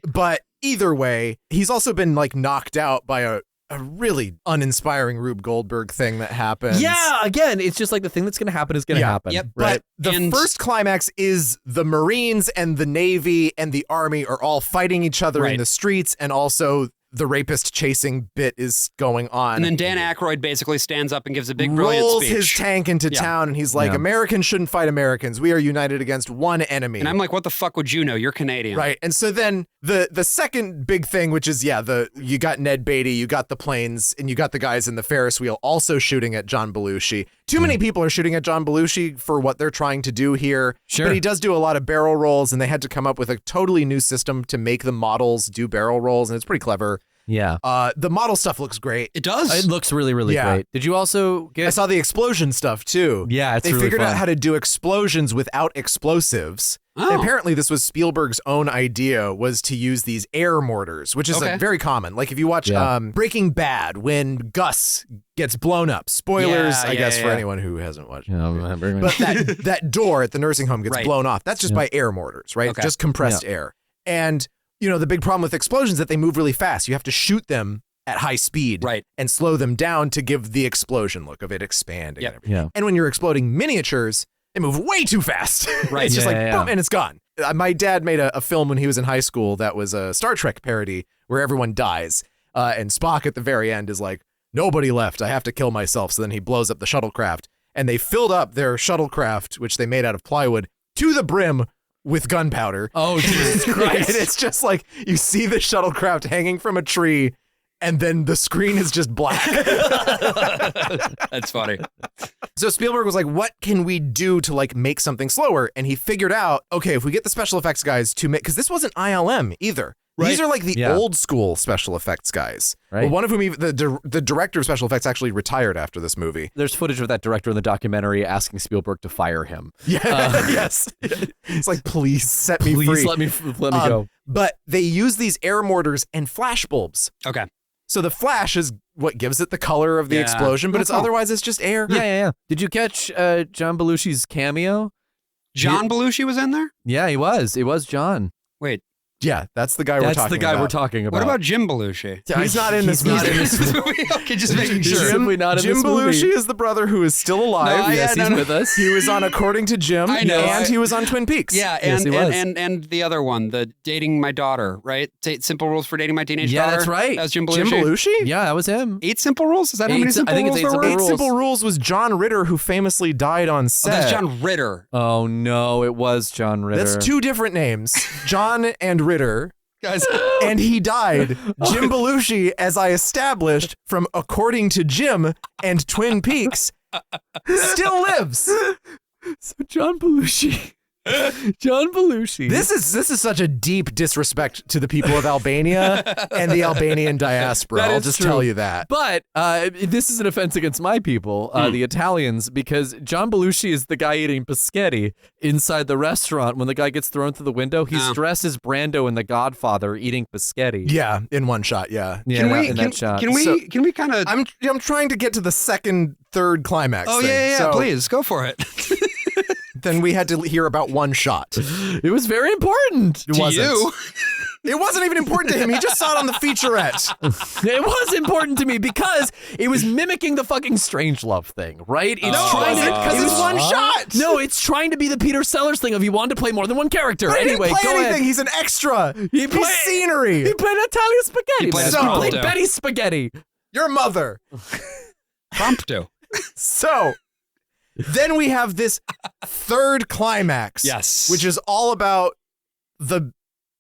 But either way, he's also been knocked out by a really uninspiring Rube Goldberg thing that happens. Yeah, again, it's just like the thing that's going to happen is going to happen. Yep. But the first climax is the Marines and the Navy and the Army are all fighting each other in the streets, and also the rapist chasing bit is going on. And then Dan Aykroyd basically stands up and gives a big brilliant rolls speech. his tank into town, and he's like, Americans shouldn't fight Americans. We are united against one enemy. And I'm like, what the fuck would you know? You're Canadian. Right. And so then the second big thing, which is, you got Ned Beatty, you got the planes, and you got the guys in the Ferris wheel also shooting at Jon Belushi. Too many people are shooting at Jon Belushi for what they're trying to do here. Sure. But he does do a lot of barrel rolls, and they had to come up with a totally new system to make the models do barrel rolls, and it's pretty clever. Yeah. The model stuff looks great. It does. It looks really, really great. Did you also get... I saw the explosion stuff too. Yeah, they really figured fun. out how to do explosions without explosives. Oh. And apparently this was Spielberg's own idea, was to use these air mortars, which is very common. Like if you watch Breaking Bad, when Gus gets blown up, spoilers, I guess, for anyone who hasn't watched it. But that door at the nursing home gets blown off. That's just by air mortars, right? Okay. Just compressed air. And, you know, the big problem with explosions is that they move really fast. You have to shoot them at high speed and slow them down to give the explosion look of it expanding. And everything. Yeah. And when you're exploding miniatures, they move way too fast. Right. It's just boom, and it's gone. My dad made a film when he was in high school that was a Star Trek parody where everyone dies. And Spock at the very end is like, nobody left. I have to kill myself. So then he blows up the shuttlecraft. And they filled up their shuttlecraft, which they made out of plywood, to the brim with gunpowder. Oh, Jesus Christ. And it's just like, you see the shuttlecraft hanging from a tree, and then the screen is just black. That's funny. So Spielberg was like, what can we do to like make something slower? And he figured out, okay, if we get the special effects guys to make, because this wasn't ILM either. Right. These are like the old school special effects guys. Right. Well, one of whom, even the director of special effects, actually retired after this movie. There's footage of that director in the documentary asking Spielberg to fire him. Yeah, yes. It's like, please set me free. Please let me go. But they use these air mortars and flash bulbs. Okay. So the flash is what gives it the color of the explosion, but otherwise it's just air. Yeah. Did you catch Jon Belushi's cameo? Jon Belushi was in there? Yeah, he was. It was John. Wait. Yeah, that's the guy we're talking about. That's the guy we're talking about. What about Jim Belushi? He's not in this movie. Okay, just making He's sure. simply not in Jim this movie. Belushi is the brother who is still alive. Yes, he's with us. He was on According to Jim, I know. and he was on Twin Peaks. Yeah, Yes, and, he was. and the other one, the Dating My Daughter, right? Simple Rules for Dating My Teenage Yeah, Daughter. that's right. That was Jim Belushi. Jim Belushi? Yeah, that was him. 8 Simple Rules? Is that how many Simple I think Rules it's there 8 were? Simple Eight Rules. Simple Rules was John Ritter, who famously died on Oh, set. that's John Ritter. Oh, no, it was John Ritter. That's two different names, John and Ritter. Guys. And he died. Jim Belushi, as I established from According to Jim and Twin Peaks, still lives. So Jon Belushi. John Belushi. This is such a deep disrespect to the people of Albania and the Albanian diaspora. That I'll is just true. tell you that. But this is an offense against my people, the Italians, because Jon Belushi is the guy eating paschetti inside the restaurant. When the guy gets thrown through the window, he's dressed as Brando in The Godfather eating paschetti. Yeah, in one shot. Yeah. In that shot. Can we kind of? I'm trying to get to the third climax. Oh thing. yeah, So please go for it. Then we had to hear about one shot. It was very important. It wasn't. You? It wasn't even important to him. He just saw it on the featurette. It was important to me because it was mimicking the fucking Strangelove thing, right? It's Because it's one shot. No, it's trying to be the Peter Sellers thing of you wanted to play more than one character. But Anyway, he didn't play go anything. ahead. He's an extra. He's played- scenery. He played Natalia Spaghetti. He played man. He played Prompto. Betty Spaghetti. Your mother. Prompto. So then we have this third climax. Yes. Which is all about the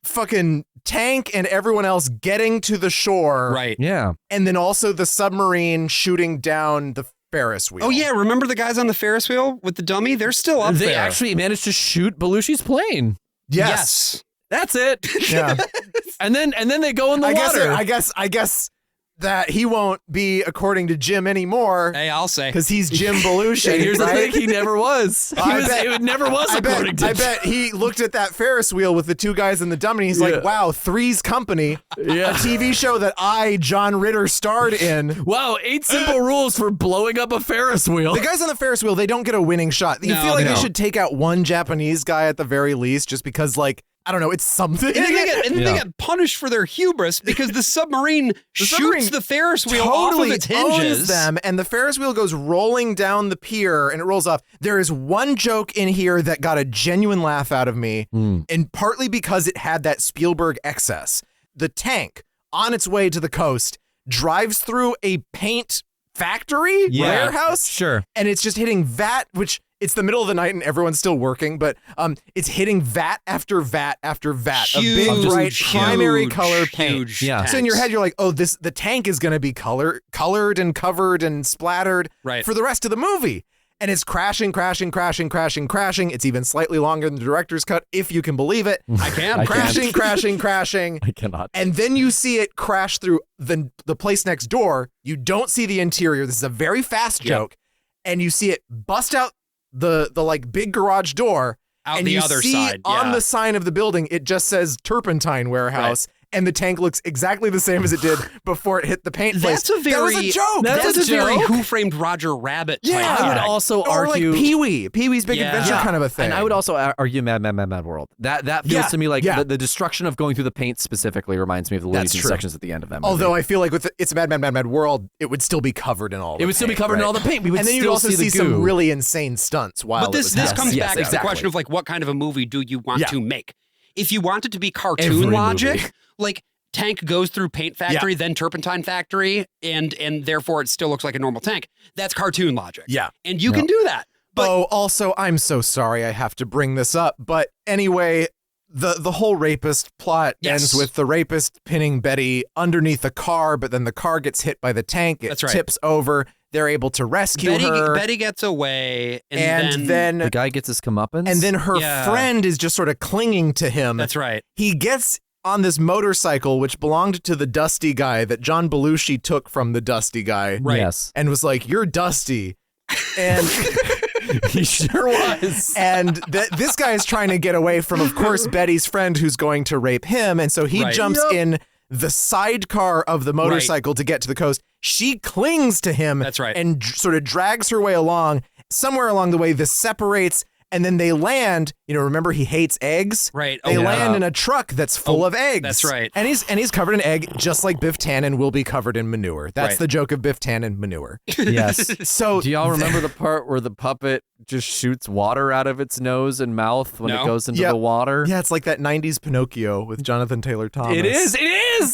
fucking tank and everyone else getting to the shore. Right. Yeah. And then also the submarine shooting down the Ferris wheel. Oh yeah, remember the guys on the Ferris wheel with the dummy? They're still up They there. actually managed to shoot Belushi's plane. Yes. That's it. Yeah. and then they go in the water. I guess that he won't be According to Jim anymore. Hey, I'll say. Because he's Jim Belushi. And here's right? the thing, he never was. It never was according to I bet he looked at that Ferris wheel with the two guys in the dummy and he's like, wow, Three's Company, a TV show that I, John Ritter, starred in. Wow, 8 simple rules for blowing up a Ferris wheel. The guys on the Ferris wheel, they don't get a winning shot. You feel like they should take out one Japanese guy at the very least just because, like, I don't know, it's something. And then they get punished for their hubris because the submarine shoots the Ferris wheel off of its hinges. Owns them, and the Ferris wheel goes rolling down the pier, and it rolls off. There is one joke in here that got a genuine laugh out of me, and partly because it had that Spielberg excess. The tank, on its way to the coast, drives through a paint factory warehouse. Sure. And it's just hitting vat, which it's the middle of the night and everyone's still working, but it's hitting vat after vat after vat of big, bright, primary color paint. Yeah. So in your head, you're like, oh, the tank is going to be colored and covered and splattered for the rest of the movie. and it's crashing. It's even slightly longer than the director's cut, if you can believe it. I can. Crashing. I cannot. And then you see it crash through the place next door. You don't see the interior. This is a very fast joke. And you see it bust out the like big garage door. Out and the you other see side. on the sign of the building, it just says Turpentine Warehouse. Right. And the tank looks exactly the same as it did before it hit the paint place. That was a joke. That's a very Who Framed Roger Rabbit type I would also argue... Or like Pee-wee. Pee-wee's Big Adventure kind of a thing. And I would also argue Mad World. That feels to me like the destruction of going through the paint specifically reminds me of the Looney Tunes sections at the end of that movie. Although I feel like with It's Mad World, it would still be covered in all the paint. It would still be covered in all the paint. We would and then you'd also see some really insane stunts while But this comes back to the question of like, what kind of a movie do you want to make? If you want it to be cartoon logic, like tank goes through paint factory, then turpentine factory, and therefore it still looks like a normal tank. That's cartoon logic. Yeah. And you can do that. But also, I'm so sorry I have to bring this up, but anyway, the whole rapist plot ends with the rapist pinning Betty underneath a car, but then the car gets hit by the tank. It tips over. They're able to rescue her. Betty gets away, and then the guy gets his comeuppance. And then her friend is just sort of clinging to him. That's right. He gets on this motorcycle, which belonged to the Dusty guy that Jon Belushi took from the Dusty guy. Right. Yes. And was like, "You're Dusty." And he sure was. And this guy is trying to get away from, of course, Betty's friend who's going to rape him. And so he jumps in the sidecar of the motorcycle to get to the coast. She clings to him. That's right. And sort of drags her way along. Somewhere along the way, this separates. And then they land, remember he hates eggs? Right. They land in a truck that's full of eggs. That's right. And he's covered in egg, just like Biff Tannen will be covered in manure. That's the joke of Biff Tannen manure. Yes. So do y'all remember the part where the puppet just shoots water out of its nose and mouth when it goes into the water? Yeah, it's like that 90s Pinocchio with Jonathan Taylor Thomas. It is.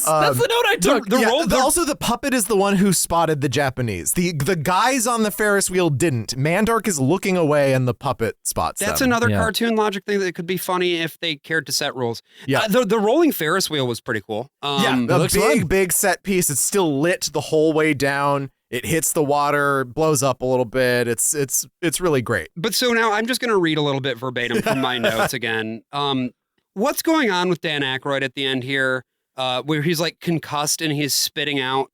That's the note I took. Also, the puppet is the one who spotted the Japanese. The guys on the Ferris wheel didn't. Mandark is looking away and the puppet spots That's them. another cartoon logic thing that could be funny if they cared to set rules. Yeah. The rolling Ferris wheel was pretty cool. A big set piece. It's still lit the whole way down. It hits the water, blows up a little bit. It's really great. But so now I'm just going to read a little bit verbatim from my notes again. What's going on with Dan Aykroyd at the end here, where he's like concussed and he's spitting out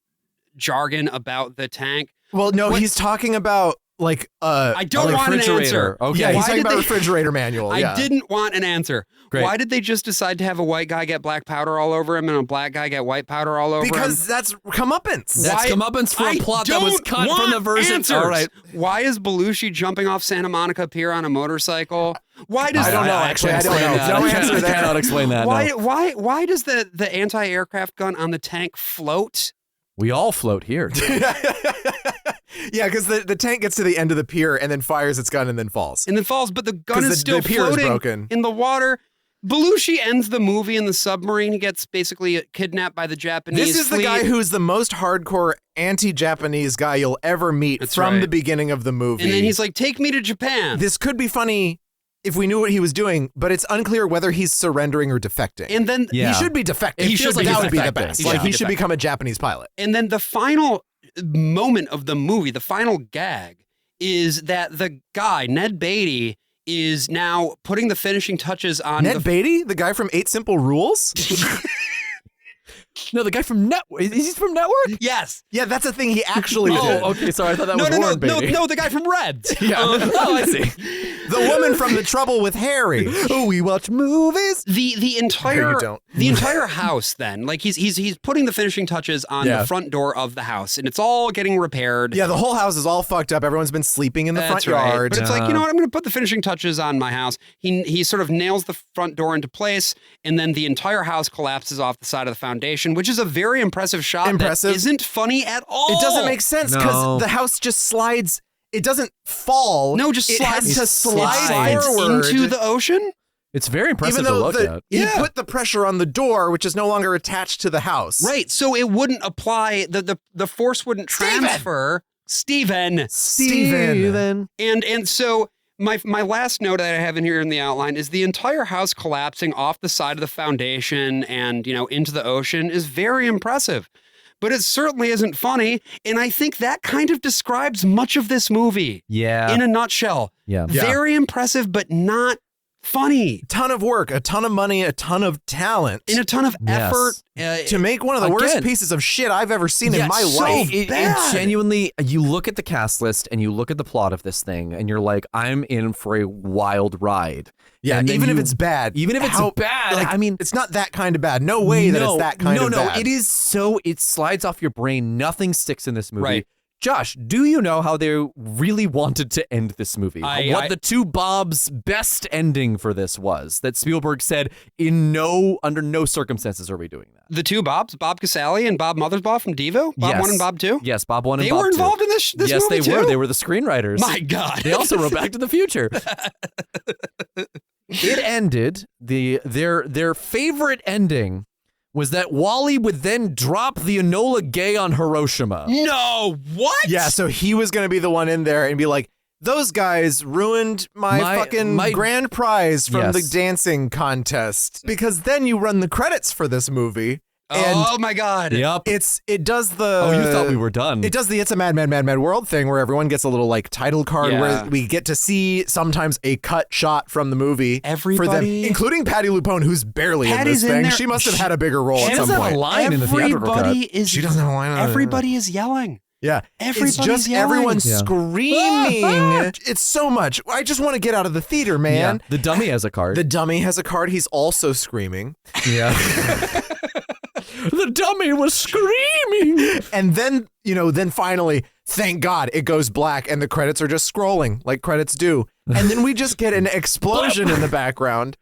jargon about the tank? Well, no, he's talking about like I don't want an answer. Okay. Yeah, he's talking about refrigerator manual. I didn't want an answer. Great. Why did they just decide to have a white guy get black powder all over him and a black guy get white powder all over him? Because that's comeuppance. That's comeuppance for a plot that was cut from the version. Answers. All right. Why is Belushi jumping off Santa Monica Pier on a motorcycle? Why does I don't know. Actually, I don't know. No answer I there. cannot explain that. Why does the anti-aircraft gun on the tank float? We all float here. Yeah, because the tank gets to the end of the pier and then fires its gun and then falls. But the gun is still the pier floating is broken. in the water. Belushi ends the movie in the submarine. He gets basically kidnapped by the Japanese This is fleet. the guy who's the most hardcore anti-Japanese guy you'll ever meet from the beginning of the movie. And then he's like, take me to Japan. This could be funny if we knew what he was doing, but it's unclear whether he's surrendering or defecting. And then he should be defecting. He should be that would be the defecting. best. He should become a Japanese pilot. And then the final moment of the movie, the final gag, is that the guy, Ned Beatty, is now putting the finishing touches on Ned Beatty, the guy from 8 Simple Rules? No, the guy from Network. Is he from Network? Yes. Yeah, that's a thing he actually did. Oh, okay. Sorry, I thought that was Warren Beatty. No, the guy from Reds. Yeah. Oh, I see. The woman from The Trouble with Harry. Oh, we watch movies. The entire No, you don't. The entire house then, like he's putting the finishing touches on the front door of the house, and it's all getting repaired. Yeah, the whole house is all fucked up. Everyone's been sleeping in the front yard. But it's like, you know what? I'm going to put the finishing touches on my house. He sort of nails the front door into place, and then the entire house collapses off the side of the foundation, which is a very impressive shot. Impressive. That isn't funny at all. It doesn't make sense because the house just slides. It doesn't fall. No, just it slides. has to slide forward into the ocean. It's very impressive Even to though look at. he put the pressure on the door, which is no longer attached to the house. Right, so it wouldn't apply. The force wouldn't transfer. Steven. And so my last note that I have in here in the outline is the entire house collapsing off the side of the foundation and into the ocean is very impressive. but it certainly isn't funny. And I think that kind of describes much of this movie. Yeah. In a nutshell. Yeah. Very impressive, but not funny. Ton of work, a ton of money, a ton of talent. And a ton of effort. To make one of the worst pieces of shit I've ever seen in my life. It genuinely, you look at the cast list and you look at the plot of this thing and you're like, I'm in for a wild ride. Yeah, even if it's bad. Even if it's bad. Like, I mean, it's not that kind of bad. No way that it's that kind of bad. No, it is so, it slides off your brain. Nothing sticks in this movie. Right. Josh, do you know how they really wanted to end this movie? What the two Bobs' best ending for this was? That Spielberg said, under no circumstances are we doing that. The two Bobs, Bob Casale and Bob Mothersbaugh from Devo? Bob 1 and Bob 2? Yes, Bob 1 and They Bob 2. were involved in this yes, movie they were. too? They were the screenwriters. My God. They also wrote Back to the Future. It ended, their favorite ending was that Wally would then drop the Enola Gay on Hiroshima. No, what? Yeah, so he was going to be the one in there and be like, those guys ruined my grand prize from the dancing contest. Because then you run the credits for this movie. And oh my God. Yep. It does the... Oh, you thought we were done. It does the It's a Mad, Mad, Mad, Mad World thing where everyone gets a little like title card where we get to see sometimes a cut shot from the movie. Everybody. For them, including Patty LuPone, who's barely in this thing. She must have had a bigger role at some point. She doesn't have a line in the theatrical cut. She doesn't have a line. Everybody is yelling. Yeah, Everybody's it's just yelling. everyone screaming. It's so much. I just want to get out of the theater, man. Yeah. The dummy has a card. The dummy has a card. He's also screaming. Yeah. The dummy was screaming. And then, then finally, thank God, it goes black and the credits are just scrolling like credits do. And then we just get an explosion in the background.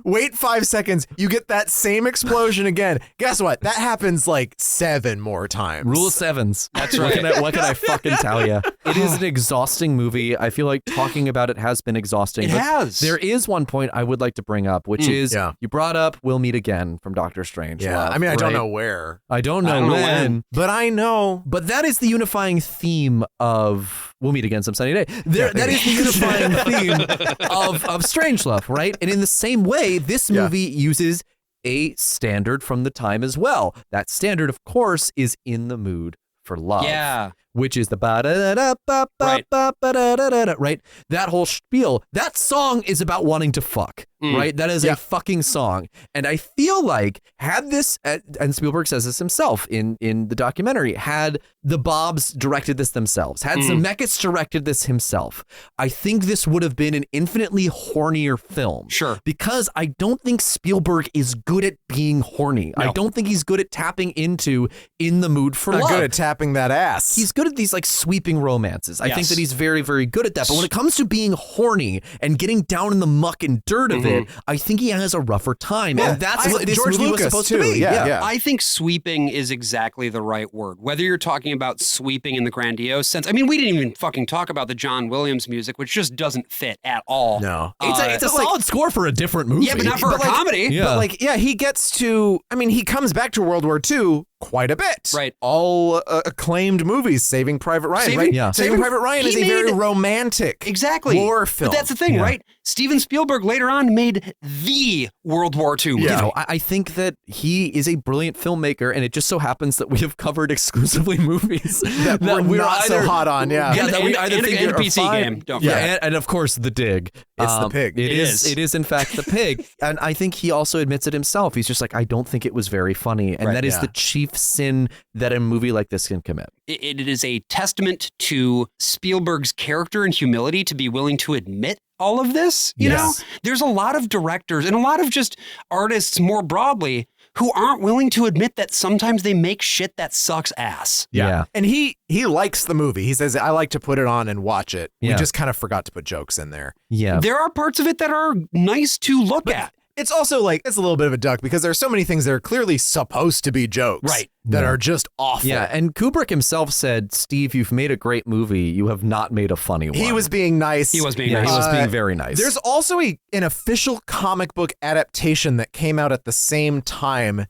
Wait 5 seconds. You get that same explosion again. Guess what? That happens like 7 more times. Rule of sevens. That's right. What can I fucking tell you? It is an exhausting movie. I feel like talking about it has been exhausting. It has. There is one point I would like to bring up, which is you brought up We'll Meet Again from Doctor Strange. Yeah, I mean, I don't know where. I don't know when. But I know. But that is the unifying theme of We'll Meet Again some sunny day. That is the unifying theme of Strangelove, right? And in the same way, this movie uses a standard from the time as well. That standard, of course, is In the Mood for Love. Yeah. Which is the ba-da-da-da-ba-ba-ba-da-da-da-da, right? That whole spiel. That song is about wanting to fuck, right? That is a fucking song. And I feel like had this, and Spielberg says this himself in the documentary, had the Bobs directed this themselves, had Zemeckis directed this himself, I think this would have been an infinitely hornier film. Sure. Because I don't think Spielberg is good at being horny. No. I don't think he's good at tapping into In the Mood for Love. Not good at tapping that ass. He's good at these like sweeping romances. I think that he's very, very good at that. But when it comes to being horny and getting down in the muck and dirt of it, I think he has a rougher time. Yeah. And that's what this George movie Lucas was supposed too. to be. Yeah. I think sweeping is exactly the right word. Whether you're talking about sweeping in the grandiose sense. I mean, we didn't even fucking talk about the John Williams music, which just doesn't fit at all. No. It's a solid score for a different movie. Yeah, but not for a comedy. Yeah. But he gets to, he comes back to World War II quite a bit. Right. All acclaimed movies, Saving Private Ryan, right? Yeah. Saving Private Ryan is a very romantic war film. But that's the thing, right? Steven Spielberg later on made the World War II movie. Yeah. I think that he is a brilliant filmmaker, and it just so happens that we have covered exclusively movies that we're not so hot on. Yeah. That we either think and are PC fine. game. Don't forget. And of course, The Dig. It's the pig. It is in fact the pig. And I think he also admits it himself. He's just like, I don't think it was very funny. And that is the chief sin that a movie like this can commit. It is a testament to Spielberg's character and humility to be willing to admit all of this. You know, there's a lot of directors and a lot of just artists more broadly who aren't willing to admit that sometimes they make shit that sucks ass. Yeah. And he likes the movie. He says, I like to put it on and watch it. Yeah. We just kind of forgot to put jokes in there. Yeah. There are parts of it that are nice to look at. It's also like, it's a little bit of a duck because there's so many things that are clearly supposed to be jokes. Right. That are just awful. Yeah, and Kubrick himself said, Steve, you've made a great movie. You have not made a funny one. He was being nice. He was being nice. nice. He was being very nice. There's also an official comic book adaptation that came out at the same time.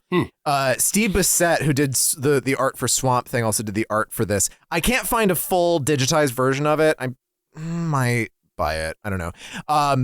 Steve Bissette, who did the art for Swamp Thing, also did the art for this. I can't find a full digitized version of it. I might buy it. I don't know.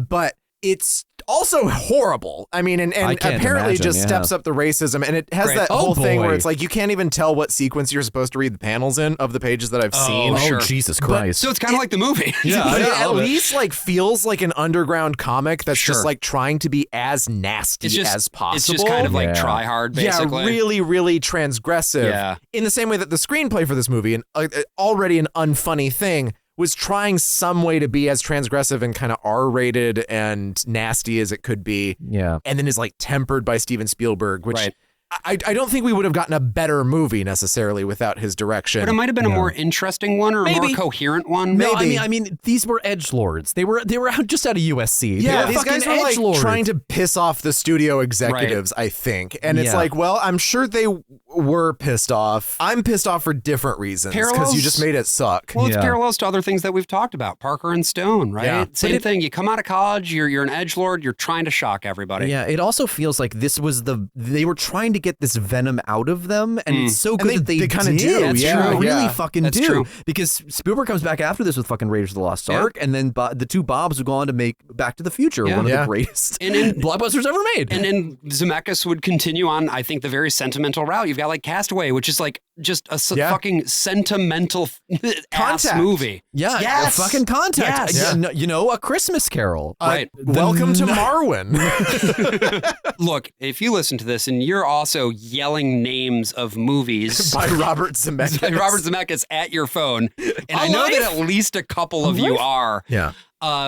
But it's also horrible. I mean, and apparently just steps up the racism, and it has that whole thing where it's like you can't even tell what sequence you're supposed to read the panels in of the pages that I've seen. Oh, Jesus Christ. So it's kind of like the movie. It at least like feels like an underground comic that's just like trying to be as nasty as possible. It's just kind of like try hard, basically. Yeah, really, really transgressive. Yeah. In the same way that the screenplay for this movie, and already an unfunny thing, was trying some way to be as transgressive and kind of R-rated and nasty as it could be. Yeah. And then is like tempered by Steven Spielberg, which I don't think we would have gotten a better movie necessarily without his direction. But it might have been a more interesting one or a more coherent one. No, I mean, these were edgelords. They were out just out of USC. Yeah, these guys were like trying to piss off the studio executives, I think. And it's like, well, I'm sure they were pissed off. I'm pissed off for different reasons because you just made it suck. Well, it's parallels to other things that we've talked about. Parker and Stone, right? Yeah. Same thing. You come out of college, you're an edgelord, you're trying to shock everybody. Yeah, it also feels like this was they were trying to get this venom out of them, and it's so good that they kind of do. That's true. They really fucking That's do. True. Because Spielberg comes back after this with fucking Raiders of the Lost Ark, and then the two Bobs would go on to make Back to the Future, one of the greatest blockbusters ever made. And then Zemeckis would continue on, I think, the very sentimental route. You've got like Castaway, which is like just a fucking sentimental ass movie. Yeah, yes. fucking Contact. Yes. You know, A Christmas Carol. Right. Welcome to Marwin. Look, if you listen to this and you're also yelling names of movies by Robert Zemeckis at your phone, and I know that at least a couple of you are. Yeah.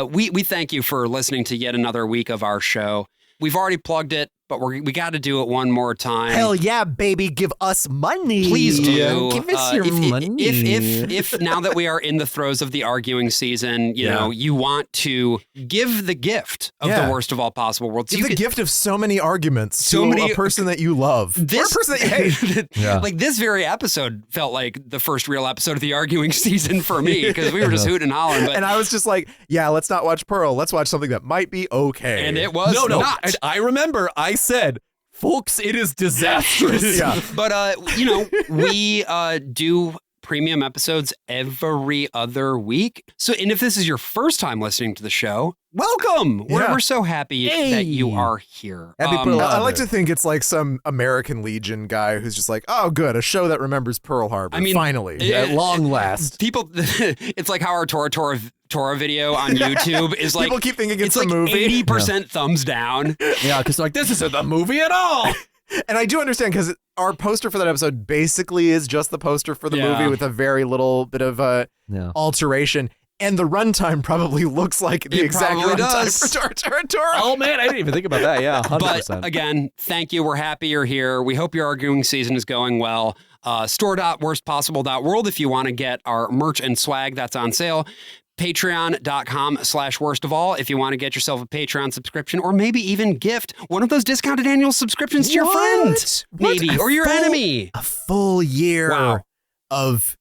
We thank you for listening to yet another week of our show. We've already plugged it, but we got to do it one more time. Hell yeah, baby. Give us money. Please do. Give us your money. If now that we are in the throes of the arguing season, you know, you want to give the gift of the worst of all possible worlds. Give the gift of so many arguments to a person that you love. Or a person that you hate. Like this very episode felt like the first real episode of the arguing season for me because we were just hooting and hollering. But, and I was just like, yeah, let's not watch Pearl. Let's watch something that might be okay. And it was not. And I remember I said, folks, it is disastrous. But, you know, we do premium episodes every other week. So, and if this is your first time listening to the show, welcome. We're so happy that you are here. I like to think it's like some American Legion guy who's just like, oh, good, a show that remembers Pearl Harbor. I mean, finally, at long last. People, it's like how our Tora video on YouTube is like, people keep thinking it's like a movie. 80% thumbs down. Yeah, because like, this isn't the movie at all. And I do understand because our poster for that episode basically is just the poster for the movie with a very little bit of alteration. And the runtime probably looks like the exact runtime for Directorial. Oh, man, I didn't even think about that. Yeah, 100%. But again, thank you. We're happy you're here. We hope your arguing season is going well. Store.worstpossible.world if you want to get our merch and swag that's on sale. Patreon.com/worstofall if you want to get yourself a Patreon subscription or maybe even gift one of those discounted annual subscriptions to your friend. Maybe. Or your enemy. A full year of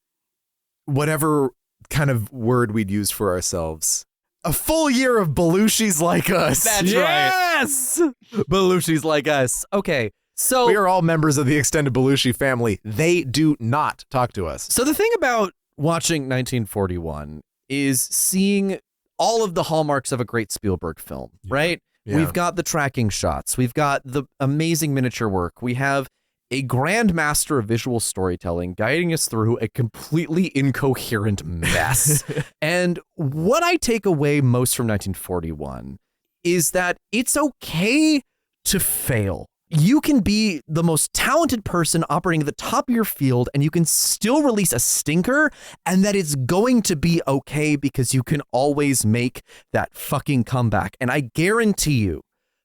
whatever kind of word we'd use for ourselves. A full year of Belushi's Like Us. That's right. Yes! Belushi's Like Us. Okay. So we are all members of the extended Belushi family. They do not talk to us. So the thing about watching 1941 is seeing all of the hallmarks of a great Spielberg film, right? Yeah. We've got the tracking shots. We've got the amazing miniature work. We have a grand master of visual storytelling guiding us through a completely incoherent mess. And what I take away most from 1941 is that it's okay to fail. You can be the most talented person operating at the top of your field and you can still release a stinker and that it's going to be okay because you can always make that fucking comeback. And I guarantee you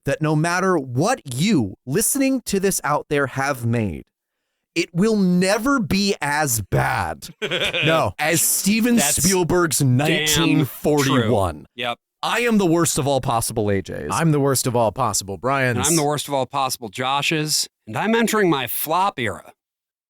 that no matter what you listening to this out there have made, it will never be as bad as Steven Spielberg's 1941. Yep. I am the worst of all possible AJs. I'm the worst of all possible Brians. And I'm the worst of all possible Joshes. And I'm entering my flop era.